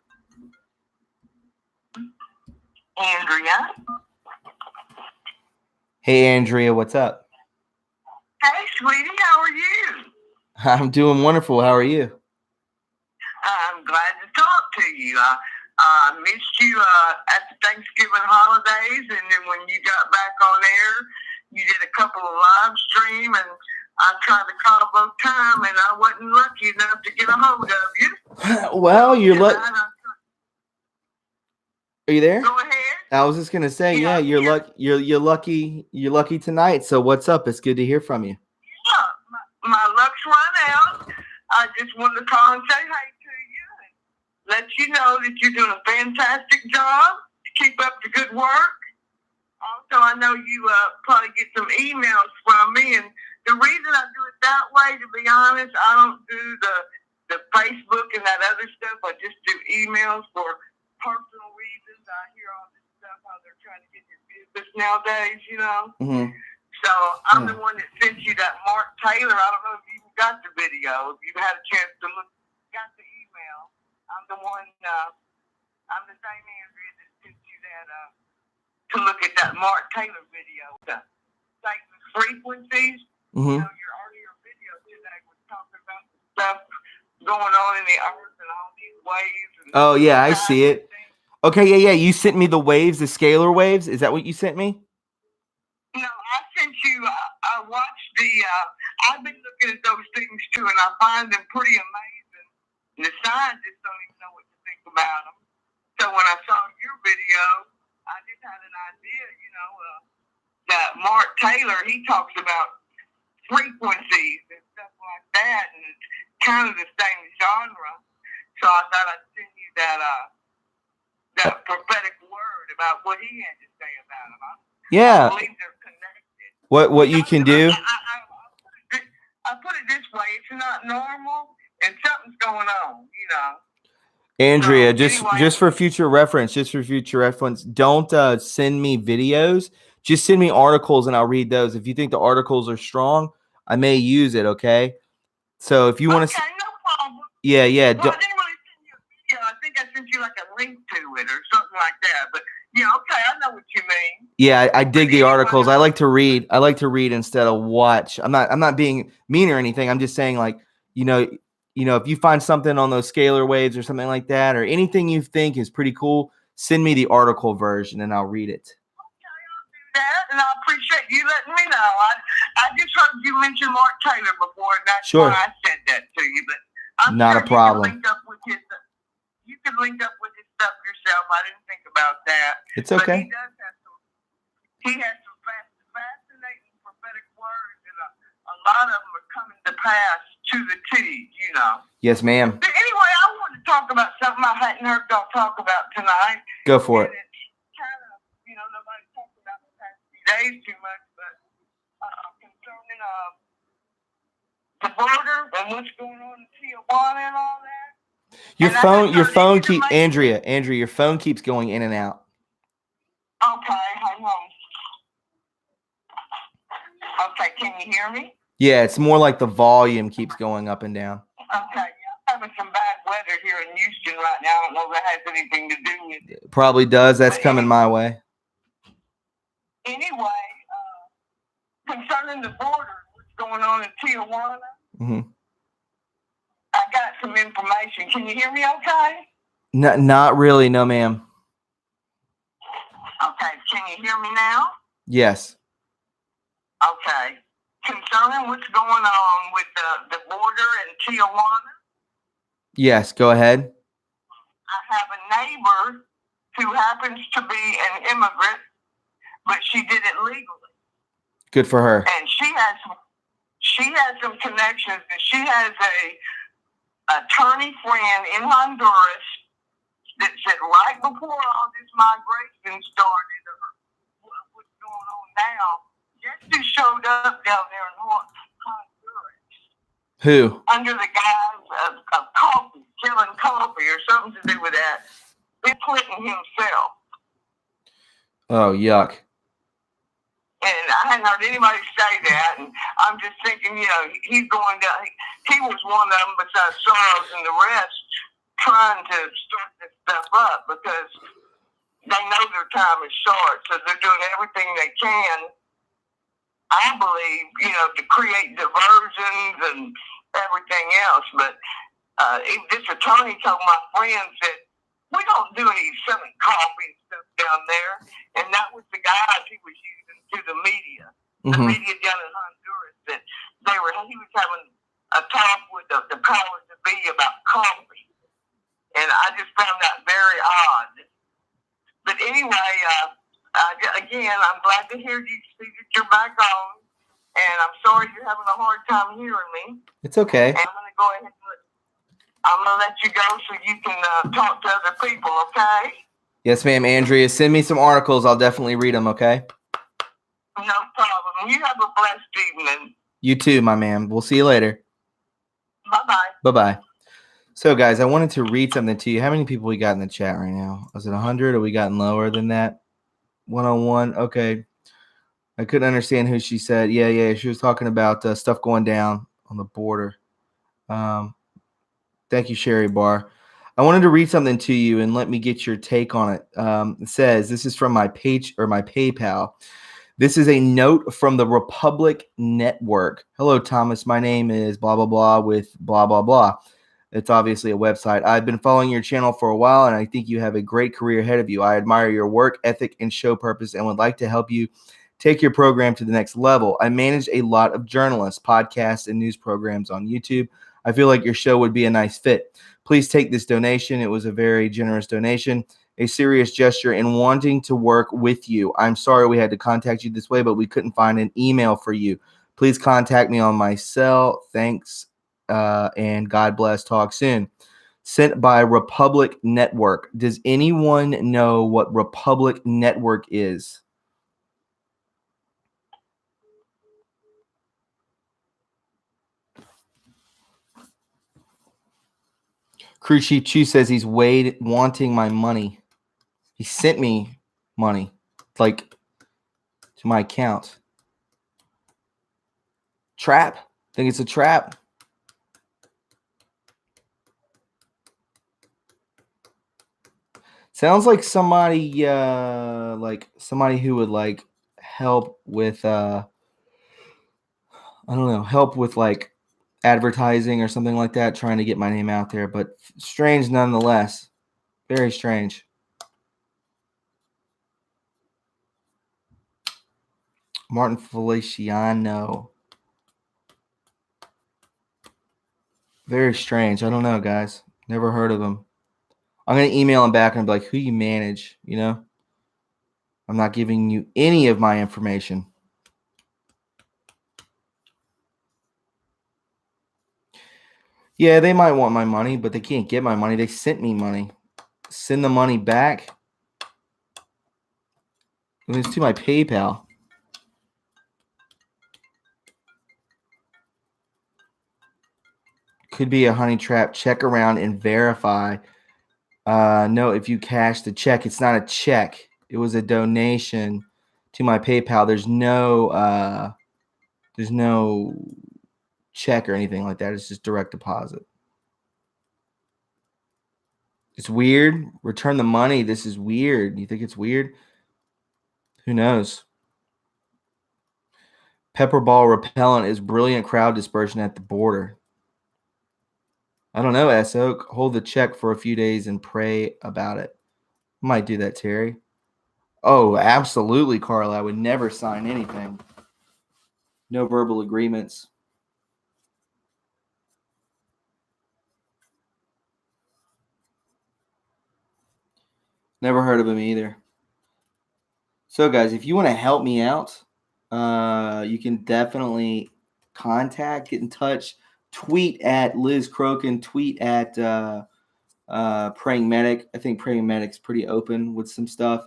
Andrea. Hey, Andrea, what's up? Hey, sweetie, how are you? I'm doing wonderful. How are you? I'm glad to talk to you. I missed you at the Thanksgiving holidays, and then when you got back on air, you did a couple of live stream, and I tried to call both time, and I wasn't lucky enough to get a hold of you. Well, you're lucky. Are you there? Go ahead. I was just gonna say, yeah, you're lucky. You're lucky. You're lucky tonight. So what's up? It's good to hear from you. Yeah, my luck's run out. I just wanted to call and say hi to you and let you know that you're doing a fantastic job. Keep up the good work. Also, I know you probably get some emails from me, and the reason I do it that way, to be honest, I don't do the Facebook and that other stuff. I just do emails for personal reasons. I hear all this stuff, how they're trying to get your business nowadays, Mm-hmm. So I'm the one that sent you that Mark Taylor. I don't know if you even got the video, if you've had a chance to look, got the email. I'm the one, I'm the same Andrea that sent you that, to look at that Mark Taylor video. The Satan's frequencies. Mm-hmm. Your earlier video today was talking about the stuff going on in the earth and all these waves. And oh, yeah, I see it. Okay, yeah. You sent me the waves, the scalar waves. Is that what you sent me? No, I sent you. I watched the. I've been looking at those things too, and I find them pretty amazing. The scientists don't even know what to think about them. So when I saw your video, I just had an idea. That Mark Taylor, he talks about frequencies and stuff like that, and it's kind of the same genre. So I thought I'd send you that prophetic word about what he had to say about them. Yeah. I believe they're connected. What you can do? I put it this way: it's not normal, and something's going on. Andrea, So, anyway, just for future reference, don't send me videos. Just send me articles and I'll read those. If you think the articles are strong, I may use it, okay? So if you want to... Okay, no problem. Yeah. Well, I didn't really send you a video. I think I sent you like a link to it or something like that. But, yeah, okay, I know what you mean. Yeah, I dig the articles. I like to read. I like to read instead of watch. I'm not being mean or anything. I'm just saying, like, if you find something on those scalar waves or something like that, or anything you think is pretty cool, send me the article version and I'll read it. Okay, I'll do that, and I appreciate you letting me know. I just heard you mention Mark Taylor before, and that's why I said that to you. But I'm not sure a problem. You can link up with his stuff yourself. I didn't think about that. It's okay. But he has some fascinating prophetic words, and a lot of them are coming to pass to the T, Yes, ma'am. But anyway, I want to talk about something I hadn't heard y'all talk about tonight. Go for it. It's kind of, nobody's talked about the past few days too much, but concerning the border and what's going on in Tijuana and all that. Your phone keeps Andrea, your phone keeps going in and out. Okay, hang on. Okay, can you hear me? Yeah, it's more like the volume keeps going up and down. Okay, yeah, I'm having some bad weather here in Houston right now. I don't know if that has anything to do with it. Probably does. That's coming my way. Anyway, concerning the border, what's going on in Tijuana, I got some information. Can you hear me okay? Not really, no, ma'am. Okay, can you hear me now? Yes. Okay. Concerning what's going on with the border in Tijuana? Yes, go ahead. I have a neighbor who happens to be an immigrant, but she did it legally. Good for her. And she has some connections, and she has a attorney friend in Honduras that said right before all this migration started, or what's going on now, guess who showed up down there in Honduras? Who? Under the guise of coffee, killing coffee, or something to do with that. Bill Clinton himself. Oh, yuck. And I hadn't heard anybody say that, and I'm just thinking, he's going down. He was one of them besides Soros and the rest trying to start this stuff up because they know their time is short, so they're doing everything they can, I believe, to create diversions and everything else. But this attorney told my friends that we don't do any selling coffee and stuff down there, and that was the guys he was using to the media. The media down in Honduras, that he was having a talk with the powers that be about coffee. And I just found that very odd. But anyway, again, I'm glad to hear you speak that you're back on. And I'm sorry you're having a hard time hearing me. It's okay. And I'm going to go ahead and let you go so you can talk to other people, okay? Yes, ma'am. Andrea, send me some articles. I'll definitely read them, okay? No problem. You have a blessed evening. You too, my ma'am. We'll see you later. Bye-bye. Bye-bye. So, guys, I wanted to read something to you. How many people we got in the chat right now? Was it 100 or we gotten lower than that? 101. Okay. I couldn't understand who she said. Yeah. She was talking about stuff going down on the border. Thank you, Sherry Barr. I wanted to read something to you and let me get your take on it. It says, this is from my page or my PayPal. This is a note from the Republic Network. Hello, Thomas. My name is blah, blah, blah with blah, blah, blah. It's obviously a website. I've been following your channel for a while, and I think you have a great career ahead of you. I admire your work ethic and show purpose and would like to help you take your program to the next level. I manage a lot of journalists, podcasts, and news programs on YouTube. I feel like your show would be a nice fit. Please take this donation. It was a very generous donation, a serious gesture in wanting to work with you. I'm sorry we had to contact you this way, but we couldn't find an email for you. Please contact me on my cell. Thanks, and God bless. Talk soon. Sent by Republic Network. Does anyone know what Republic Network is? Crew Chief Chu says he's wanting my money. He sent me money, like, to my account. Trap? Think it's a trap? Sounds like somebody, who would like help with, I don't know, help with like advertising or something like that, trying to get my name out there. But strange nonetheless. Very strange. Martin Feliciano. Very strange. I don't know, guys. Never heard of him. I'm going to email him back and be like, who you manage, you know? I'm not giving you any of my information. Yeah, they might want my money, but they can't get my money. They sent me money. Send the money back. It's to my PayPal. Could be a honey trap. Check around and verify. No, if you cash the check, it's not a check. It was a donation to my PayPal. There's no check or anything like that. It's just direct deposit. It's weird. Return the money. This is weird. You think it's weird? Who knows? Pepper ball repellent is brilliant crowd dispersion at the border. I don't know, S. Oak. Hold the check for a few days and pray about it. Might do that, Terry. Oh, absolutely, Carla. I would never sign anything. No verbal agreements. Never heard of him either. So, guys, if you want to help me out, you can definitely get in touch. Tweet at Liz Crokin. Tweet at Praying Medic. I think Praying Medic's pretty open with some stuff.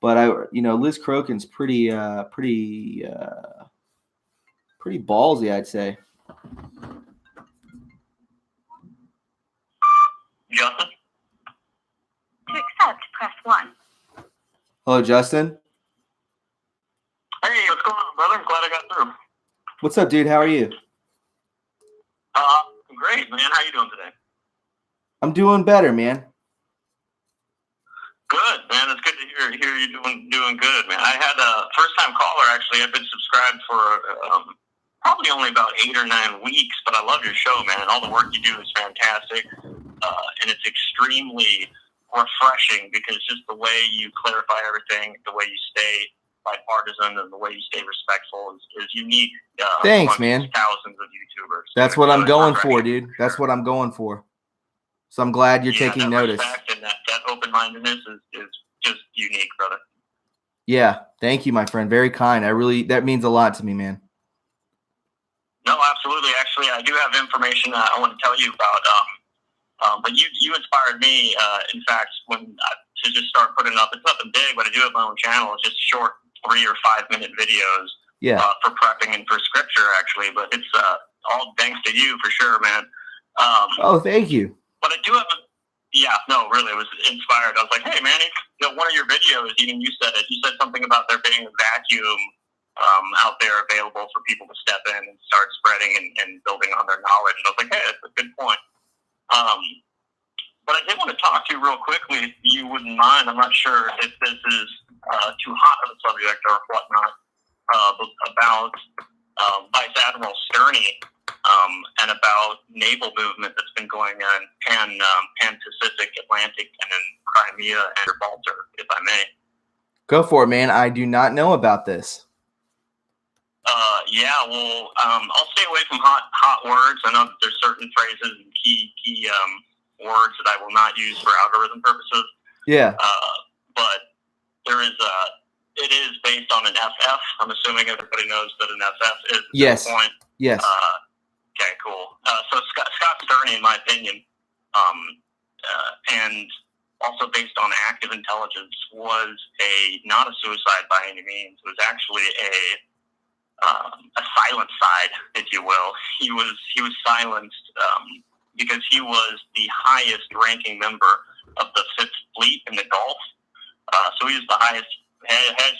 But Liz Crokin's pretty ballsy, I'd say. Justin? To accept, press 1. Hello, Justin. Hey, what's going on, brother? I'm glad I got through. What's up, dude? How are you? Great, man. How you doing today? I'm doing better, man. Good, man. It's good to hear you doing good, man. I had a first-time caller, actually. I've been subscribed for probably only about 8 or 9 weeks, but I love your show, man. All the work you do is fantastic, and it's extremely refreshing because just the way you clarify everything, the way you stay bipartisan, and the way you stay respectful is unique. Thanks, man. Thousands of YouTubers. That's what I'm going for, dude. That's what I'm going for. So I'm glad you're taking notice. Respect and that open-mindedness is just unique, brother. Yeah, thank you, my friend. Very kind. That means a lot to me, man. No, absolutely. Actually, I do have information I want to tell you about. But you inspired me, in fact, to just start putting up. It's nothing big, but I do have my own channel. It's just short 3 or 5 minute videos. Yeah. For prepping and for scripture, actually. But it's all thanks to you for sure, man. Oh, thank you. But I do have really, it was inspired. I was like, hey, man, one of your videos, even you said it. You said something about there being a vacuum out there available for people to step in and start spreading and building on their knowledge. And I was like, hey, that's a good point. But I did want to talk to you real quickly, if you wouldn't mind. I'm not sure if this is too hot of a subject or whatnot, about Vice Admiral Sterney and about naval movement that's been going on Pan-Pacific, Atlantic, and in Crimea and Gibraltar, if I may. Go for it, man. I do not know about this. I'll stay away from hot words. I know that there's certain phrases and key words that I will not use for algorithm purposes. Yeah. But it is based on an FF. I'm assuming everybody knows that an FF is the Yes. point. Yes. Okay, cool. So Scott Stirney, in my opinion, and also based on active intelligence, was not a suicide by any means. It was actually a silent side, if you will. He was silenced because he was the highest ranking member of the Fifth Fleet in the Gulf. So he was the highest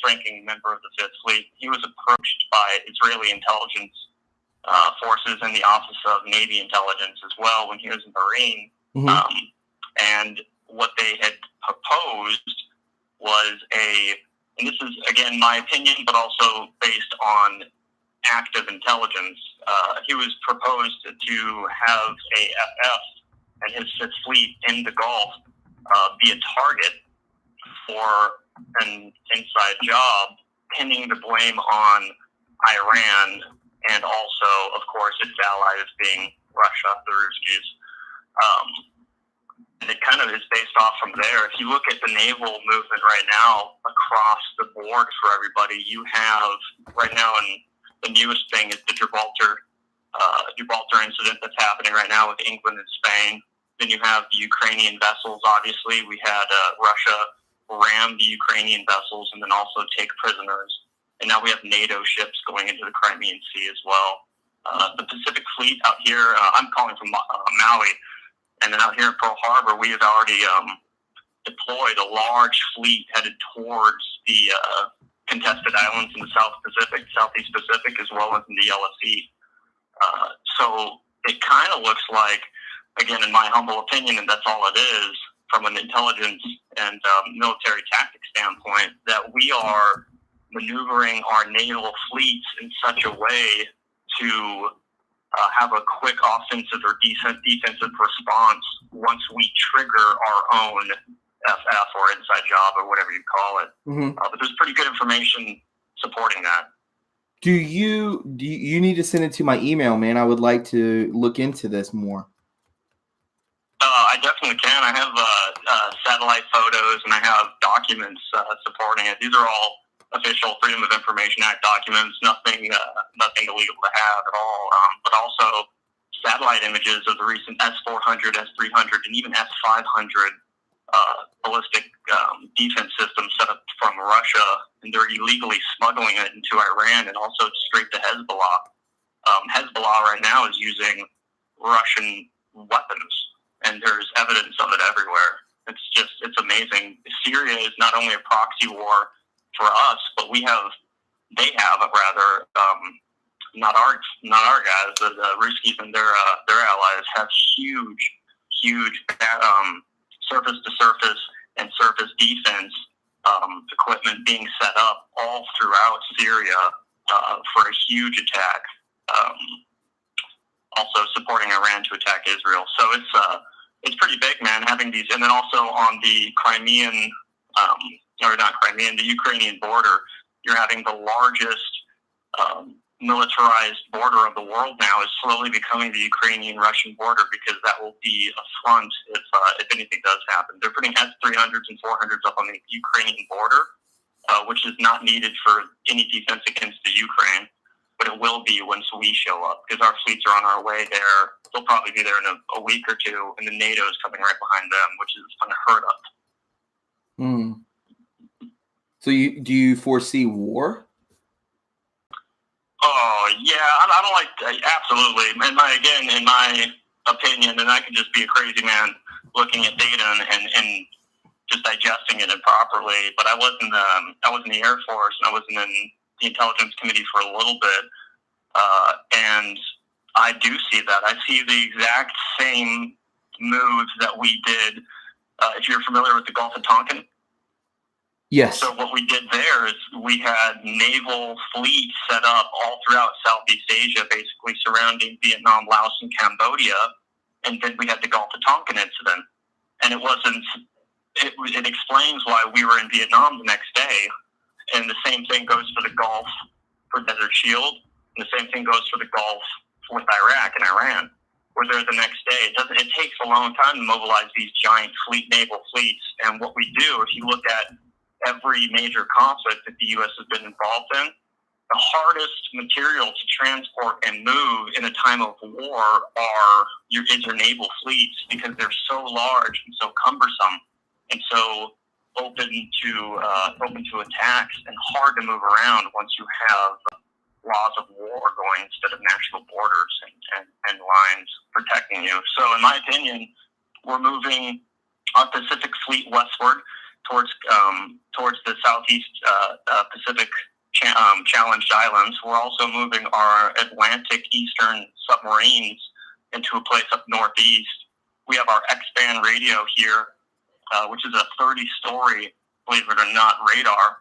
ranking member of the Fifth Fleet. He was approached by Israeli intelligence forces and the Office of Navy Intelligence as well when he was a Marine. Mm-hmm. And what they had proposed was and this is, again, my opinion, but also based on active intelligence. He was proposed to have a FF and his Fifth Fleet in the Gulf be a target for an inside job, pinning the blame on Iran and also, of course, its allies being Russia, the Ruskies. And it kind of is based off from there. If you look at the naval movement right now across the board for everybody, you have right now, and the newest thing is the Gibraltar incident that's happening right now with England and Spain. Then you have the Ukrainian vessels. Obviously, we had Russia ram the Ukrainian vessels and then also take prisoners. And now we have NATO ships going into the Crimean Sea as well. The Pacific Fleet out here, I'm calling from Maui, and then out here in Pearl Harbor, we have already deployed a large fleet headed towards the contested islands in the Southeast Pacific, as well as in the LSE. So it kind of looks like, again, in my humble opinion, and that's all it is, from an intelligence and military tactics standpoint, that we are maneuvering our naval fleets in such a way to have a quick offensive or defensive response once we trigger our own FF or inside job or whatever you call it. Mm-hmm. But there's pretty good information supporting that. Do you need to send it to my email, man? I would like to look into this more. I definitely can. I have satellite photos and I have documents supporting it. These are all official Freedom of Information Act documents. Nothing illegal to have at all. But also satellite images of the recent S-400, S-300, and even S-500 ballistic defense systems set up from Russia, and they're illegally smuggling it into Iran and also straight to Hezbollah. Hezbollah right now is using Russian weapons, and there's evidence of it everywhere. It's amazing. Syria is not only a proxy war for us, but they have not our guys, the Ruskies and their allies have huge surface to surface and surface defense equipment being set up all throughout Syria for a huge attack. Also supporting Iran to attack Israel. So it's pretty big, man, having these. And then also on the the Ukrainian border, you're having the largest militarized border of the world now is slowly becoming the Ukrainian-Russian border, because that will be a front if anything does happen. They're putting S-300s and 400s up on the Ukrainian border, which is not needed for any defense against the Ukraine, but it will be once we show up, because our fleets are on our way there. They'll probably be there in a week or two, and the NATO is coming right behind them, which is unheard of. Mm. So do you foresee war? Oh, yeah, I don't like, absolutely. In my opinion, and I could just be a crazy man looking at data and just digesting it improperly, but I was in the Air Force, and I was in the Intelligence Committee for a little bit, and I do see that. I see the exact same moves that we did, if you're familiar with the Gulf of Tonkin. Yes. So what we did there is we had naval fleets set up all throughout Southeast Asia, basically surrounding Vietnam, Laos, and Cambodia. And then we had the Gulf of Tonkin incident. And it explains why we were in Vietnam the next day. And the same thing goes for the Gulf for Desert Shield. And the same thing goes for the Gulf with Iraq and Iran. We're there the next day. It takes a long time to mobilize these giant naval fleets. And what we do, if you look at every major conflict that the U.S. has been involved in, the hardest material to transport and move in a time of war is your naval fleets, because they're so large and so cumbersome and so open to attacks and hard to move around once you have laws of war going instead of national borders and lines protecting you. So in my opinion, we're moving our Pacific fleet westward towards the southeast Pacific challenged islands. We're also moving our Atlantic Eastern submarines into a place up northeast. We have our X-band radio here, which is a 30-story, believe it or not, radar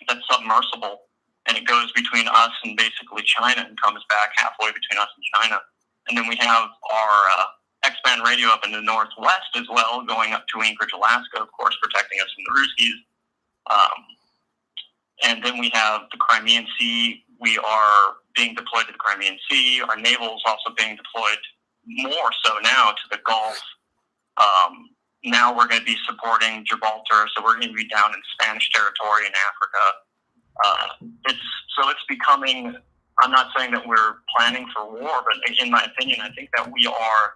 that's submersible, and it goes between us and basically China and comes back halfway between us and China. And then we have our X-band radio up in the northwest as well, going up to Anchorage, Alaska, of course, protecting us from the Ruskies. And then we have the Crimean Sea. We are being deployed to the Crimean Sea. Our naval is also being deployed more so now to the Gulf. Now we're going to be supporting Gibraltar, so we're going to be down in Spanish territory in Africa. It's becoming, I'm not saying that we're planning for war, but in my opinion, I think that we are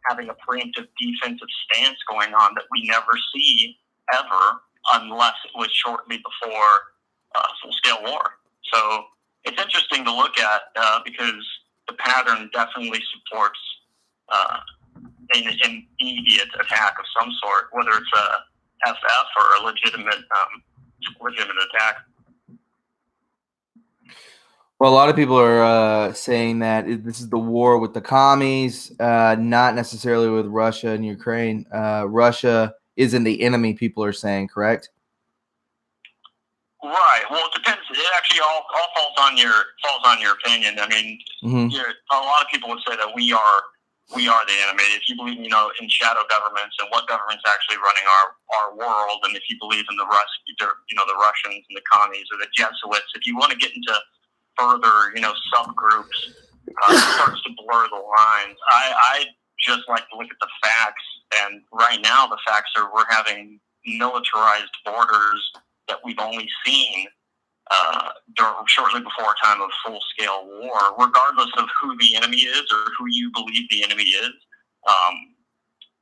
having a preemptive defensive stance going on that we never see ever, unless it was shortly before full-scale war. So it's interesting to look at because the pattern definitely supports an immediate attack of some sort, whether it's a FF or a legitimate attack. Well, a lot of people are saying that this is the war with the commies, not necessarily with Russia and Ukraine. Russia isn't the enemy, people are saying, correct? Right. Well, it depends. It actually all falls on your opinion. I mean, a lot of people would say that we are the enemy. If you believe, in shadow governments and what government's actually running our world, and if you believe in the Russians and the commies or the Jesuits, if you want to get into further, subgroups, it starts to blur the lines. I just like to look at the facts, and right now the facts are we're having militarized borders that we've only seen shortly before a time of full-scale war, regardless of who the enemy is or who you believe the enemy is.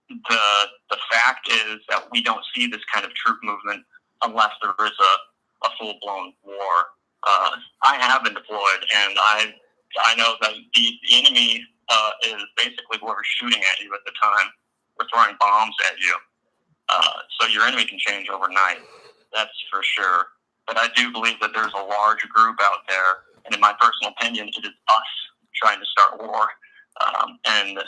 The fact is that we don't see this kind of troop movement unless there is a full-blown war. I have been deployed, and I know that the enemy is basically whoever's shooting at you at the time. We're throwing bombs at you. So your enemy can change overnight. That's for sure. But I do believe that there's a large group out there, and in my personal opinion, it is us trying to start war. And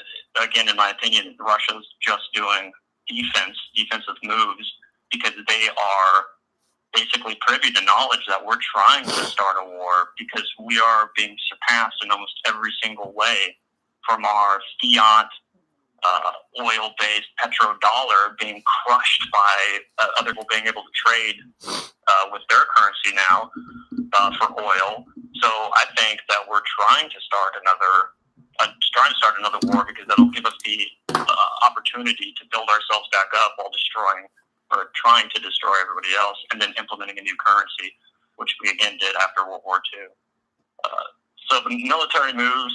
again, in my opinion, Russia's just doing defensive moves, because they are basically privy to knowledge that we're trying to start a war, because we are being surpassed in almost every single way, from our fiat oil-based petrodollar being crushed by other people being able to trade with their currency now for oil. So I think that we're trying to start another war, because that'll give us the opportunity to build ourselves back up while trying to destroy everybody else, and then implementing a new currency, which we again did after World War II. So the military moves,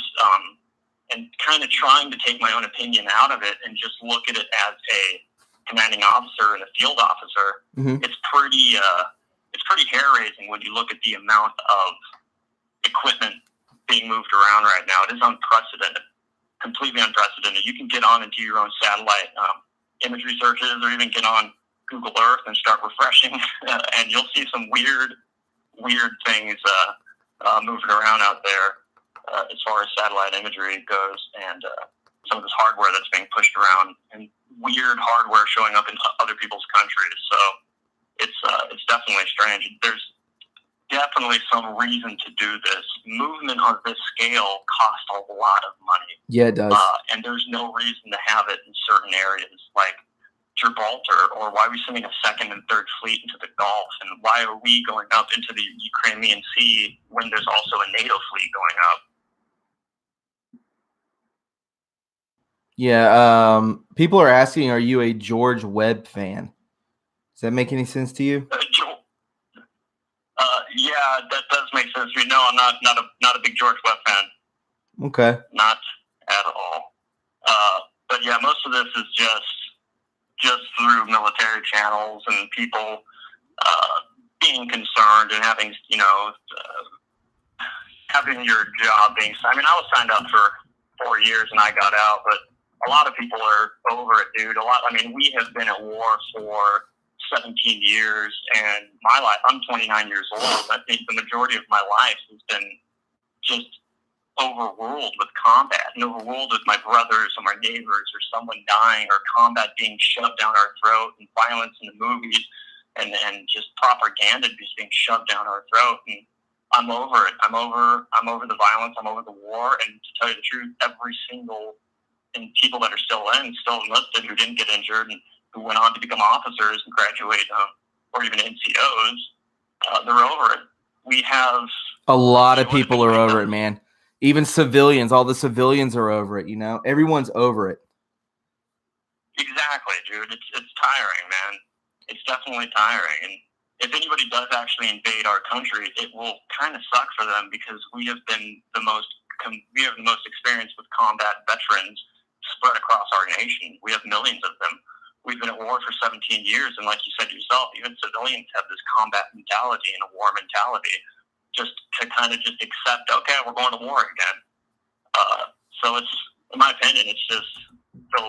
and kind of trying to take my own opinion out of it and just look at it as a commanding officer and a field officer, it's pretty hair-raising when you look at the amount of equipment being moved around right now. It is unprecedented, completely unprecedented. You can get on and do your own satellite imagery searches, or even get on Google Earth and start refreshing, and you'll see some weird things moving around out there as far as satellite imagery goes, and some of this hardware that's being pushed around, and weird hardware showing up in other people's countries. So it's definitely strange. There's definitely some reason to do this. Movement on this scale costs a lot of money. Yeah, it does. And there's no reason to have it in certain areas. Like Gibraltar, or why are we sending a second and third fleet into the Gulf, and why are we going up into the Ukrainian Sea when there's also a NATO fleet going up? Yeah, people are asking, are you a George Webb fan? Does that make any sense to you? Yeah, that does make sense to me. No, I'm not a big George Webb fan. Okay. Not at all. But yeah, most of this is just through military channels and people being concerned and having, having your job being. I mean, I was signed up for 4 years and I got out, but a lot of people are over it, dude. We have been at war for 17 years, and my life, I'm 29 years old. I think the majority of my life has been just overruled with combat and overruled with my brothers or my neighbors or someone dying or combat being shoved down our throat and violence in the movies and just propaganda just being shoved down our throat. And I'm over it. I'm over the violence. I'm over the war. And to tell you the truth, every single and people that are still enlisted, who didn't get injured and who went on to become officers and graduate or even NCOs, they're over it. We have a lot of people are over it, man. Even civilians, all the civilians are over it. Everyone's over it. Exactly, dude. It's tiring, man. It's definitely tiring. And if anybody does actually invade our country, it will kind of suck for them because we have the most experience with combat veterans spread across our nation. We have millions of them. We've been at war for 17 years, and like you said yourself, even civilians have this combat mentality and a war mentality, just to kind of just accept, okay, we're going to war again. So it's, in my opinion, it's just the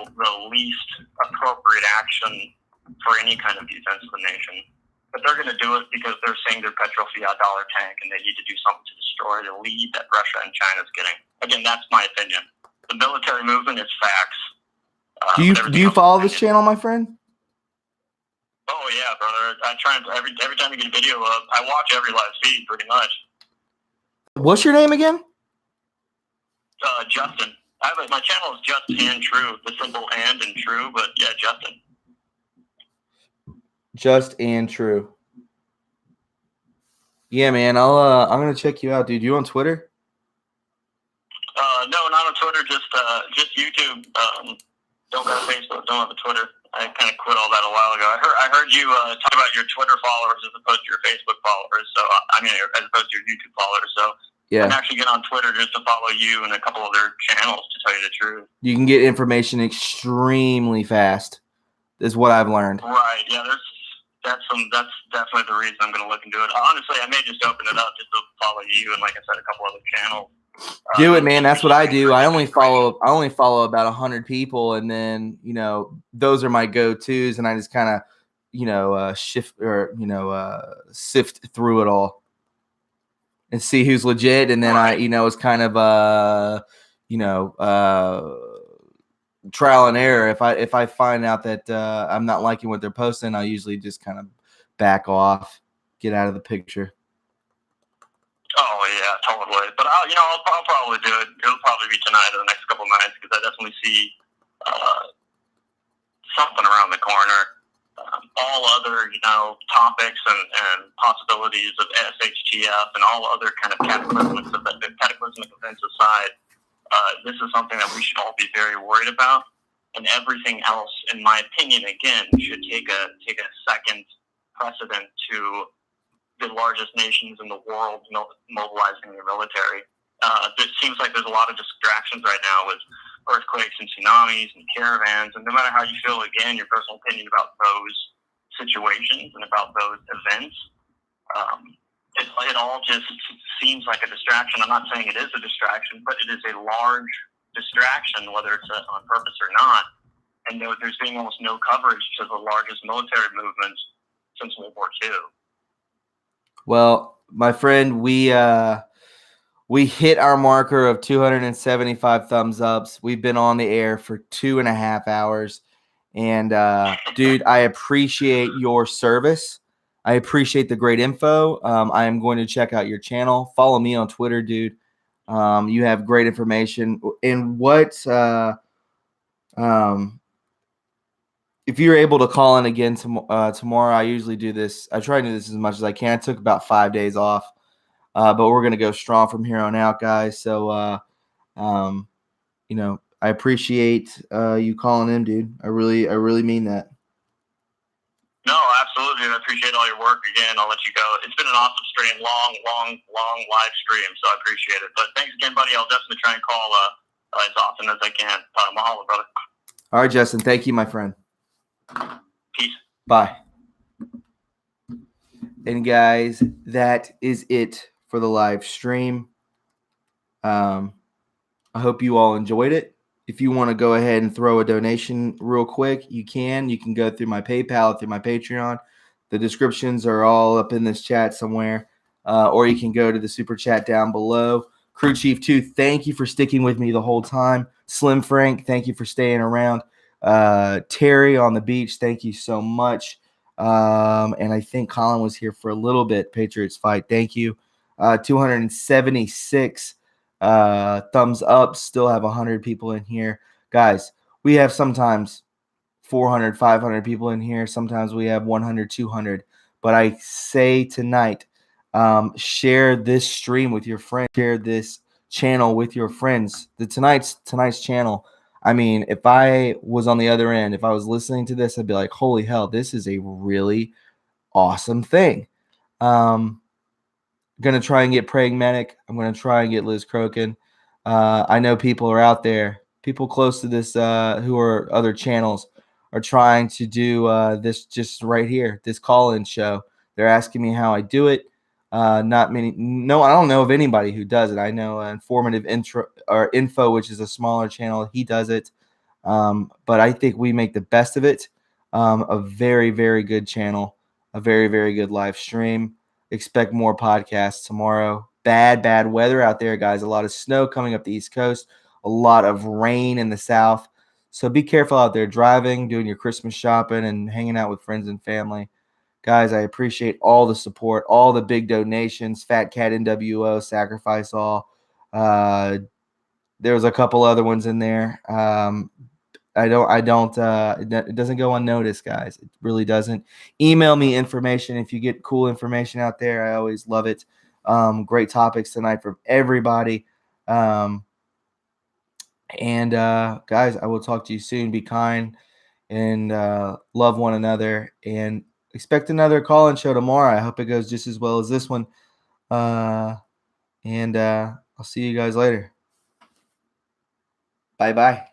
least appropriate action for any kind of defense of the nation. But they're going to do it because they're saying their petro fiat dollar tank and they need to do something to destroy the lead that Russia and China's getting. Again, that's my opinion. The military movement is facts. Do you follow this channel, my friend? Oh yeah, brother. I try and every time you get a video up, I watch every live feed pretty much. What's your name again? Justin. My channel is Just and True, the simple and true, but yeah, Justin. Just and True. Yeah, man. I'm gonna check you out, dude. You on Twitter? No, not on Twitter. Just YouTube. Don't go to Facebook. Don't have a Twitter. I kind of quit all that a while ago. I heard you talk about your Twitter followers as opposed to your Facebook followers. So as opposed to your YouTube followers. So yeah, I'm actually getting on Twitter just to follow you and a couple other channels. To tell you the truth, you can get information extremely fast. Is what I've learned. Right. Yeah. That's definitely the reason I'm going to look into it. Honestly, I may just open it up just to follow you and, like I said, a couple other channels. Do it, man. That's what I do. I only follow about 100 people, and then those are my go-tos, and I just kind of shift or sift through it all and see who's legit, and then right. It's kind of trial and error. If I find out that I'm not liking what they're posting, I'll usually just kind of back off, get out of the picture. Oh yeah, totally. But I'll probably do it. It'll probably be tonight or the next couple of nights because I definitely see something around the corner. All other topics and possibilities of SHTF and all other kind of cataclysmic events aside, this is something that we should all be very worried about. And everything else, in my opinion, again, should take a second precedent to the largest nations in the world mobilizing their military. It seems like there's a lot of distractions right now with earthquakes and tsunamis and caravans, and no matter how you feel, again, your personal opinion about those situations and about those events, it all just seems like a distraction. I'm not saying it is a distraction, but it is a large distraction, whether it's on purpose or not. And there's being almost no coverage to the largest military movements since World War II. Well, my friend, we hit our marker of 275 thumbs ups. We've been on the air for 2.5 hours. And, dude, I appreciate your service. I appreciate the great info. I am going to check out your channel. Follow me on Twitter, dude. You have great information. And what if you're able to call in again tomorrow, I usually do this. I try to do this as much as I can. I took about 5 days off, but we're going to go strong from here on out, guys. So, I appreciate you calling in, dude. I really mean that. No, absolutely. I appreciate all your work. Again, I'll let you go. It's been an awesome stream, long live stream, so I appreciate it. But thanks again, buddy. I'll definitely try and call as often as I can. Mahalo, brother. All right, Justin. Thank you, my friend. Peace. Bye. And guys, that is it for the live stream. I hope you all enjoyed it. If you want to go ahead and throw a donation real quick, you can. You can go through my PayPal, through my Patreon. The descriptions are all up in this chat somewhere. Or you can go to the super chat down below. Crew Chief 2, thank you for sticking with me the whole time. Slim Frank, thank you for staying around. Terry on the beach, thank you so much. And I think Colin was here for a little bit. Patriots fight, thank you. 276 thumbs up. Still have 100 people in here. Guys, we have sometimes 400, 500 people in here. Sometimes we have 100, 200. But I say tonight, share this stream with your friends. Share this channel with your friends. Tonight's channel. I mean, if I was on the other end, if I was listening to this, I'd be like, holy hell, this is a really awesome thing. Going to try and get Pragmatic. I'm going to try and get Liz Crokin. I know people are out there, people close to this who are other channels are trying to do this just right here, this call-in show. They're asking me how I do it. Not many. No, I don't know of anybody who does it. I know Informative Info, which is a smaller channel. He does it. But I think we make the best of it. A very, very good channel. A very, very good live stream. Expect more podcasts tomorrow. Bad weather out there, guys. A lot of snow coming up the East Coast. A lot of rain in the South. So be careful out there driving, doing your Christmas shopping, and hanging out with friends and family. Guys, I appreciate all the support, all the big donations. Fat Cat NWO, Sacrifice All. There was a couple other ones in there. It doesn't go unnoticed, guys. It really doesn't. Email me information if you get cool information out there. I always love it. Great topics tonight from everybody. Guys, I will talk to you soon. Be kind and love one another, and expect another call-in show tomorrow. I hope it goes just as well as this one. I'll see you guys later. Bye-bye.